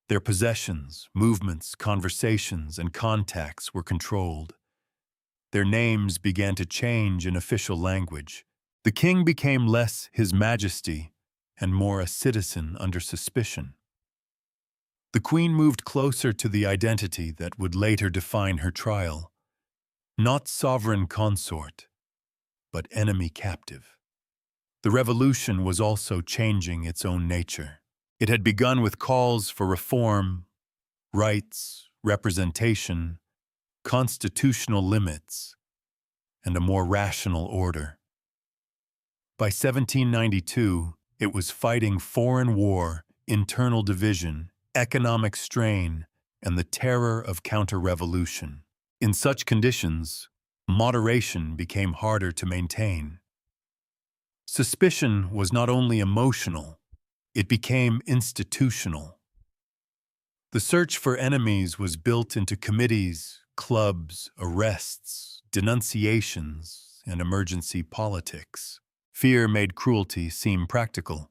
Their possessions, movements, conversations, and contacts were controlled. Their names began to change in official language. The king became less His Majesty and more a citizen under suspicion. The queen moved closer to the identity that would later define her trial. Not sovereign consort, but enemy captive. The revolution was also changing its own nature. It had begun with calls for reform, rights, representation, constitutional limits, and a more rational order. By 1792, it was fighting foreign war, internal division, economic strain, and the terror of counter-revolution. In such conditions, moderation became harder to maintain. Suspicion was not only emotional, it became institutional. The search for enemies was built into committees, clubs, arrests, denunciations, and emergency politics. Fear made cruelty seem practical.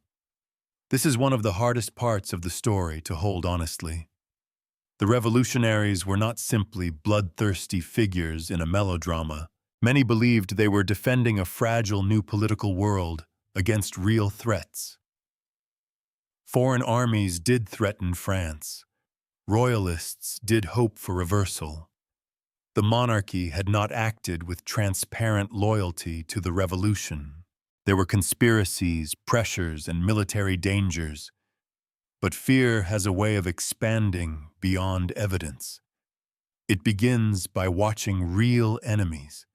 This is one of the hardest parts of the story to hold honestly. The revolutionaries were not simply bloodthirsty figures in a melodrama. Many believed they were defending a fragile new political world against real threats. Foreign armies did threaten France. Royalists did hope for reversal. The monarchy had not acted with transparent loyalty to the revolution. There were conspiracies, pressures, and military dangers. But fear has a way of expanding beyond evidence. It begins by watching real enemies.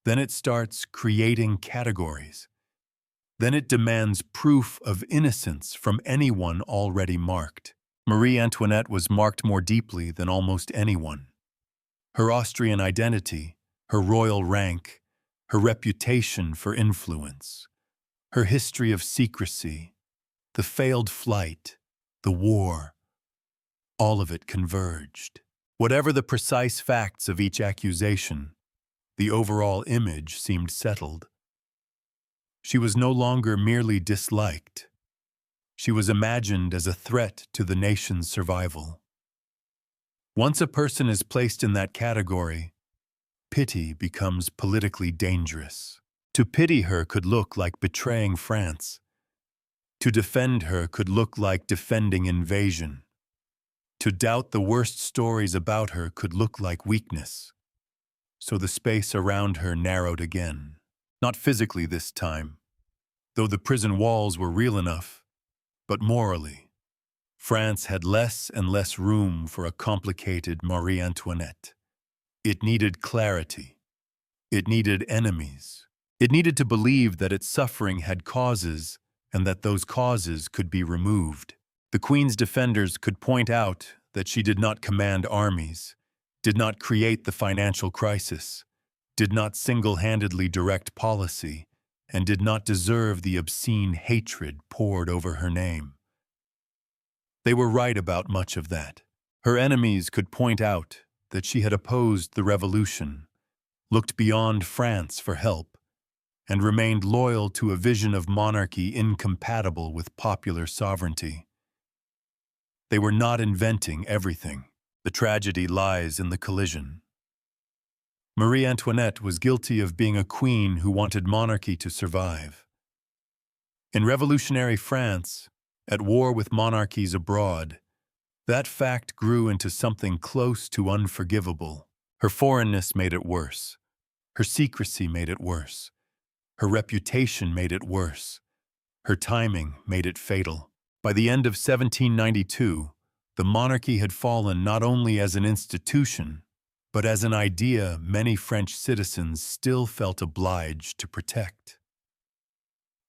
Then it starts creating categories. Then it demands proof of innocence from anyone already marked. Marie Antoinette was marked more deeply than almost anyone. Her Austrian identity, her royal rank, her reputation for influence, her history of secrecy, the failed flight, the war, all of it converged. Whatever the precise facts of each accusation, the overall image seemed settled. She was no longer merely disliked. She was imagined as a threat to the nation's survival. Once a person is placed in that category, pity becomes politically dangerous. To pity her could look like betraying France. To defend her could look like defending invasion. To doubt the worst stories about her could look like weakness. So the space around her narrowed again. Not physically this time, though the prison walls were real enough, but morally. France had less and less room for a complicated Marie Antoinette. It needed clarity. It needed enemies. It needed to believe that its suffering had causes and that those causes could be removed. The Queen's defenders could point out that she did not command armies, did not create the financial crisis, did not single-handedly direct policy, and did not deserve the obscene hatred poured over her name. They were right about much of that. Her enemies could point out that she had opposed the revolution, looked beyond France for help, and remained loyal to a vision of monarchy incompatible with popular sovereignty. They were not inventing everything. The tragedy lies in the collision. Marie Antoinette was guilty of being a queen who wanted monarchy to survive. In revolutionary France, at war with monarchies abroad, that fact grew into something close to unforgivable. Her foreignness made it worse. Her secrecy made it worse. Her reputation made it worse. Her timing made it fatal. By the end of 1792, the monarchy had fallen not only as an institution, but as an idea many French citizens still felt obliged to protect.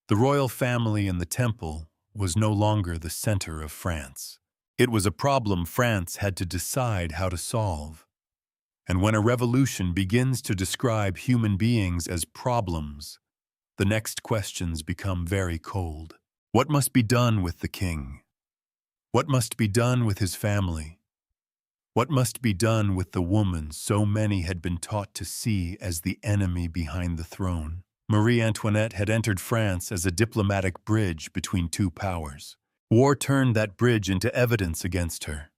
The royal family in the Temple was no longer the center of France. It was a problem France had to decide how to solve. And when a revolution begins to describe human beings as problems, the next questions become very cold. What must be done with the king? What must be done with his family? What must be done with the woman so many had been taught to see as the enemy behind the throne? Marie Antoinette had entered France as a diplomatic bridge between two powers. War turned that bridge into evidence against her.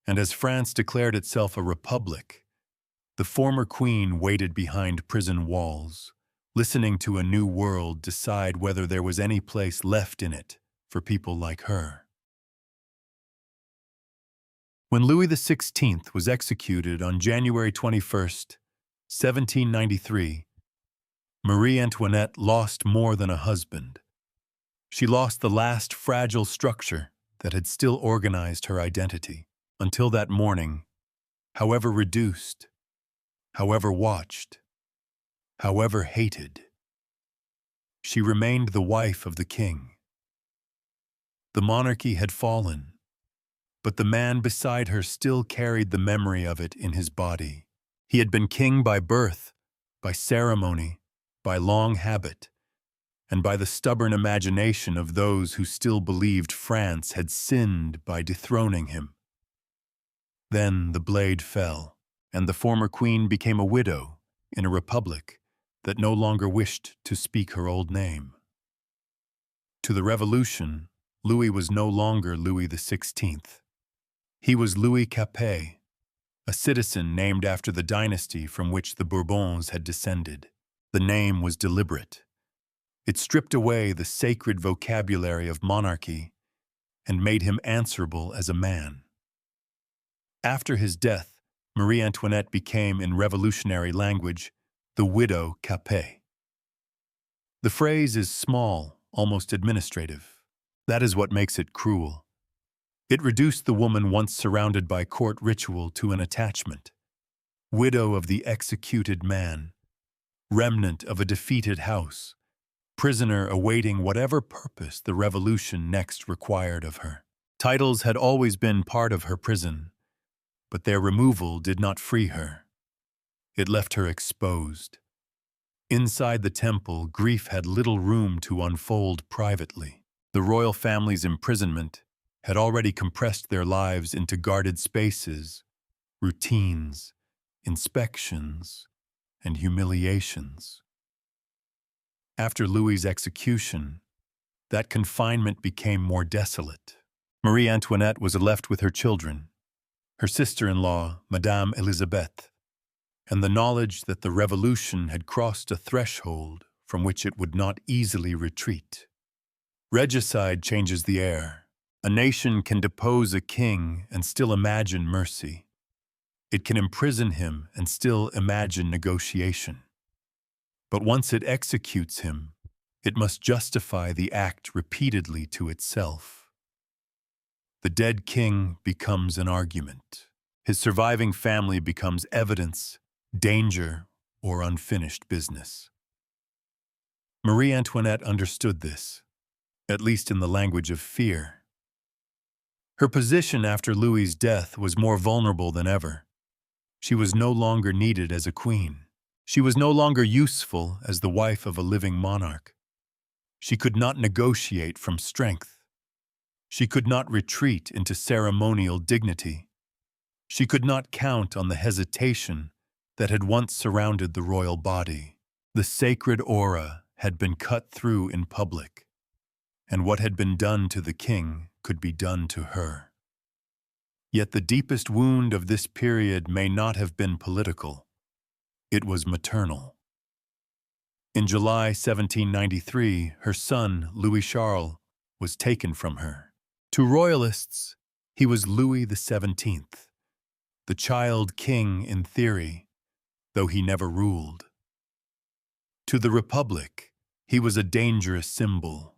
And as France declared itself a republic, the former queen waited behind prison walls, listening to a new world decide whether there was any place left in it for people like her. When Louis XVI was executed on January 21st, 1793, Marie Antoinette lost more than a husband. She lost the last fragile structure that had still organized her identity. Until that morning, however reduced, however watched, however hated, she remained the wife of the king. The monarchy had fallen, but the man beside her still carried the memory of it in his body. He had been king by birth, by ceremony, by long habit, and by the stubborn imagination of those who still believed France had sinned by dethroning him. Then the blade fell, and the former queen became a widow in a republic that no longer wished to speak her old name. To the revolution, Louis was no longer Louis XVI. He was Louis Capet, a citizen named after the dynasty from which the Bourbons had descended. The name was deliberate. It stripped away the sacred vocabulary of monarchy and made him answerable as a man. After his death, Marie Antoinette became, in revolutionary language, the Widow Capet. The phrase is small, almost administrative. That is what makes it cruel. It reduced the woman once surrounded by court ritual to an attachment. Widow of the executed man, remnant of a defeated house, prisoner awaiting whatever purpose the revolution next required of her. Titles had always been part of her prison, but their removal did not free her. It left her exposed. Inside the temple, grief had little room to unfold privately. The royal family's imprisonment had already compressed their lives into guarded spaces routines, inspections, and humiliations. After Louis's execution, that confinement became more desolate. Marie Antoinette was left with her children, her sister-in-law, Madame Elisabeth, and the knowledge that the revolution had crossed a threshold from which it would not easily retreat. Regicide changes the air. A nation can depose a king and still imagine mercy. It can imprison him and still imagine negotiation. But once it executes him, it must justify the act repeatedly to itself. The dead king becomes an argument. His surviving family becomes evidence, danger, or unfinished business. Marie Antoinette understood this, at least in the language of fear. Her position after Louis's death was more vulnerable than ever. She was no longer needed as a queen. She was no longer useful as the wife of a living monarch. She could not negotiate from strength. She could not retreat into ceremonial dignity. She could not count on the hesitation that had once surrounded the royal body. The sacred aura had been cut through in public, and what had been done to the king could be done to her. Yet the deepest wound of this period may not have been political. It was maternal. In July 1793, her son, Louis Charles, was taken from her. To royalists, he was Louis XVII, the child king in theory, though he never ruled. To the Republic, he was a dangerous symbol,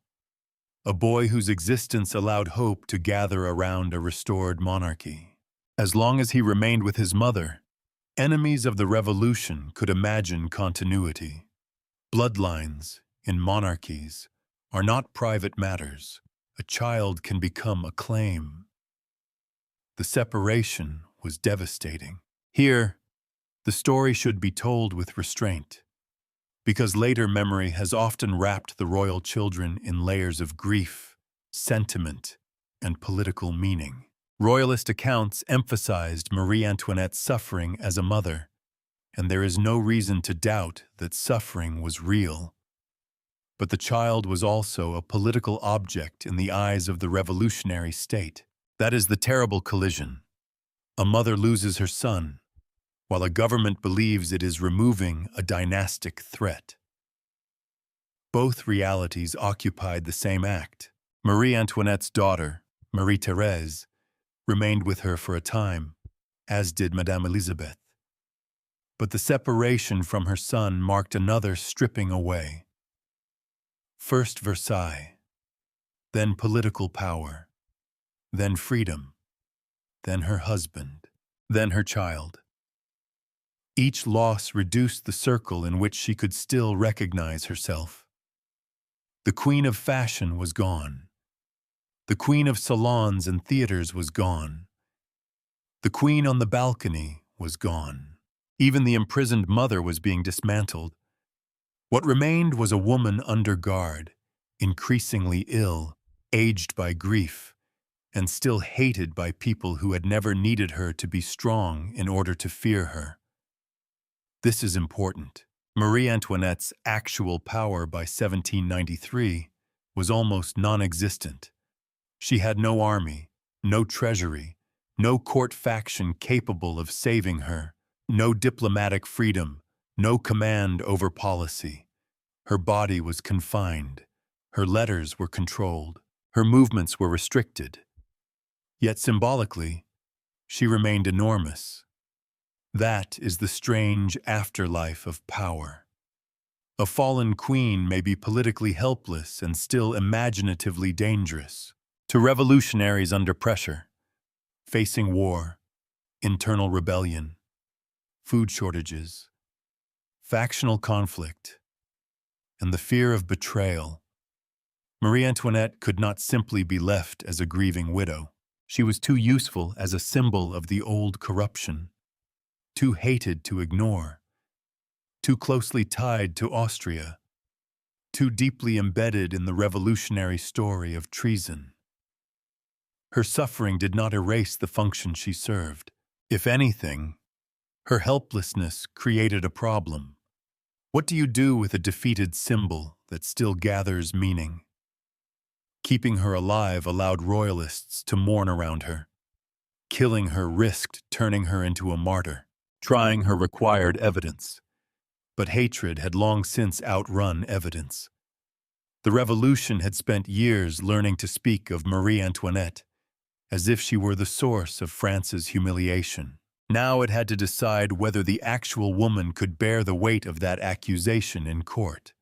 a boy whose existence allowed hope to gather around a restored monarchy. As long as he remained with his mother, enemies of the revolution could imagine continuity. Bloodlines in monarchies are not private matters. A child can become a claim. The separation was devastating. Here, the story should be told with restraint, because later memory has often wrapped the royal children in layers of grief, sentiment, and political meaning. Royalist accounts emphasized Marie Antoinette's suffering as a mother, and there is no reason to doubt that suffering was real. But the child was also a political object in the eyes of the revolutionary state. That is the terrible collision. A mother loses her son, while a government believes it is removing a dynastic threat. Both realities occupied the same act. Marie Antoinette's daughter, Marie-Thérèse, remained with her for a time, as did Madame Elisabeth. But the separation from her son marked another stripping away. First Versailles, then political power, then freedom, then her husband, then her child. Each loss reduced the circle in which she could still recognize herself. The queen of fashion was gone. The queen of salons and theaters was gone. The queen on the balcony was gone. Even the imprisoned mother was being dismantled. What remained was a woman under guard, increasingly ill, aged by grief, and still hated by people who had never needed her to be strong in order to fear her. This is important. Marie Antoinette's actual power by 1793 was almost non-existent. She had no army, no treasury, no court faction capable of saving her, no diplomatic freedom, no command over policy. Her body was confined. Her letters were controlled. Her movements were restricted. Yet symbolically, she remained enormous. That is the strange afterlife of power. A fallen queen may be politically helpless and still imaginatively dangerous. To revolutionaries under pressure, facing war, internal rebellion, food shortages, factional conflict, and the fear of betrayal, Marie Antoinette could not simply be left as a grieving widow. She was too useful as a symbol of the old corruption, too hated to ignore, too closely tied to Austria, too deeply embedded in the revolutionary story of treason. Her suffering did not erase the function she served. If anything, her helplessness created a problem. What do you do with a defeated symbol that still gathers meaning? Keeping her alive allowed royalists to mourn around her. Killing her risked turning her into a martyr. Trying her required evidence. But hatred had long since outrun evidence. The revolution had spent years learning to speak of Marie Antoinette as if she were the source of France's humiliation. Now it had to decide whether the actual woman could bear the weight of that accusation in court.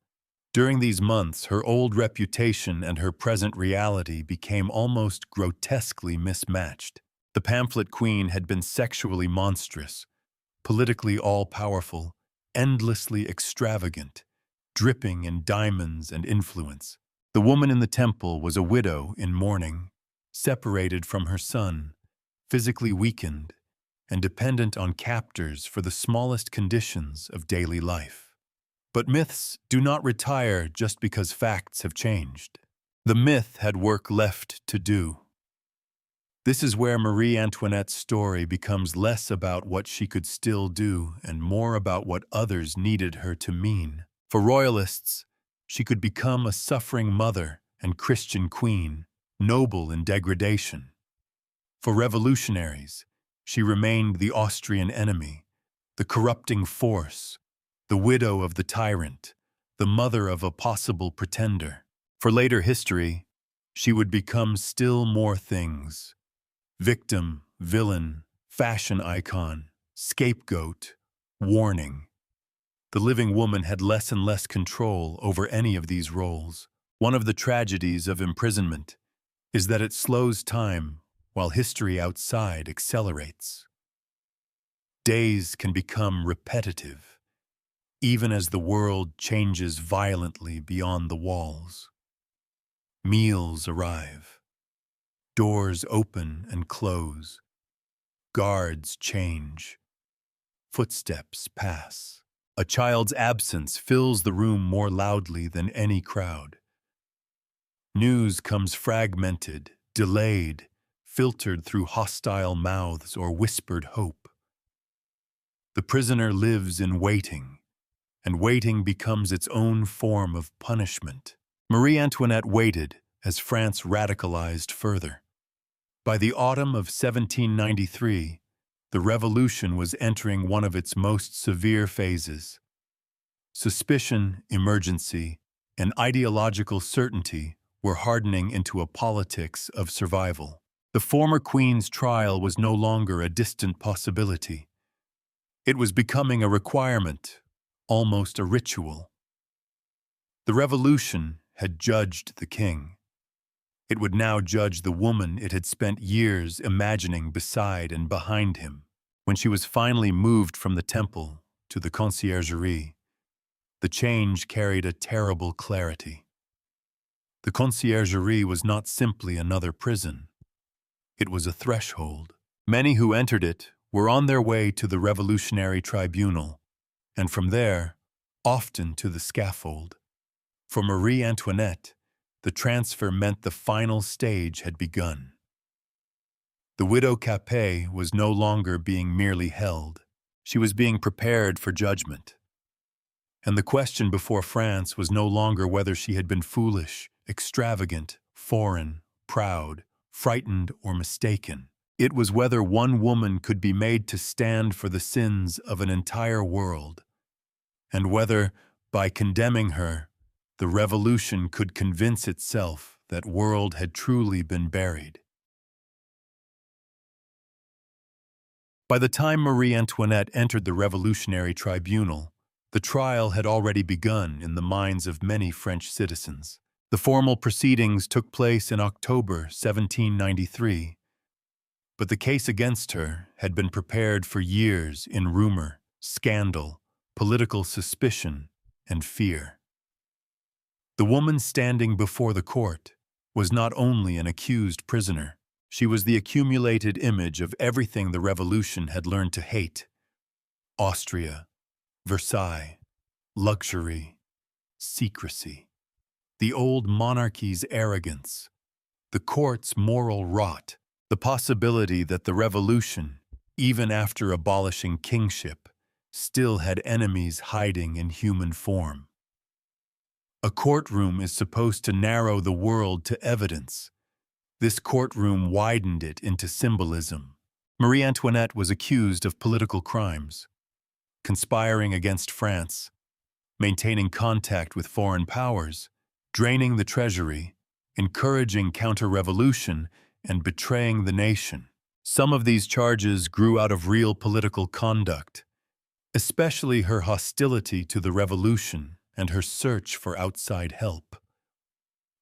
During these months, her old reputation and her present reality became almost grotesquely mismatched. The pamphlet queen had been sexually monstrous, politically all-powerful, endlessly extravagant, dripping in diamonds and influence. The woman in the temple was a widow in mourning, separated from her son, physically weakened, and dependent on captors for the smallest conditions of daily life. But myths do not retire just because facts have changed. The myth had work left to do. This is where Marie Antoinette's story becomes less about what she could still do and more about what others needed her to mean. For royalists, she could become a suffering mother and Christian queen, noble in degradation. For revolutionaries, she remained the Austrian enemy, the corrupting force, the widow of the tyrant, the mother of a possible pretender. For later history, she would become still more things: victim, villain, fashion icon, scapegoat, warning. The living woman had less and less control over any of these roles. One of the tragedies of imprisonment is that it slows time while history outside accelerates. Days can become repetitive, even as the world changes violently beyond the walls. Meals arrive. Doors open and close. Guards change. Footsteps pass. A child's absence fills the room more loudly than any crowd. News comes fragmented, delayed, filtered through hostile mouths or whispered hope. The prisoner lives in waiting, and waiting becomes its own form of punishment. Marie Antoinette waited as France radicalized further. By the autumn of 1793, the revolution was entering one of its most severe phases. Suspicion, emergency, and ideological certainty were hardening into a politics of survival. The former queen's trial was no longer a distant possibility. It was becoming a requirement, almost a ritual. The revolution had judged the king. It would now judge the woman it had spent years imagining beside and behind him. When she was finally moved from the temple to the conciergerie, the change carried a terrible clarity. The conciergerie was not simply another prison. It was a threshold. Many who entered it were on their way to the revolutionary tribunal, and from there, often to the scaffold. For Marie Antoinette, the transfer meant the final stage had begun. The Widow Capet was no longer being merely held. She was being prepared for judgment. And the question before France was no longer whether she had been foolish, extravagant, foreign, proud, frightened, or mistaken. It was whether one woman could be made to stand for the sins of an entire world, and whether, by condemning her, the revolution could convince itself that world had truly been buried. By the time Marie Antoinette entered the revolutionary tribunal, the trial had already begun in the minds of many French citizens. The formal proceedings took place in October 1793, but the case against her had been prepared for years in rumor, scandal, political suspicion, and fear. The woman standing before the court was not only an accused prisoner, she was the accumulated image of everything the revolution had learned to hate: Austria, Versailles, luxury, secrecy, the old monarchy's arrogance, the court's moral rot, the possibility that the revolution, even after abolishing kingship, still had enemies hiding in human form. A courtroom is supposed to narrow the world to evidence. This courtroom widened it into symbolism. Marie Antoinette was accused of political crimes, conspiring against France, maintaining contact with foreign powers, draining the treasury, encouraging counter-revolution, and betraying the nation. Some of these charges grew out of real political conduct, especially her hostility to the revolution and her search for outside help.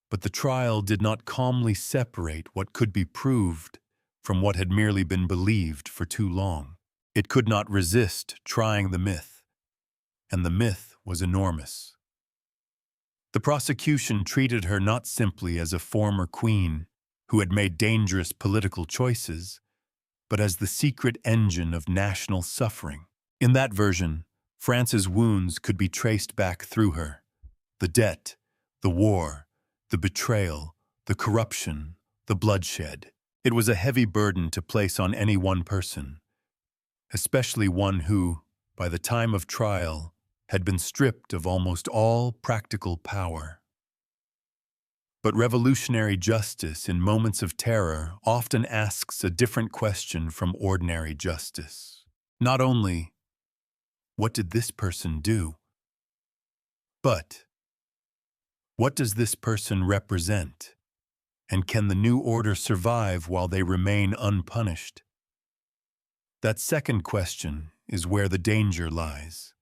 But the trial did not calmly separate what could be proved from what had merely been believed for too long. It could not resist trying the myth, and the myth was enormous. The prosecution treated her not simply as a former queen who had made dangerous political choices, but as the secret engine of national suffering. In that version, France's wounds could be traced back through her. The debt, the war, the betrayal, the corruption, the bloodshed. It was a heavy burden to place on any one person, especially one who, by the time of trial, had been stripped of almost all practical power. But revolutionary justice in moments of terror often asks a different question from ordinary justice. Not only, what did this person do? But, what does this person represent? And can the new order survive while they remain unpunished? That second question is where the danger lies.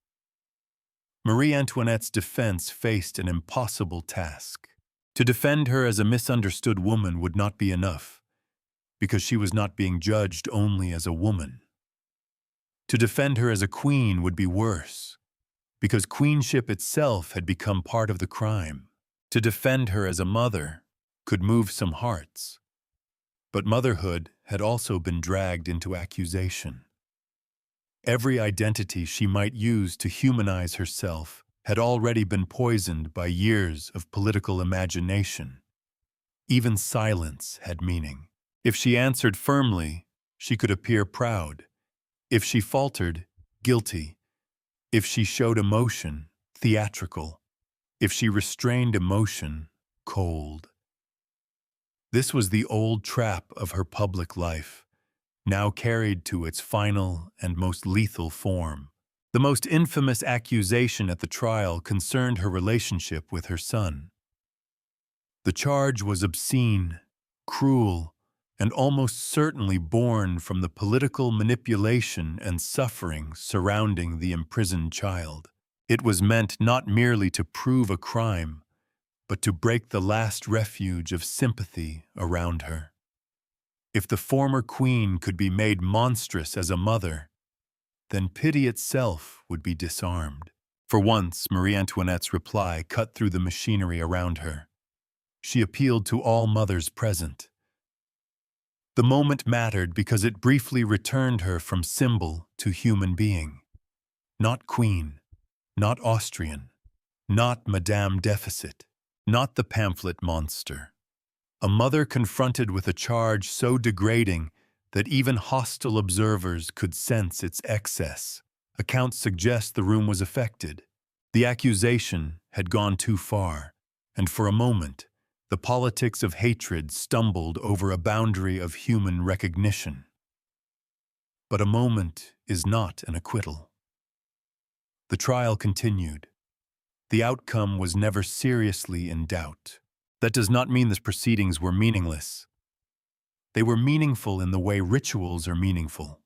Marie Antoinette's defense faced an impossible task. To defend her as a misunderstood woman would not be enough, because she was not being judged only as a woman. To defend her as a queen would be worse, because queenship itself had become part of the crime. To defend her as a mother could move some hearts, but motherhood had also been dragged into accusation. Every identity she might use to humanize herself had already been poisoned by years of political imagination. Even silence had meaning. If she answered firmly, she could appear proud. If she faltered, guilty. If she showed emotion, theatrical. If she restrained emotion, cold. This was the old trap of her public life, now carried to its final and most lethal form. The most infamous accusation at the trial concerned her relationship with her son. The charge was obscene, cruel, and almost certainly born from the political manipulation and suffering surrounding the imprisoned child. It was meant not merely to prove a crime, but to break the last refuge of sympathy around her. If the former queen could be made monstrous as a mother, then pity itself would be disarmed. For once, Marie Antoinette's reply cut through the machinery around her. She appealed to all mothers present. The moment mattered because it briefly returned her from symbol to human being. Not queen, not Austrian, not Madame Deficit, not the pamphlet monster. A mother confronted with a charge so degrading that even hostile observers could sense its excess. Accounts suggest the room was affected. The accusation had gone too far, and for a moment, the politics of hatred stumbled over a boundary of human recognition. But a moment is not an acquittal. The trial continued. The outcome was never seriously in doubt. That does not mean the proceedings were meaningless. They were meaningful in the way rituals are meaningful.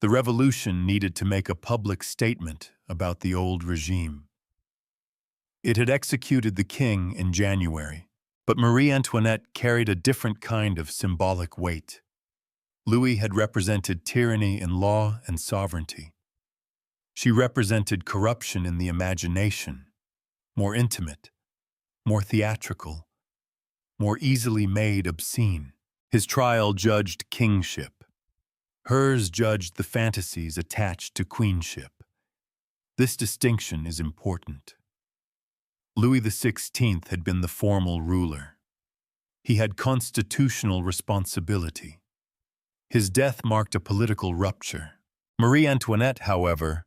The revolution needed to make a public statement about the old regime. It had executed the king in January, but Marie Antoinette carried a different kind of symbolic weight. Louis had represented tyranny in law and sovereignty. She represented corruption in the imagination, more intimate, more theatrical, more easily made obscene. His trial judged kingship. Hers judged the fantasies attached to queenship. This distinction is important. Louis XVI had been the formal ruler. He had constitutional responsibility. His death marked a political rupture. Marie Antoinette, however,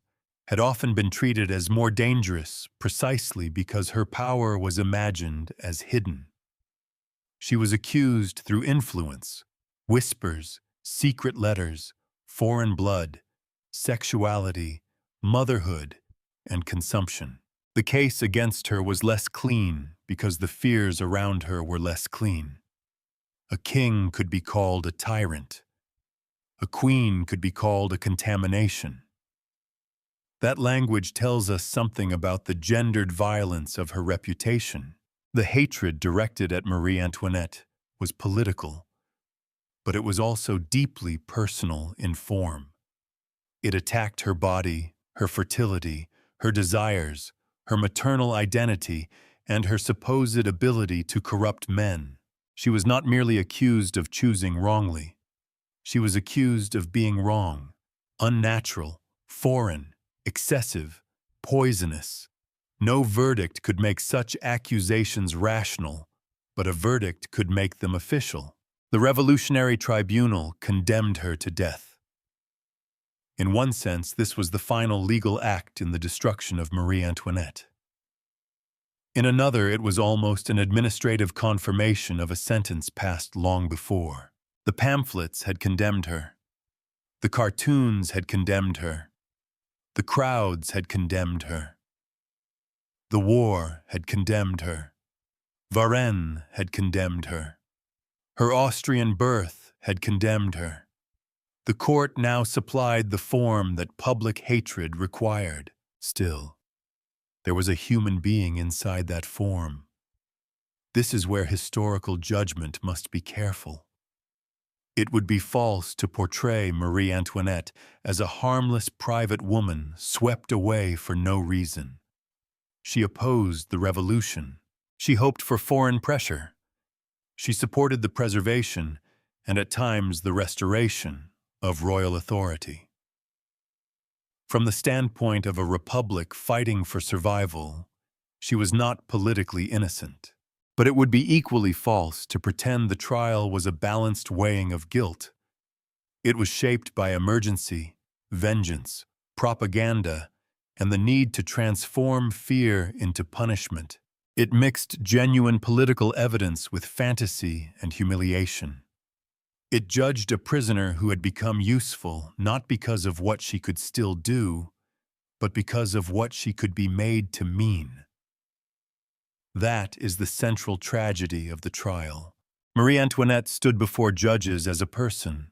had often been treated as more dangerous precisely because her power was imagined as hidden. She was accused through influence, whispers, secret letters, foreign blood, sexuality, motherhood, and consumption. The case against her was less clean because the fears around her were less clean. A king could be called a tyrant. A queen could be called a contamination. That language tells us something about the gendered violence of her reputation. The hatred directed at Marie Antoinette was political, but it was also deeply personal in form. It attacked her body, her fertility, her desires, her maternal identity, and her supposed ability to corrupt men. She was not merely accused of choosing wrongly. She was accused of being wrong, unnatural, foreign, excessive, poisonous. No verdict could make such accusations rational, but a verdict could make them official. The Revolutionary Tribunal condemned her to death. In one sense, this was the final legal act in the destruction of Marie Antoinette. In another, it was almost an administrative confirmation of a sentence passed long before. The pamphlets had condemned her. The cartoons had condemned her. The crowds had condemned her. The war had condemned her. Varennes had condemned her. Her Austrian birth had condemned her. The court now supplied the form that public hatred required. Still, there was a human being inside that form. This is where historical judgment must be careful. It would be false to portray Marie Antoinette as a harmless private woman swept away for no reason. She opposed the revolution. She hoped for foreign pressure. She supported the preservation, and at times the restoration, of royal authority. From the standpoint of a republic fighting for survival, she was not politically innocent. But it would be equally false to pretend the trial was a balanced weighing of guilt. It was shaped by emergency, vengeance, propaganda, and the need to transform fear into punishment. It mixed genuine political evidence with fantasy and humiliation. It judged a prisoner who had become useful not because of what she could still do, but because of what she could be made to mean. That is the central tragedy of the trial. Marie Antoinette stood before judges as a person,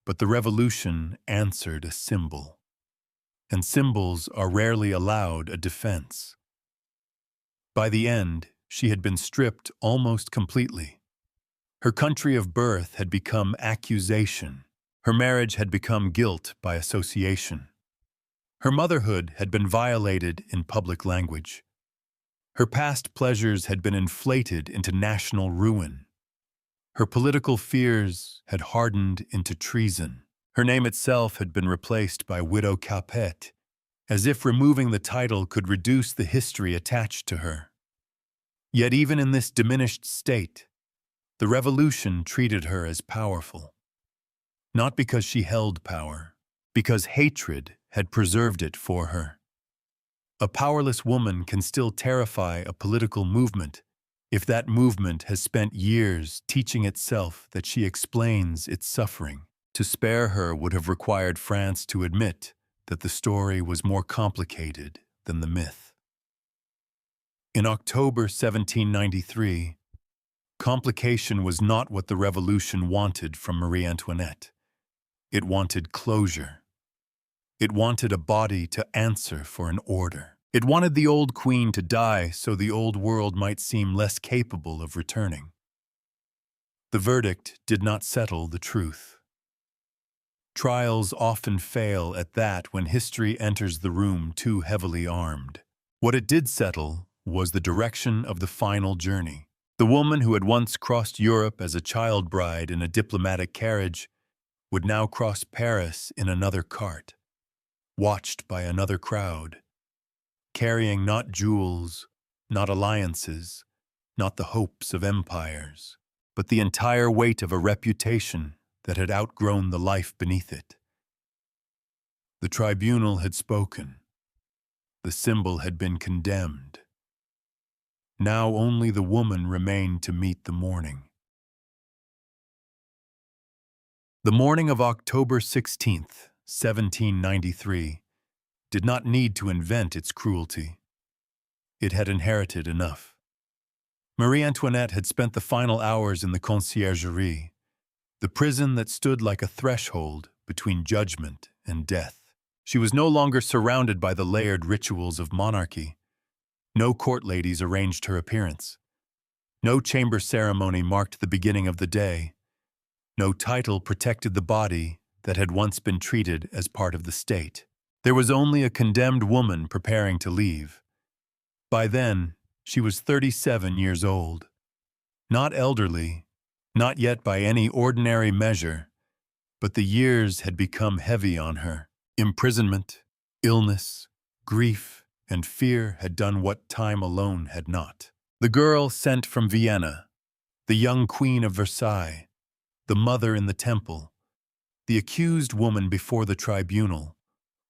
but the revolution answered a symbol. And symbols are rarely allowed a defense. By the end, she had been stripped almost completely. Her country of birth had become accusation. Her marriage had become guilt by association. Her motherhood had been violated in public language. Her past pleasures had been inflated into national ruin. Her political fears had hardened into treason. Her name itself had been replaced by Widow Capet, as if removing the title could reduce the history attached to her. Yet even in this diminished state, the revolution treated her as powerful. Not because she held power, because hatred had preserved it for her. A powerless woman can still terrify a political movement if that movement has spent years teaching itself that she explains its suffering. To spare her would have required France to admit that the story was more complicated than the myth. In October 1793, complication was not what the revolution wanted from Marie Antoinette. It wanted closure. It wanted a body to answer for an order. It wanted the old queen to die so the old world might seem less capable of returning. The verdict did not settle the truth. Trials often fail at that when history enters the room too heavily armed. What it did settle was the direction of the final journey. The woman who had once crossed Europe as a child bride in a diplomatic carriage would now cross Paris in another cart, watched by another crowd, carrying not jewels, not alliances, not the hopes of empires, but the entire weight of a reputation that had outgrown the life beneath it. The tribunal had spoken. The symbol had been condemned. Now only the woman remained to meet the morning. The morning of October 16th, 1793, did not need to invent its cruelty. It had inherited enough. Marie Antoinette had spent the final hours in the conciergerie, the prison that stood like a threshold between judgment and death. She was no longer surrounded by the layered rituals of monarchy. No court ladies arranged her appearance. No chamber ceremony marked the beginning of the day. No title protected the body that had once been treated as part of the state. There was only a condemned woman preparing to leave. By then, she was 37 years old. Not elderly, not yet by any ordinary measure, but the years had become heavy on her. Imprisonment, illness, grief, and fear had done what time alone had not. The girl sent from Vienna, the young queen of Versailles, the mother in the temple, the accused woman before the tribunal,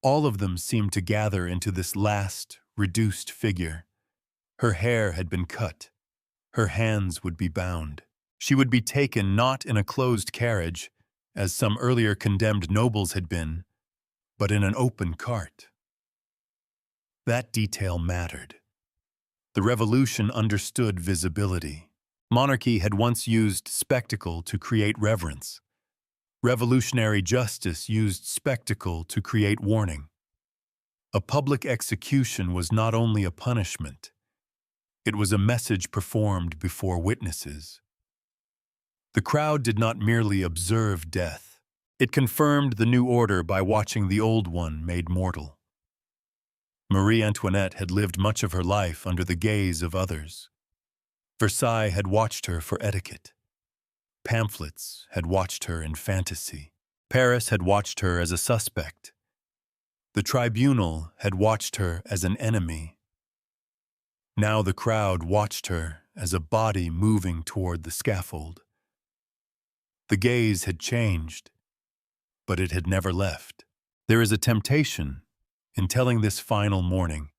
all of them seemed to gather into this last, reduced figure. Her hair had been cut. Her hands would be bound. She would be taken not in a closed carriage, as some earlier condemned nobles had been, but in an open cart. That detail mattered. The revolution understood visibility. Monarchy had once used spectacle to create reverence. Revolutionary justice used spectacle to create warning. A public execution was not only a punishment, it was a message performed before witnesses. The crowd did not merely observe death. It confirmed the new order by watching the old one made mortal. Marie Antoinette had lived much of her life under the gaze of others. Versailles had watched her for etiquette. Pamphlets had watched her in fantasy. Paris had watched her as a suspect. The tribunal had watched her as an enemy. Now the crowd watched her as a body moving toward the scaffold. The gaze had changed, but it had never left. There is a temptation in telling this final morning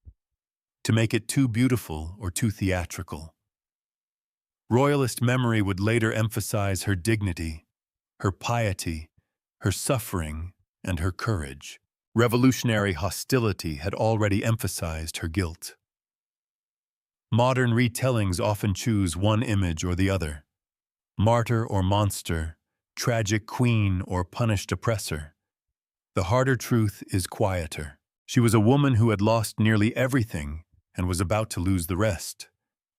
to make it too beautiful or too theatrical. Royalist memory would later emphasize her dignity, her piety, her suffering, and her courage. Revolutionary hostility had already emphasized her guilt. Modern retellings often choose one image or the other: martyr or monster, tragic queen or punished oppressor. The harder truth is quieter. She was a woman who had lost nearly everything and was about to lose the rest.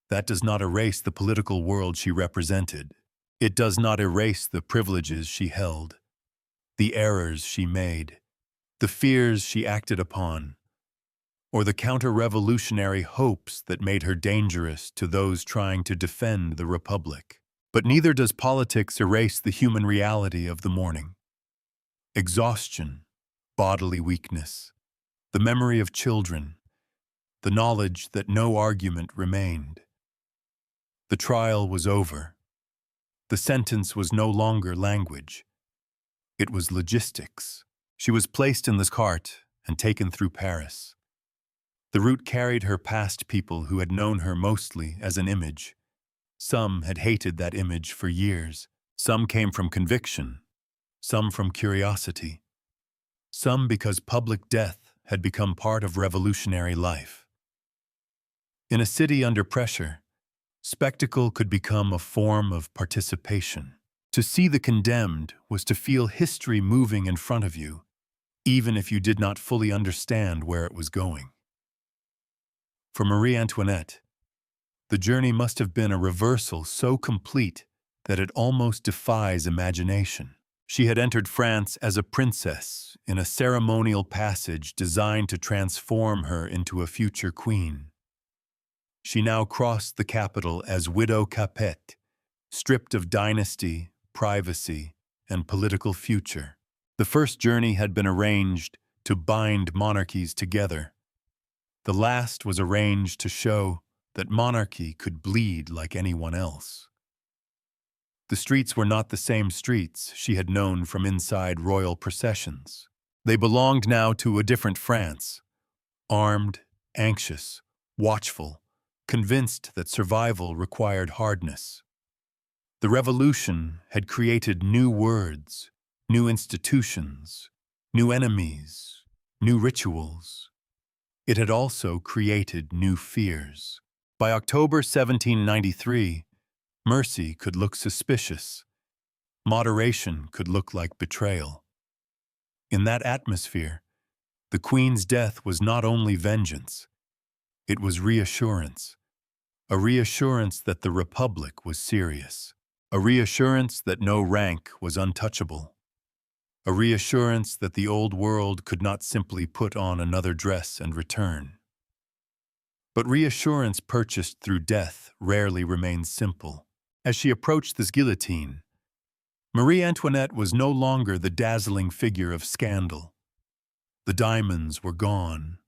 That does not erase the political world she represented. It does not erase the privileges she held, the errors she made, the fears she acted upon, or the counter-revolutionary hopes that made her dangerous to those trying to defend the Republic. But neither does politics erase the human reality of the morning. Exhaustion, bodily weakness, the memory of children, the knowledge that no argument remained. The trial was over. The sentence was no longer language. It was logistics. She was placed in this cart and taken through Paris. The route carried her past people who had known her mostly as an image. Some had hated that image for years. Some came from conviction. Some from curiosity. Some because public death had become part of revolutionary life. In a city under pressure, spectacle could become a form of participation. To see the condemned was to feel history moving in front of you, even if you did not fully understand where it was going. For Marie Antoinette, the journey must have been a reversal so complete that it almost defies imagination. She had entered France as a princess in a ceremonial passage designed to transform her into a future queen. She now crossed the capital as Widow Capet, stripped of dynasty, privacy, and political future. The first journey had been arranged to bind monarchies together. The last was arranged to show that monarchy could bleed like anyone else. The streets were not the same streets she had known from inside royal processions. They belonged now to a different France, armed, anxious, watchful, convinced that survival required hardness. The revolution had created new words, new institutions, new enemies, new rituals. It had also created new fears. By October 1793, mercy could look suspicious. Moderation could look like betrayal. In that atmosphere, the Queen's death was not only vengeance, it was reassurance. A reassurance that the Republic was serious. A reassurance that no rank was untouchable. A reassurance that the old world could not simply put on another dress and return. But reassurance purchased through death rarely remains simple. As she approached this guillotine, Marie Antoinette was no longer the dazzling figure of scandal. The diamonds were gone.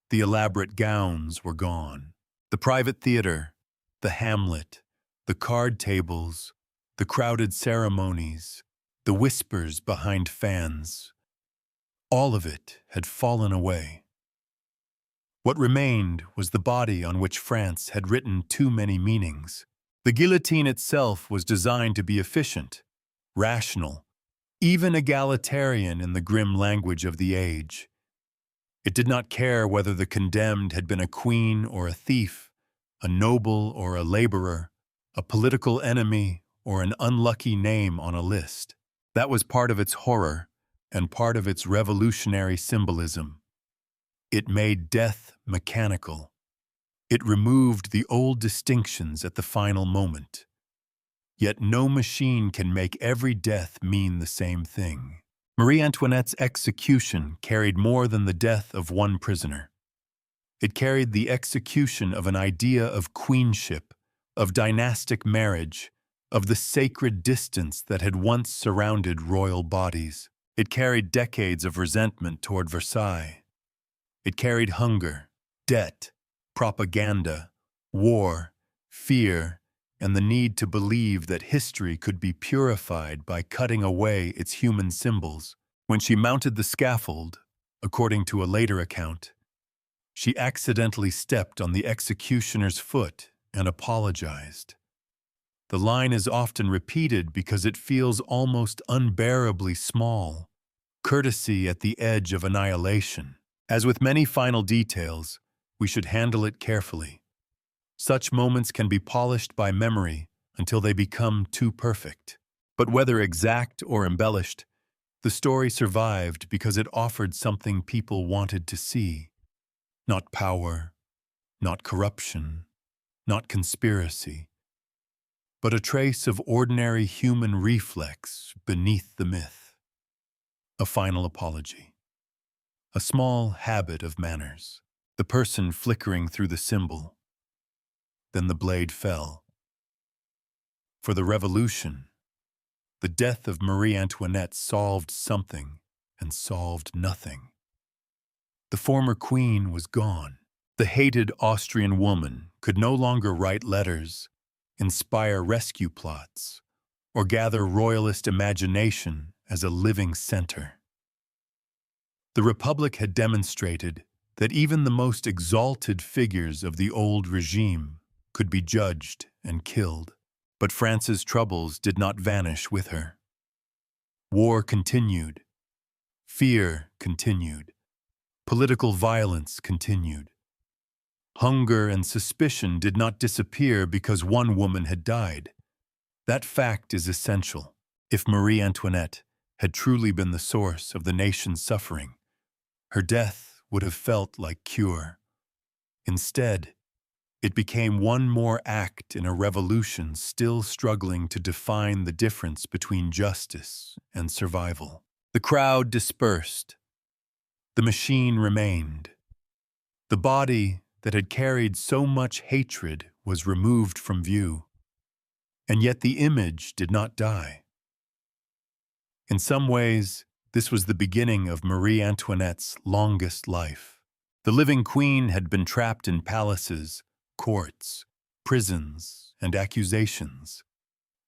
The elaborate gowns were gone. The private theater, the Hamlet, the card tables, the crowded ceremonies, the whispers behind fans, all of it had fallen away. What remained was the body on which France had written too many meanings. The guillotine itself was designed to be efficient, rational, even egalitarian in the grim language of the age. It did not care whether the condemned had been a queen or a thief, a noble or a laborer, a political enemy or an unlucky name on a list. That was part of its horror and part of its revolutionary symbolism. It made death mechanical. It removed the old distinctions at the final moment. Yet no machine can make every death mean the same thing. Marie Antoinette's execution carried more than the death of one prisoner. It carried the execution of an idea of queenship, of dynastic marriage, of the sacred distance that had once surrounded royal bodies. It carried decades of resentment toward Versailles. It carried hunger, debt, propaganda, war, fear, and the need to believe that history could be purified by cutting away its human symbols. When she mounted the scaffold, according to a later account, she accidentally stepped on the executioner's foot and apologized. The line is often repeated because it feels almost unbearably small, courtesy at the edge of annihilation. As with many final details, we should handle it carefully. Such moments can be polished by memory until they become too perfect. But whether exact or embellished, the story survived because it offered something people wanted to see. Not power, not corruption, not conspiracy, but a trace of ordinary human reflex beneath the myth. A final apology. A small habit of manners. The person flickering through the symbol. Then the blade fell. For the revolution, the death of Marie Antoinette solved something and solved nothing. The former queen was gone. The hated Austrian woman could no longer write letters, inspire rescue plots, or gather royalist imagination as a living center. The Republic had demonstrated that even the most exalted figures of the old regime could be judged and killed. But France's troubles did not vanish with her. War continued. Fear continued. Political violence continued. Hunger and suspicion did not disappear because one woman had died. That fact is essential. If Marie Antoinette had truly been the source of the nation's suffering, her death would have felt like cure. Instead, it became one more act in a revolution still struggling to define the difference between justice and survival. The crowd dispersed. The machine remained. The body that had carried so much hatred was removed from view. And yet the image did not die. In some ways, this was the beginning of Marie Antoinette's longest life. The living queen had been trapped in palaces, courts, prisons, and accusations.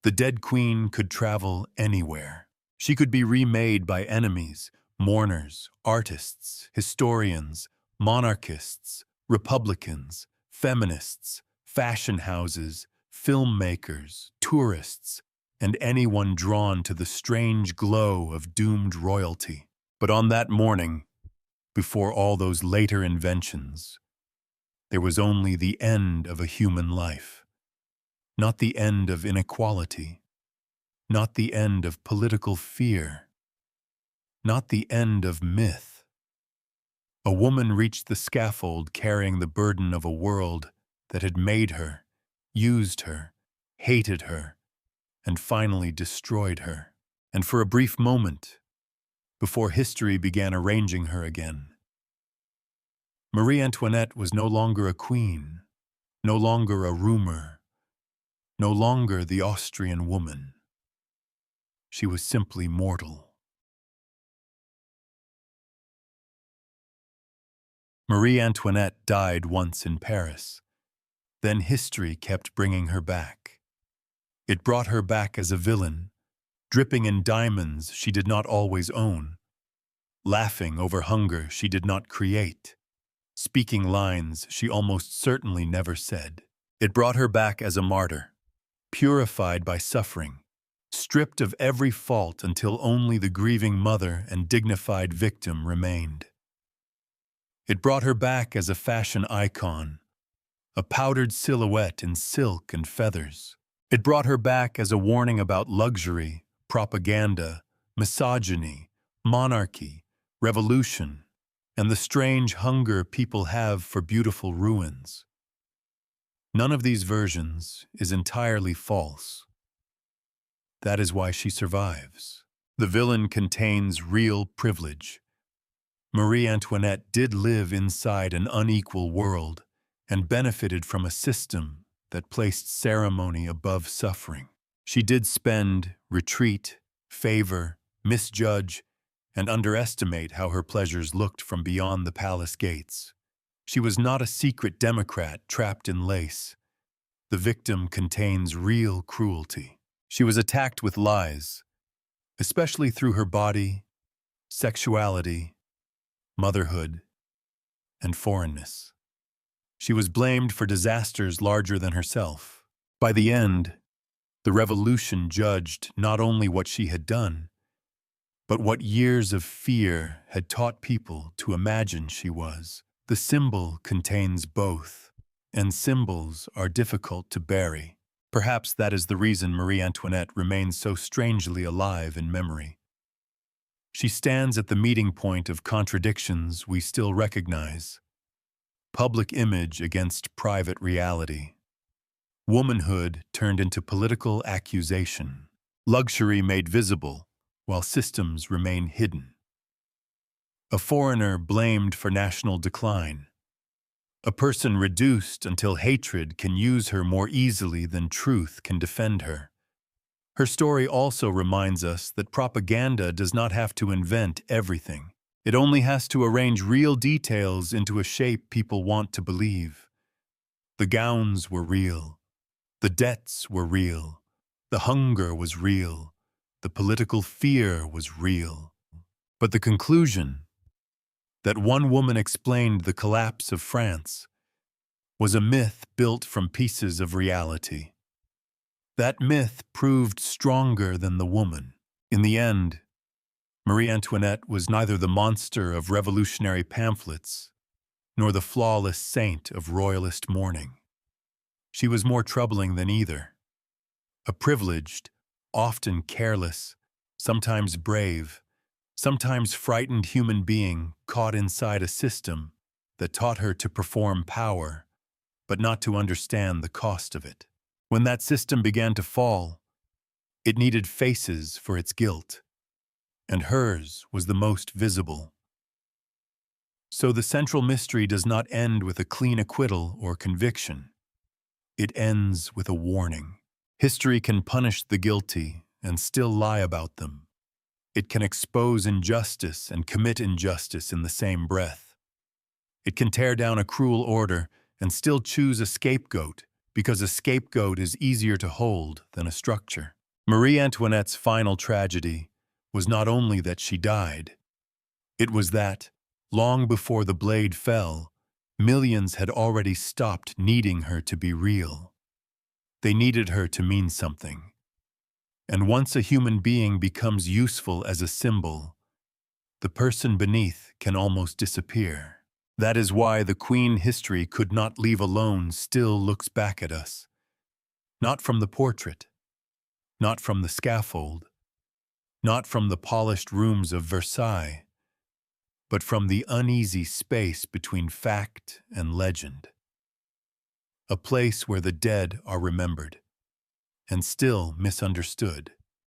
The dead queen could travel anywhere. She could be remade by enemies, mourners, artists, historians, monarchists, republicans, feminists, fashion houses, filmmakers, tourists, and anyone drawn to the strange glow of doomed royalty. But on that morning, before all those later inventions, there was only the end of a human life, not the end of inequality, not the end of political fear, not the end of myth. A woman reached the scaffold carrying the burden of a world that had made her, used her, hated her, and finally destroyed her. And for a brief moment, before history began arranging her again, Marie Antoinette was no longer a queen, no longer a rumor, no longer the Austrian woman. She was simply mortal. Marie Antoinette died once in Paris. Then history kept bringing her back. It brought her back as a villain, dripping in diamonds she did not always own, laughing over hunger she did not create, speaking lines she almost certainly never said. It brought her back as a martyr, purified by suffering, stripped of every fault until only the grieving mother and dignified victim remained. It brought her back as a fashion icon, a powdered silhouette in silk and feathers. It brought her back as a warning about luxury, propaganda, misogyny, monarchy, revolution, and the strange hunger people have for beautiful ruins. None of these versions is entirely false. That is why she survives. The villain contains real privilege. Marie Antoinette did live inside an unequal world and benefited from a system that placed ceremony above suffering. She did spend, retreat, favor, misjudge, and underestimate how her pleasures looked from beyond the palace gates. She was not a secret democrat trapped in lace. The victim contains real cruelty. She was attacked with lies, especially through her body, sexuality, motherhood, and foreignness. She was blamed for disasters larger than herself. By the end, the revolution judged not only what she had done, but what years of fear had taught people to imagine she was. The symbol contains both, and symbols are difficult to bury. Perhaps that is the reason Marie Antoinette remains so strangely alive in memory. She stands at the meeting point of contradictions we still recognize. Public image against private reality. Womanhood turned into political accusation. Luxury made visible, while systems remain hidden. A foreigner blamed for national decline. A person reduced until hatred can use her more easily than truth can defend her. Her story also reminds us that propaganda does not have to invent everything. It only has to arrange real details into a shape people want to believe. The gowns were real. The debts were real. The hunger was real. The political fear was real. But the conclusion, that one woman explained the collapse of France, was a myth built from pieces of reality. That myth proved stronger than the woman. In the end, Marie Antoinette was neither the monster of revolutionary pamphlets nor the flawless saint of royalist mourning. She was more troubling than either. A privileged, often careless, sometimes brave, sometimes frightened human being caught inside a system that taught her to perform power, but not to understand the cost of it. When that system began to fall, it needed faces for its guilt, and hers was the most visible. So the central mystery does not end with a clean acquittal or conviction. It ends with a warning. History can punish the guilty and still lie about them. It can expose injustice and commit injustice in the same breath. It can tear down a cruel order and still choose a scapegoat because a scapegoat is easier to hold than a structure. Marie Antoinette's final tragedy was not only that she died, it was that, long before the blade fell, millions had already stopped needing her to be real. They needed her to mean something. And once a human being becomes useful as a symbol, the person beneath can almost disappear. That is why the Queen history could not leave alone still looks back at us. Not from the portrait, not from the scaffold, not from the polished rooms of Versailles, but from the uneasy space between fact and legend. A place where the dead are remembered and still misunderstood.